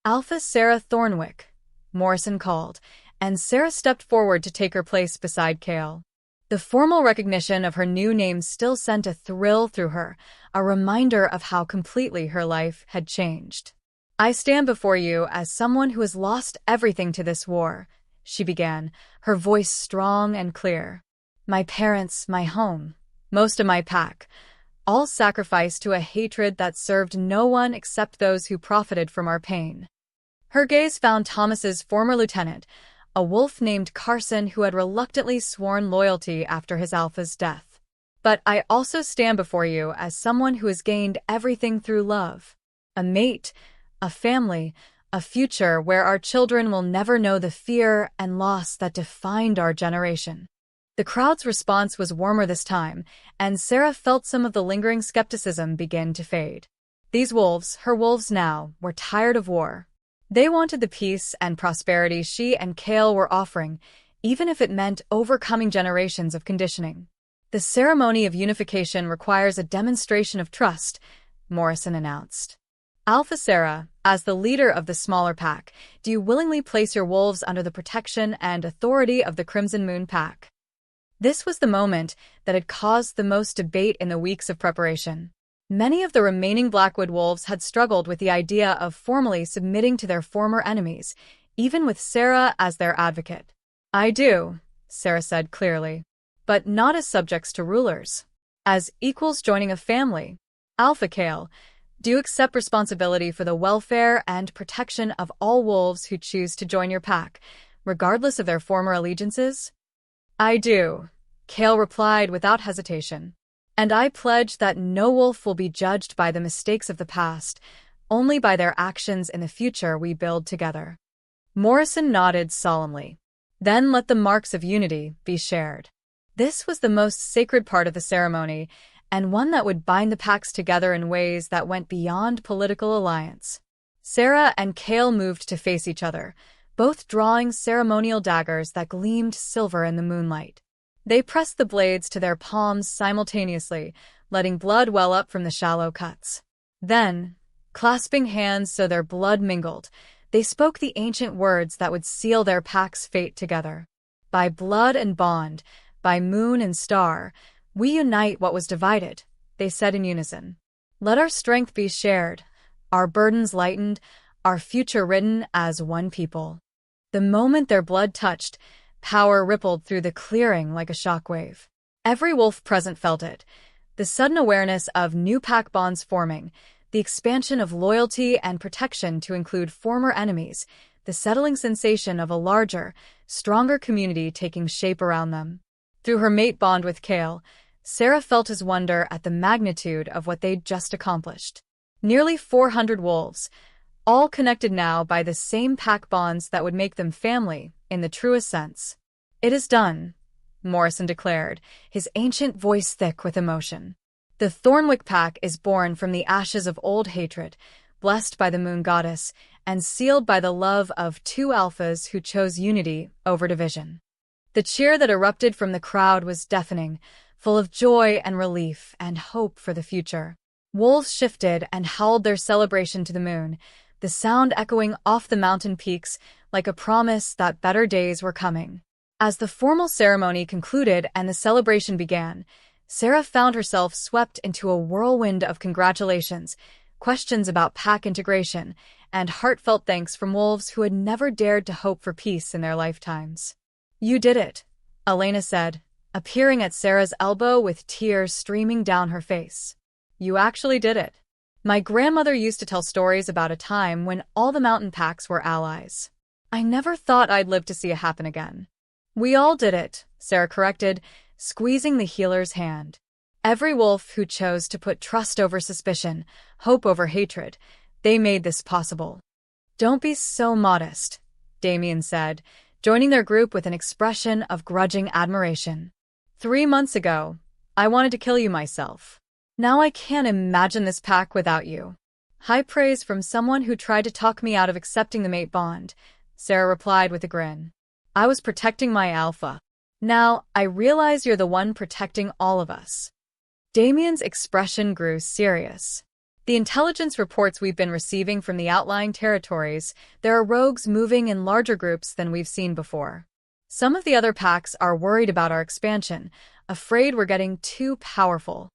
S1: "Alpha Sera Thornwick," Morrison called, and Sera stepped forward to take her place beside Kael. The formal recognition of her new name still sent a thrill through her, a reminder of how completely her life had changed. "I stand before you as someone who has lost everything to this war," she began, her voice strong and clear. "My parents, my home, most of my pack, all sacrificed to a hatred that served no one except those who profited from our pain." Her gaze found Thomas's former lieutenant, a wolf named Carson who had reluctantly sworn loyalty after his alpha's death. But I also stand before you as someone who has gained everything through love. A mate, a family, a future where our children will never know the fear and loss that defined our generation. The crowd's response was warmer this time, and Sera felt some of the lingering skepticism begin to fade. These wolves, her wolves now, were tired of war. They wanted the peace and prosperity she and Kael were offering, even if it meant overcoming generations of conditioning. The ceremony of unification requires a demonstration of trust, Morrison announced. Alpha Sera, as the leader of the smaller pack, do you willingly place your wolves under the protection and authority of the Crimson Moon Pack? This was the moment that had caused the most debate in the weeks of preparation. Many of the remaining Blackwood wolves had struggled with the idea of formally submitting to their former enemies, even with Sera as their advocate. I do, Sera said clearly, but not as subjects to rulers. As equals joining a family. Alpha Kael, do you accept responsibility for the welfare and protection of all wolves who choose to join your pack, regardless of their former allegiances? I do, Kael replied without hesitation. And I pledge that no wolf will be judged by the mistakes of the past, only by their actions in the future we build together. Morrison nodded solemnly. Then let the marks of unity be shared. This was the most sacred part of the ceremony, and one that would bind the packs together in ways that went beyond political alliance. Sera and Kael moved to face each other, both drawing ceremonial daggers that gleamed silver in the moonlight. They pressed the blades to their palms simultaneously, letting blood well up from the shallow cuts. Then, clasping hands so their blood mingled, they spoke the ancient words that would seal their pack's fate together. By blood and bond, by moon and star, we unite what was divided, they said in unison. Let our strength be shared, our burdens lightened, our future written as one people. The moment their blood touched, power rippled through the clearing like a shockwave. Every wolf present felt it, the sudden awareness of new pack bonds forming, the expansion of loyalty and protection to include former enemies, the settling sensation of a larger, stronger community taking shape around them. Through her mate bond with Kael, Sera felt his wonder at the magnitude of what they'd just accomplished. Nearly 400 wolves, all connected now by the same pack bonds that would make them family, in the truest sense. It is done, Morrison declared, his ancient voice thick with emotion. The Thornwick pack is born from the ashes of old hatred, blessed by the moon goddess, and sealed by the love of two alphas who chose unity over division. The cheer that erupted from the crowd was deafening, full of joy and relief and hope for the future. Wolves shifted and howled their celebration to the moon, the sound echoing off the mountain peaks like a promise that better days were coming. As the formal ceremony concluded and the celebration began, Sera found herself swept into a whirlwind of congratulations, questions about pack integration, and heartfelt thanks from wolves who had never dared to hope for peace in their lifetimes. You did it, Elena said, appearing at Sera's elbow with tears streaming down her face. You actually did it. My grandmother used to tell stories about a time when all the mountain packs were allies. I never thought I'd live to see it happen again. We all did it, Sera corrected, squeezing the healer's hand. Every wolf who chose to put trust over suspicion, hope over hatred, they made this possible. Don't be so modest, Damien said, joining their group with an expression of grudging admiration. 3 months ago, I wanted to kill you myself. Now I can't imagine this pack without you. High praise from someone who tried to talk me out of accepting the mate bond, Sera replied with a grin. I was protecting my alpha. Now, I realize you're the one protecting all of us. Damien's expression grew serious. The intelligence reports we've been receiving from the outlying territories, there are rogues moving in larger groups than we've seen before. Some of the other packs are worried about our expansion, afraid we're getting too powerful.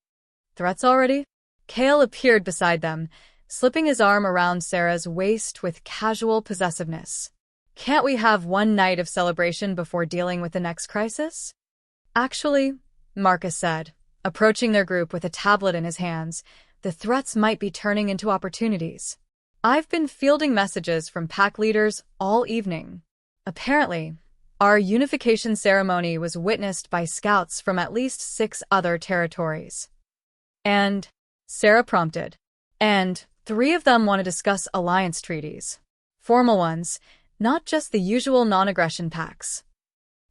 S1: Threats already? Kael appeared beside them, slipping his arm around Sera's waist with casual possessiveness. Can't we have one night of celebration before dealing with the next crisis? Actually, Marcus said, approaching their group with a tablet in his hands, the threats might be turning into opportunities. I've been fielding messages from pack leaders all evening. Apparently, Our unification ceremony was witnessed by scouts from at least 6 other territories. And, Sera prompted, and 3 of them want to discuss alliance treaties. Formal ones, not just the usual non-aggression pacts.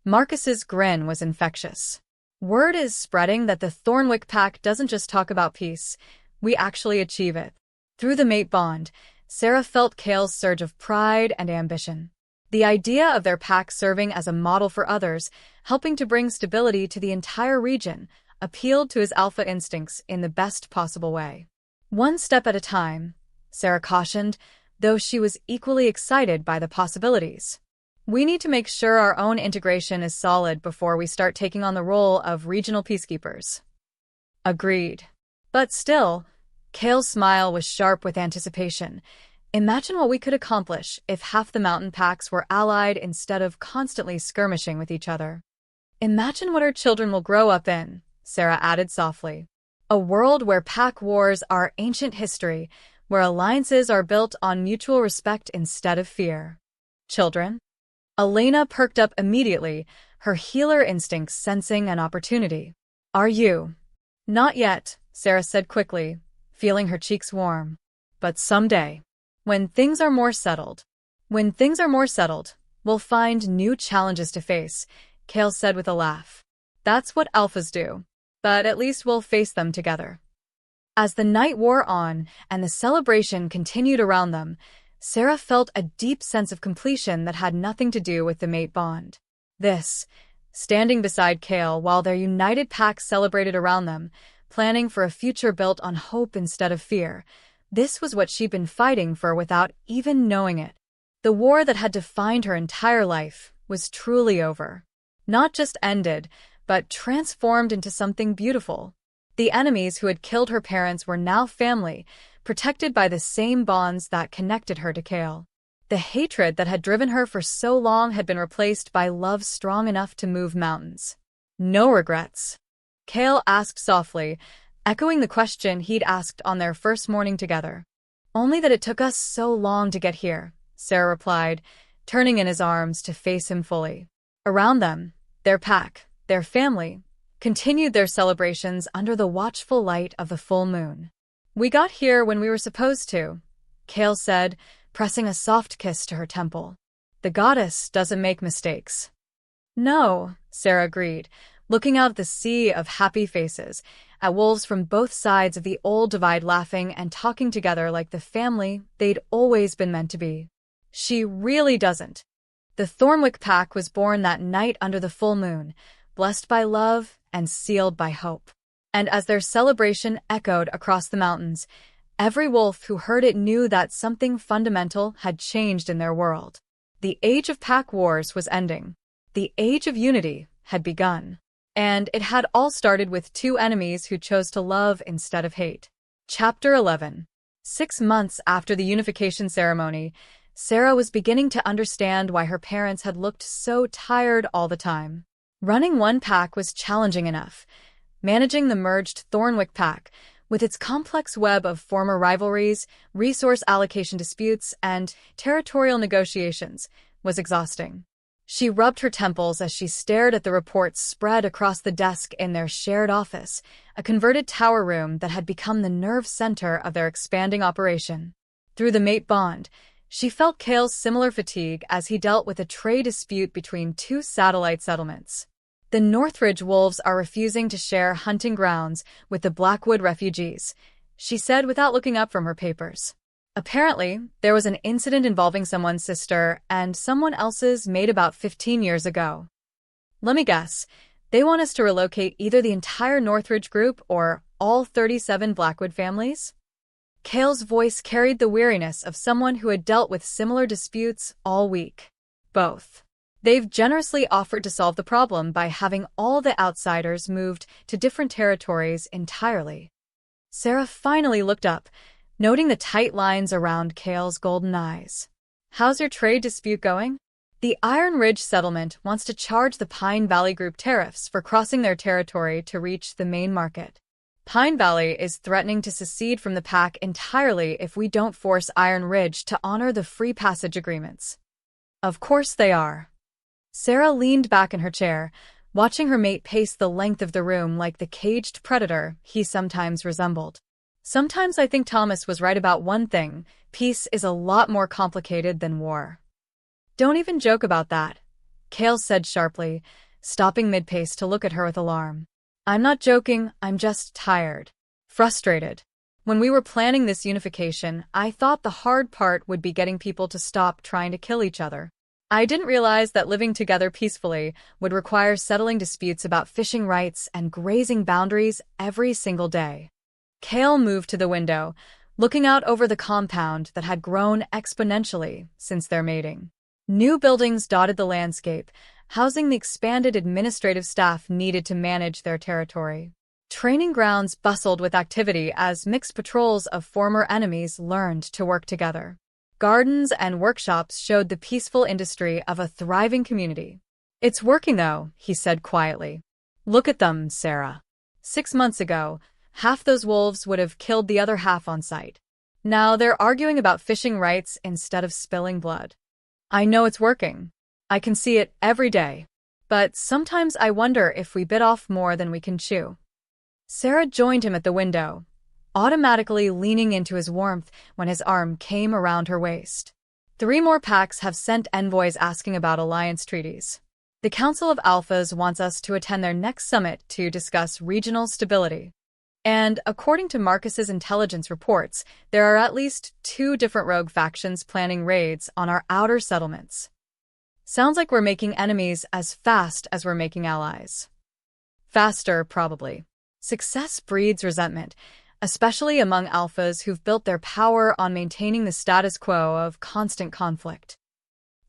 S1: Marcus's grin was infectious. Word is spreading that the Thornwick pack doesn't just talk about peace, we actually achieve it. Through the mate bond, Sera felt Kael's surge of pride and ambition. The idea of their pack serving as a model for others, helping to bring stability to the entire region, appealed to his alpha instincts in the best possible way. One step at a time, Sera cautioned, though she was equally excited by the possibilities. We need to make sure our own integration is solid before we start taking on the role of regional peacekeepers. Agreed. But still, Kael's smile was sharp with anticipation. Imagine what we could accomplish if half the mountain packs were allied instead of constantly skirmishing with each other. Imagine what our children will grow up in, Sera added softly. A world where pack wars are ancient history, where alliances are built on mutual respect instead of fear. Children? Elena perked up immediately, her healer instincts sensing an opportunity. Are you? Not yet, Sera said quickly, feeling her cheeks warm. But someday. When things are more settled, we'll find new challenges to face, Kael said with a laugh. That's what alphas do, but at least we'll face them together. As the night wore on and the celebration continued around them, Sera felt a deep sense of completion that had nothing to do with the mate bond. This, standing beside Kael while their united pack celebrated around them, planning for a future built on hope instead of fear, this was what she'd been fighting for without even knowing it. The war that had defined her entire life was truly over. Not just ended, but transformed into something beautiful. The enemies who had killed her parents were now family, protected by the same bonds that connected her to Kael. The hatred that had driven her for so long had been replaced by love strong enough to move mountains. No regrets. Kael asked softly, echoing the question he'd asked on their first morning together. Only that it took us so long to get here, Sera replied, turning in his arms to face him fully. Around them, their pack, their family, continued their celebrations under the watchful light of the full moon. We got here when we were supposed to, Kael said, pressing a soft kiss to her temple. The goddess doesn't make mistakes. No, Sera agreed, looking out at the sea of happy faces, at wolves from both sides of the old divide laughing and talking together like the family they'd always been meant to be. She really doesn't. The Thornwick pack was born that night under the full moon, blessed by love and sealed by hope. And as their celebration echoed across the mountains, every wolf who heard it knew that something fundamental had changed in their world. The age of pack wars was ending. The age of unity had begun. And it had all started with 2 enemies who chose to love instead of hate. Chapter 11. 6 months after the unification ceremony, Sera was beginning to understand why her parents had looked so tired all the time. Running one pack was challenging enough. Managing the merged Thornwick pack, with its complex web of former rivalries, resource allocation disputes, and territorial negotiations, was exhausting. She rubbed her temples as she stared at the reports spread across the desk in their shared office, a converted tower room that had become the nerve center of their expanding operation. Through the mate bond, she felt Kael's similar fatigue as he dealt with a trade dispute between 2 satellite settlements. The Northridge wolves are refusing to share hunting grounds with the Blackwood refugees, she said without looking up from her papers. Apparently, there was an incident involving someone's sister and someone else's mate about 15 years ago. Let me guess, they want us to relocate either the entire Northridge group or all 37 Blackwood families? Kael's voice carried the weariness of someone who had dealt with similar disputes all week. Both. They've generously offered to solve the problem by having all the outsiders moved to different territories entirely. Sera finally looked up, noting the tight lines around Kael's golden eyes. How's your trade dispute going? The Iron Ridge settlement wants to charge the Pine Valley Group tariffs for crossing their territory to reach the main market. Pine Valley is threatening to secede from the pack entirely if we don't force Iron Ridge to honor the free passage agreements. Of course they are. Sera leaned back in her chair, watching her mate pace the length of the room like the caged predator he sometimes resembled. Sometimes I think Thomas was right about one thing: peace is a lot more complicated than war. Don't even joke about that, Kael said sharply, stopping mid-pace to look at her with alarm. I'm not joking, I'm just tired. Frustrated. When we were planning this unification, I thought the hard part would be getting people to stop trying to kill each other. I didn't realize that living together peacefully would require settling disputes about fishing rights and grazing boundaries every single day. Kael moved to the window, looking out over the compound that had grown exponentially since their mating. New buildings dotted the landscape, housing the expanded administrative staff needed to manage their territory. Training grounds bustled with activity as mixed patrols of former enemies learned to work together. Gardens and workshops showed the peaceful industry of a thriving community. It's working though, he said quietly. Look at them, Sera. 6 months ago, half those wolves would have killed the other half on sight. Now they're arguing about fishing rights instead of spilling blood. I know it's working. I can see it every day. But sometimes I wonder if we bit off more than we can chew. Sera joined him at the window, automatically leaning into his warmth when his arm came around her waist. 3 more packs have sent envoys asking about alliance treaties. The Council of Alphas wants us to attend their next summit to discuss regional stability. And according to Marcus's intelligence reports, there are at least 2 different rogue factions planning raids on our outer settlements. Sounds like we're making enemies as fast as we're making allies. Faster, probably. Success breeds resentment, especially among alphas who've built their power on maintaining the status quo of constant conflict.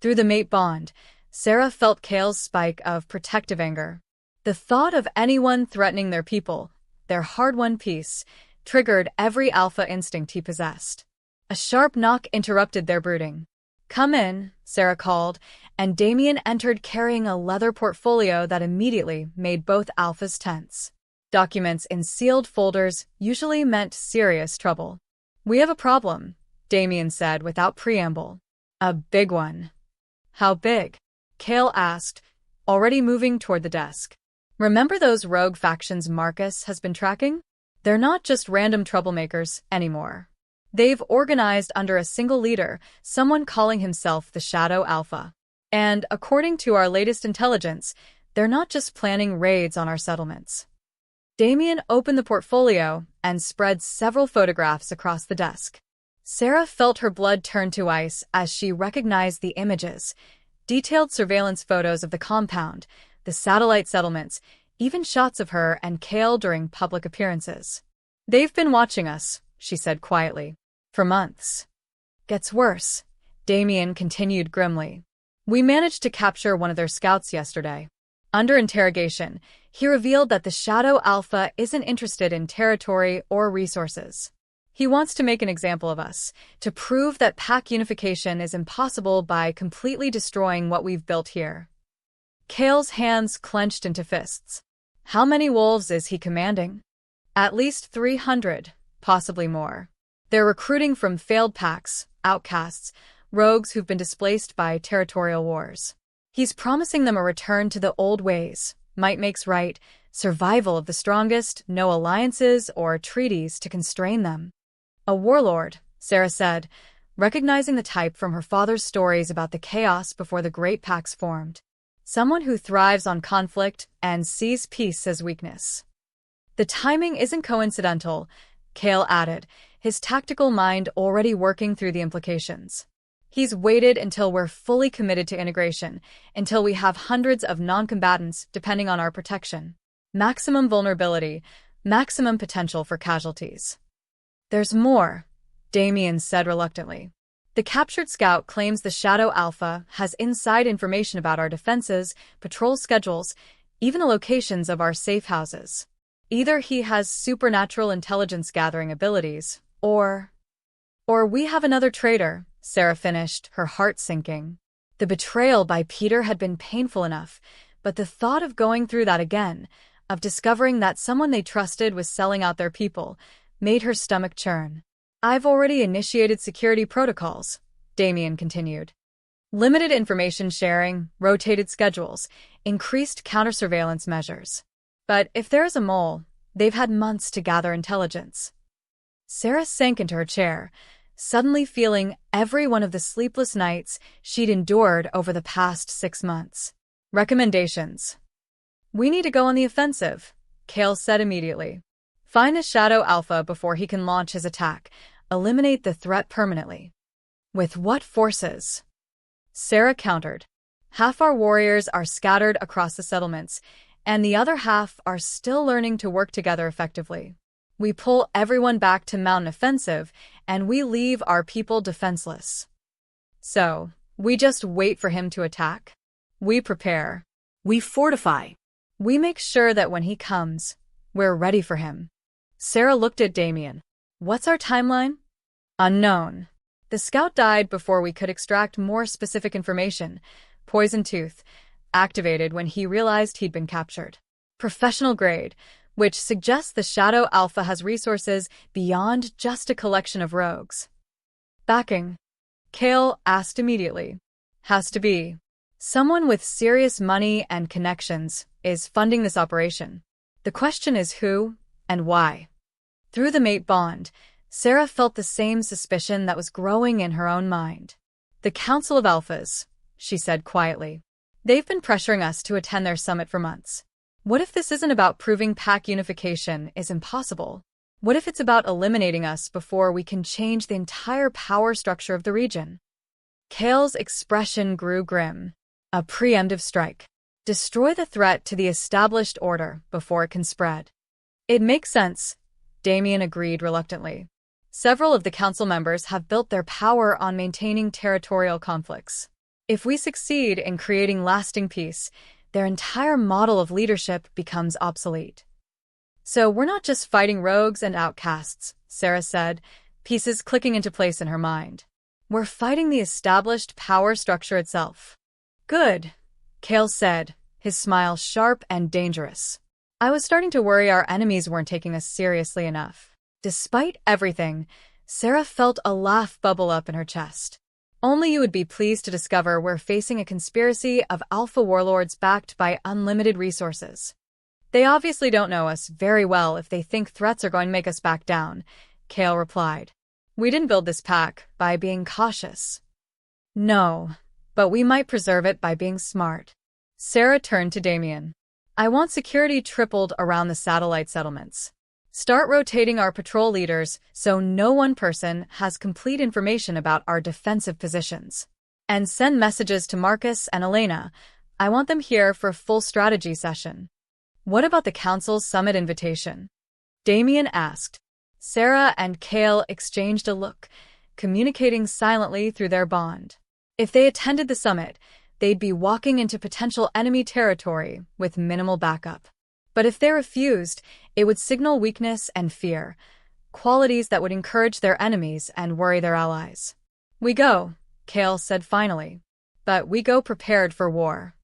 S1: Through the mate bond, Sera felt Kael's spike of protective anger. The thought of anyone threatening their people, their hard-won peace, triggered every alpha instinct he possessed. A sharp knock interrupted their brooding. Come in, Sera called, and Damien entered carrying a leather portfolio that immediately made both alphas tense. Documents in sealed folders usually meant serious trouble. We have a problem, Damien said without preamble. A big one. How big? Kael asked, already moving toward the desk. Remember those rogue factions Marcus has been tracking? They're not just random troublemakers anymore. They've organized under a single leader, someone calling himself the Shadow Alpha. And according to our latest intelligence, they're not just planning raids on our settlements. Damien opened the portfolio and spread several photographs across the desk. Sera felt her blood turn to ice as she recognized the images: detailed surveillance photos of the compound, the satellite settlements, even shots of her and Kael during public appearances. They've been watching us, she said quietly. For months. Gets worse, Damien continued grimly. We managed to capture one of their scouts yesterday. Under interrogation, he revealed that the Shadow Alpha isn't interested in territory or resources. He wants to make an example of us, to prove that pack unification is impossible by completely destroying what we've built here. Kael's hands clenched into fists. How many wolves is he commanding? At least 300, possibly more. They're recruiting from failed packs, outcasts, rogues who've been displaced by territorial wars. He's promising them a return to the old ways, might makes right, survival of the strongest, no alliances or treaties to constrain them. A warlord, Sera said, recognizing the type from her father's stories about the chaos before the great packs formed. Someone who thrives on conflict and sees peace as weakness. The timing isn't coincidental, Kael added, his tactical mind already working through the implications. He's waited until we're fully committed to integration, until we have hundreds of non-combatants depending on our protection. Maximum vulnerability, maximum potential for casualties. There's more, Damien said reluctantly. The captured scout claims the Shadow Alpha has inside information about our defenses, patrol schedules, even the locations of our safe houses. Either he has supernatural intelligence gathering abilities, or we have another traitor, Sera finished, her heart sinking. The betrayal by Peter had been painful enough, but the thought of going through that again, of discovering that someone they trusted was selling out their people, made her stomach churn. I've already initiated security protocols, Damien continued. Limited information sharing, rotated schedules, increased counter-surveillance measures. But if there is a mole, they've had months to gather intelligence. Sera sank into her chair, suddenly feeling every one of the sleepless nights she'd endured over the past 6 months. Recommendations. We need to go on the offensive, Kael said immediately. Find the Shadow Alpha before he can launch his attack. Eliminate the threat permanently. With what forces? Sera countered. Half our warriors are scattered across the settlements, and the other half are still learning to work together effectively. We pull everyone back to mount an offensive, and we leave our people defenseless. So, we just wait for him to attack? We prepare.
S2: We fortify.
S1: We make sure that when he comes, we're ready for him. Sera looked at Damien. What's our timeline? Unknown. The scout died before we could extract more specific information. Poison tooth. Activated when he realized he'd been captured. Professional grade, which suggests the Shadow Alpha has resources beyond just a collection of rogues. Backing. Kael asked immediately. Has to be. Someone with serious money and connections is funding this operation. The question is who and why. Through the mate bond, Sera felt the same suspicion that was growing in her own mind. The Council of Alphas, she said quietly. They've been pressuring us to attend their summit for months. What if this isn't about proving pack unification is impossible? What if it's about eliminating us before we can change the entire power structure of the region? Kael's expression grew grim. A preemptive strike. Destroy the threat to the established order before it can spread. It makes sense, Damien agreed reluctantly. Several of the council members have built their power on maintaining territorial conflicts. If we succeed in creating lasting peace, their entire model of leadership becomes obsolete. So we're not just fighting rogues and outcasts, Sera said, pieces clicking into place in her mind. We're fighting the established power structure itself. Good, Kael said, his smile sharp and dangerous. I was starting to worry our enemies weren't taking us seriously enough. Despite everything, Sera felt a laugh bubble up in her chest. Only you would be pleased to discover we're facing a conspiracy of alpha warlords backed by unlimited resources. They obviously don't know us very well if they think threats are going to make us back down, Kael replied. We didn't build this pack by being cautious. No, but we might preserve it by being smart. Sera turned to Damien. I want security tripled around the satellite settlements. Start rotating our patrol leaders so no one person has complete information about our defensive positions. And send messages to Marcus and Elena. I want them here for a full strategy session. What about the council's summit invitation? Damien asked. Sera and Kael exchanged a look, communicating silently through their bond. If they attended the summit, they'd be walking into potential enemy territory with minimal backup. But if they refused, it would signal weakness and fear, qualities that would encourage their enemies and worry their allies. We go, Kael said finally. But we go prepared for war.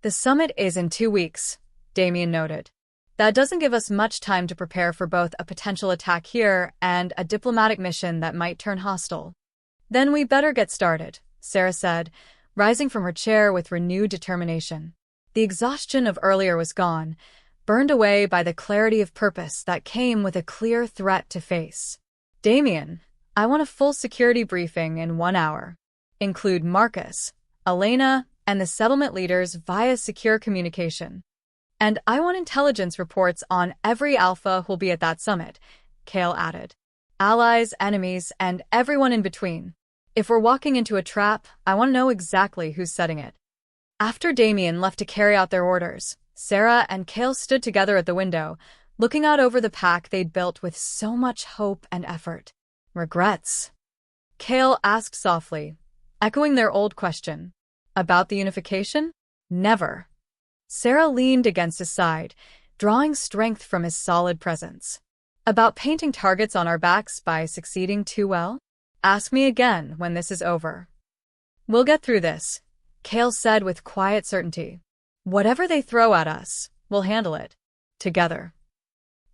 S1: The summit is in 2 weeks, Damien noted. That doesn't give us much time to prepare for both a potential attack here and a diplomatic mission that might turn hostile. Then we better get started, Sera said, rising from her chair with renewed determination. The exhaustion of earlier was gone, burned away by the clarity of purpose that came with a clear threat to face. Damien, I want a full security briefing in 1 hour. Include Marcus, Elena, and the settlement leaders via secure communication. And I want intelligence reports on every alpha who'll be at that summit, Kael added. Allies, enemies, and everyone in between. If we're walking into a trap, I want to know exactly who's setting it. After Damien left to carry out their orders, Sera and Kael stood together at the window, looking out over the pack they'd built with so much hope and effort. Regrets? Kael asked softly, echoing their old question. About the unification? Never. Sera leaned against his side, drawing strength from his solid presence. About painting targets on our backs by succeeding too well? Ask me again when this is over. We'll get through this, Kael said with quiet certainty. Whatever they throw at us, we'll handle it. Together.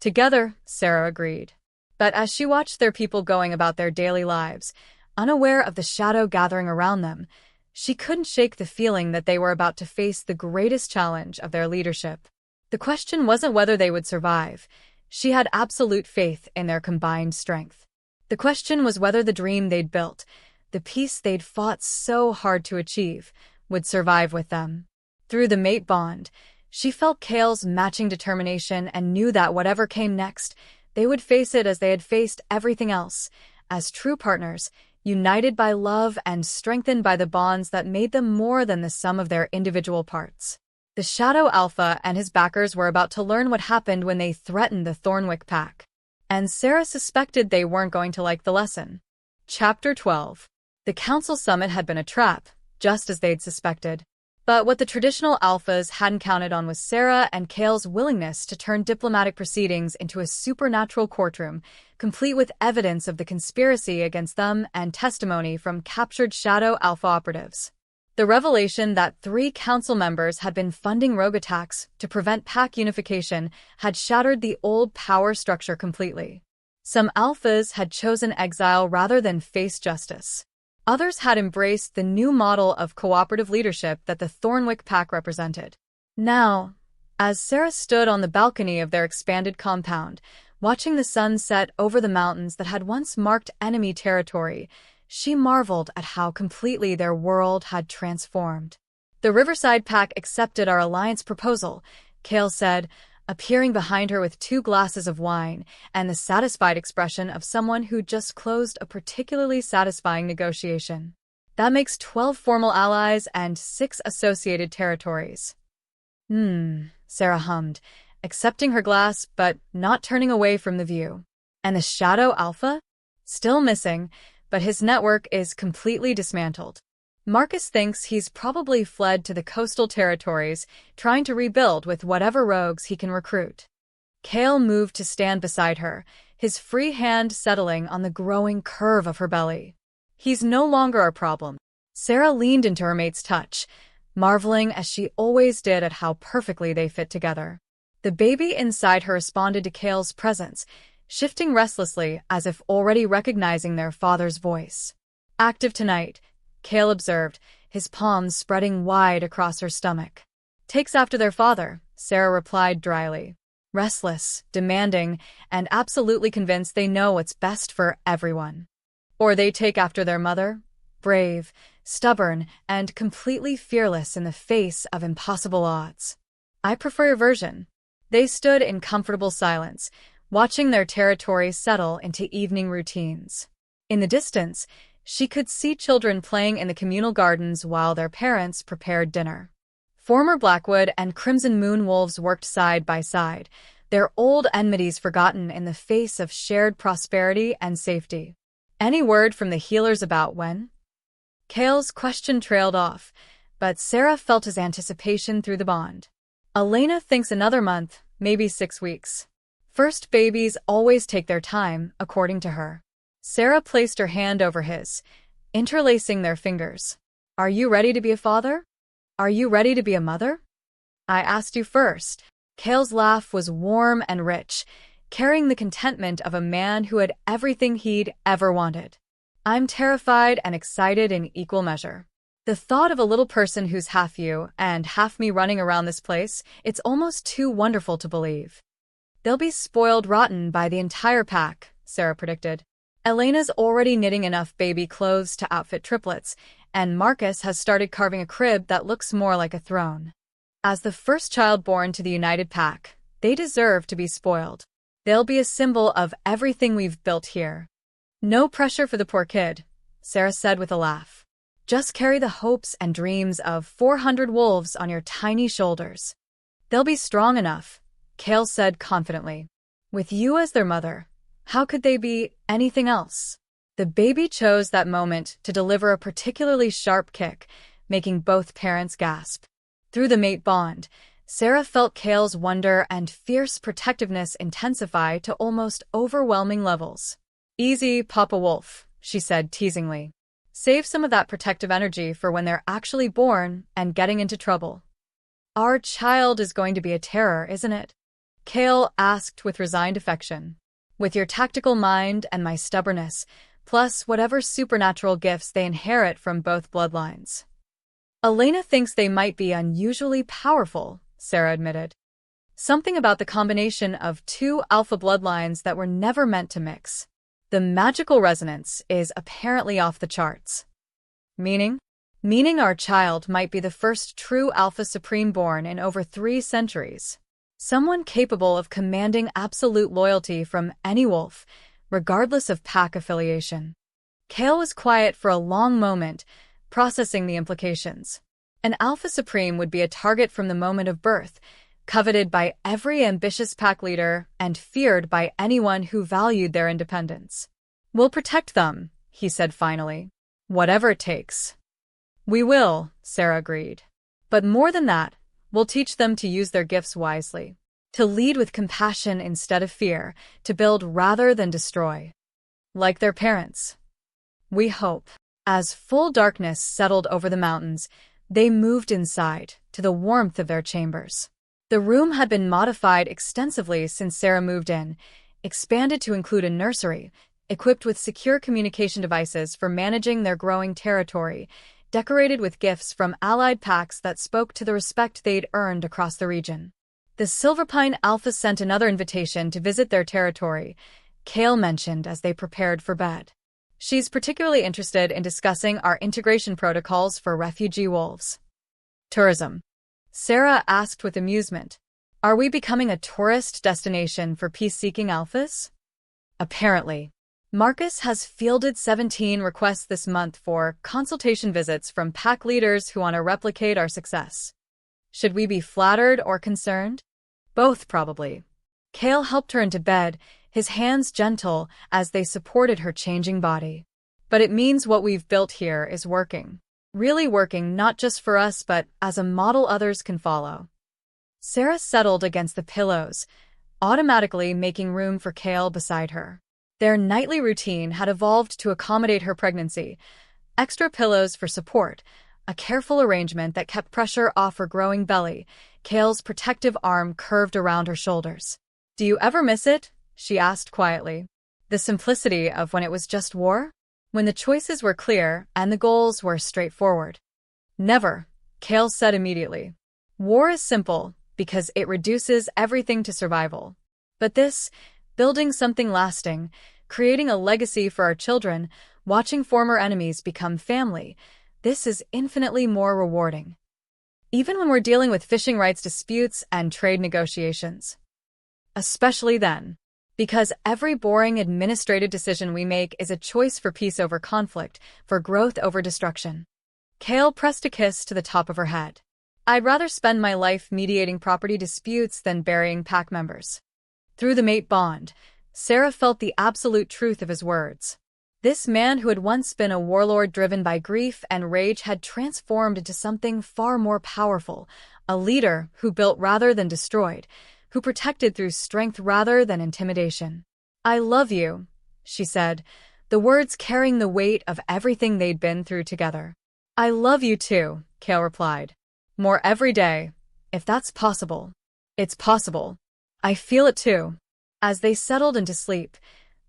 S1: Together, Sera agreed. But as she watched their people going about their daily lives, unaware of the shadow gathering around them, She couldn't shake the feeling that they were about to face the greatest challenge of their leadership. The question wasn't whether they would survive. She had absolute faith in their combined strength. The question was whether the dream they'd built, the peace they'd fought so hard to achieve, would survive with them. Through the mate bond, she felt Kael's matching determination and knew that whatever came next, they would face it as they had faced everything else, as true partners, united by love and strengthened by the bonds that made them more than the sum of their individual parts. The Shadow Alpha and his backers were about to learn what happened when they threatened the Thornwick pack. And Sera suspected they weren't going to like the lesson. Chapter 12. The Council Summit had been a trap, just as they'd suspected. But what the traditional alphas hadn't counted on was Sera and Kael's willingness to turn diplomatic proceedings into a supernatural courtroom, complete with evidence of the conspiracy against them and testimony from captured Shadow Alpha operatives. The revelation that 3 council members had been funding rogue attacks to prevent pack unification had shattered the old power structure completely. Some alphas had chosen exile rather than face justice. Others had embraced the new model of cooperative leadership that the Thornwick pack represented. Now, as Sera stood on the balcony of their expanded compound, watching the sun set over the mountains that had once marked enemy territory, she marveled at how completely their world had transformed. The Riverside pack accepted our alliance proposal, Kael said, appearing behind her with 2 glasses of wine and the satisfied expression of someone who just closed a particularly satisfying negotiation. That makes 12 formal allies and 6 associated territories. Sera hummed, accepting her glass but not turning away from the view. And the Shadow Alpha? Still missing, but his network is completely dismantled. Marcus thinks he's probably fled to the coastal territories, trying to rebuild with whatever rogues he can recruit. Kael moved to stand beside her, his free hand settling on the growing curve of her belly. He's no longer a problem. Sera leaned into her mate's touch, marveling as she always did at how perfectly they fit together. The baby inside her responded to Kael's presence, shifting restlessly as if already recognizing their father's voice. Active tonight, Kael observed, his palms spreading wide across her stomach. Takes after their father, Sera replied dryly. Restless, demanding, and absolutely convinced they know what's best for everyone. Or they take after their mother, brave, stubborn, and completely fearless in the face of impossible odds. I prefer your version. They stood in comfortable silence, watching their territory settle into evening routines. In the distance, she could see children playing in the communal gardens while their parents prepared dinner. Former Blackwood and Crimson Moon wolves worked side by side, their old enmities forgotten in the face of shared prosperity and safety. Any word from the healers about when? Kael's question trailed off, but Sera felt his anticipation through the bond. Elena thinks another month, maybe 6 weeks. First babies always take their time, according to her. Sera placed her hand over his, interlacing their fingers. Are you ready to be a father? Are you ready to be a mother? I asked you first. Kael's laugh was warm and rich, carrying the contentment of a man who had everything he'd ever wanted. I'm terrified and excited in equal measure. The thought of a little person who's half you and half me running around this place, it's almost too wonderful to believe. They'll be spoiled rotten by the entire pack, Sera predicted. Elena's already knitting enough baby clothes to outfit triplets, and Marcus has started carving a crib that looks more like a throne. As the first child born to the United Pack, they deserve to be spoiled. They'll be a symbol of everything we've built here. No pressure for the poor kid, Sera said with a laugh. Just carry the hopes and dreams of 400 wolves on your tiny shoulders. They'll be strong enough, Kael said confidently. With you as their mother, how could they be anything else? The baby chose that moment to deliver a particularly sharp kick, making both parents gasp. Through the mate bond, Sera felt Kael's wonder and fierce protectiveness intensify to almost overwhelming levels. Easy, Papa Wolf, she said teasingly. Save some of that protective energy for when they're actually born and getting into trouble. Our child is going to be a terror, isn't it? Kael asked with resigned affection. With your tactical mind and my stubbornness, plus whatever supernatural gifts they inherit from both bloodlines. Elena thinks they might be unusually powerful, Sera admitted. Something about the combination of two alpha bloodlines that were never meant to mix. The magical resonance is apparently off the charts. Meaning? Meaning our child might be the first true Alpha Supreme born in over 3 centuries. Someone capable of commanding absolute loyalty from any wolf, regardless of pack affiliation. Kael was quiet for a long moment, processing the implications. An Alpha Supreme would be a target from the moment of birth, coveted by every ambitious pack leader and feared by anyone who valued their independence. "We'll protect them," he said finally. "Whatever it takes." "We will," Sera agreed. "But more than that, we'll teach them to use their gifts wisely, to lead with compassion instead of fear, to build rather than destroy. Like their parents. We hope." As full darkness settled over the mountains, they moved inside, to the warmth of their chambers. The room had been modified extensively since Sera moved in, expanded to include a nursery, equipped with secure communication devices for managing their growing territory, decorated with gifts from allied packs that spoke to the respect they'd earned across the region. The Silverpine Alpha sent another invitation to visit their territory, Kael mentioned as they prepared for bed. "She's particularly interested in discussing our integration protocols for refugee wolves." "Tourism?" Sera asked with amusement. "Are we becoming a tourist destination for peace-seeking alphas?" "Apparently. Marcus has fielded 17 requests this month for consultation visits from pack leaders who want to replicate our success. Should we be flattered or concerned?" "Both, probably." Kael helped her into bed, his hands gentle as they supported her changing body. "But it means what we've built here is working. Really working not just for us but as a model others can follow." Sera settled against the pillows, automatically making room for Kael beside her. Their nightly routine had evolved to accommodate her pregnancy. Extra pillows for support, a careful arrangement that kept pressure off her growing belly, Kael's protective arm curved around her shoulders. "Do you ever miss it?" she asked quietly. "The simplicity of when it was just war? When the choices were clear and the goals were straightforward?" "Never," Kael said immediately. "War is simple because it reduces everything to survival. But this, building something lasting, creating a legacy for our children, watching former enemies become family, this is infinitely more rewarding. Even when we're dealing with fishing rights disputes and trade negotiations. Especially then. Because every boring administrative decision we make is a choice for peace over conflict, for growth over destruction." Kael pressed a kiss to the top of her head. "I'd rather spend my life mediating property disputes than burying pack members." Through the mate bond, Sera felt the absolute truth of his words. This man who had once been a warlord driven by grief and rage had transformed into something far more powerful, a leader who built rather than destroyed, who protected through strength rather than intimidation. "I love you," she said, the words carrying the weight of everything they'd been through together. "I love you too," Kael replied. "More every day, if that's possible." "It's possible. I feel it too." As they settled into sleep,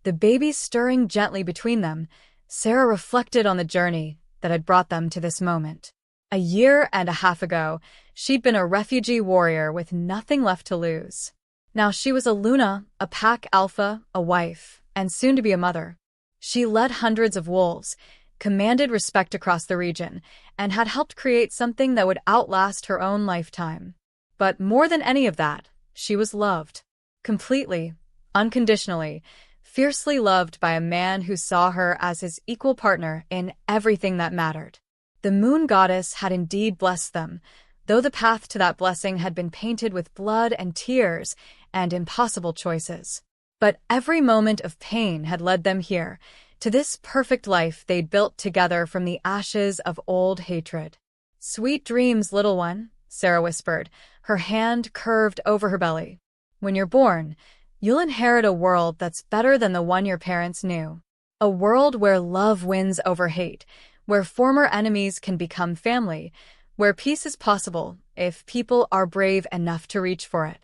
S1: the baby stirring gently between them, Sera reflected on the journey that had brought them to this moment. 1.5 years ago, she'd been a refugee warrior with nothing left to lose. Now she was a Luna, a pack alpha, a wife, and soon to be a mother. She led hundreds of wolves, commanded respect across the region, and had helped create something that would outlast her own lifetime. But more than any of that, she was loved. Completely, unconditionally, fiercely loved by a man who saw her as his equal partner in everything that mattered. The moon goddess had indeed blessed them, though the path to that blessing had been painted with blood and tears and impossible choices. But every moment of pain had led them here, to this perfect life they'd built together from the ashes of old hatred. "Sweet dreams, little one," Sera whispered, her hand curved over her belly. "When you're born, you'll inherit a world that's better than the one your parents knew. A world where love wins over hate, where former enemies can become family, where peace is possible if people are brave enough to reach for it."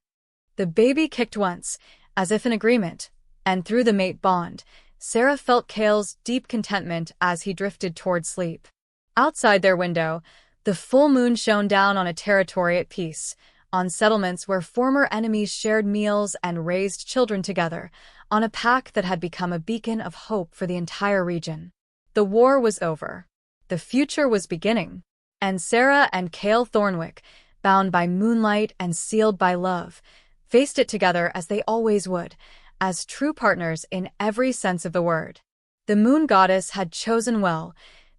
S1: The baby kicked once, as if in agreement, and through the mate bond, Sera felt Kael's deep contentment as he drifted toward sleep. Outside their window, The full moon shone down on a territory at peace, on settlements where former enemies shared meals and raised children together, on a pact that had become a beacon of hope for the entire region. The war was over. The future was beginning. And Sera and Kael Thornwick, bound by moonlight and sealed by love, faced it together as they always would, as true partners in every sense of the word. The moon goddess had chosen well,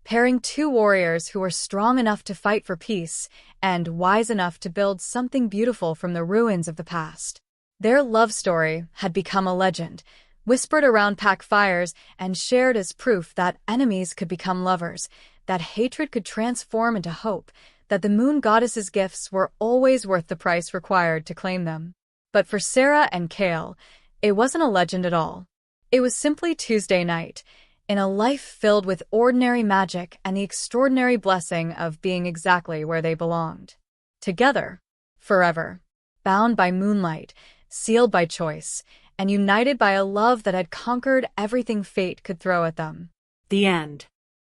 S1: pairing two warriors who were strong enough to fight for peace and wise enough to build something beautiful from the ruins of the past. Their love story had become a legend, whispered around pack fires and shared as proof that enemies could become lovers, that hatred could transform into hope, that the moon goddess's gifts were always worth the price required to claim them. But for Sera and Kael, it wasn't a legend at all. It was simply Tuesday night, in a life filled with ordinary magic and the extraordinary blessing of being exactly where they belonged. Together, forever, bound by moonlight, sealed by choice, and united by a love that had conquered everything fate could throw at them.
S2: The end.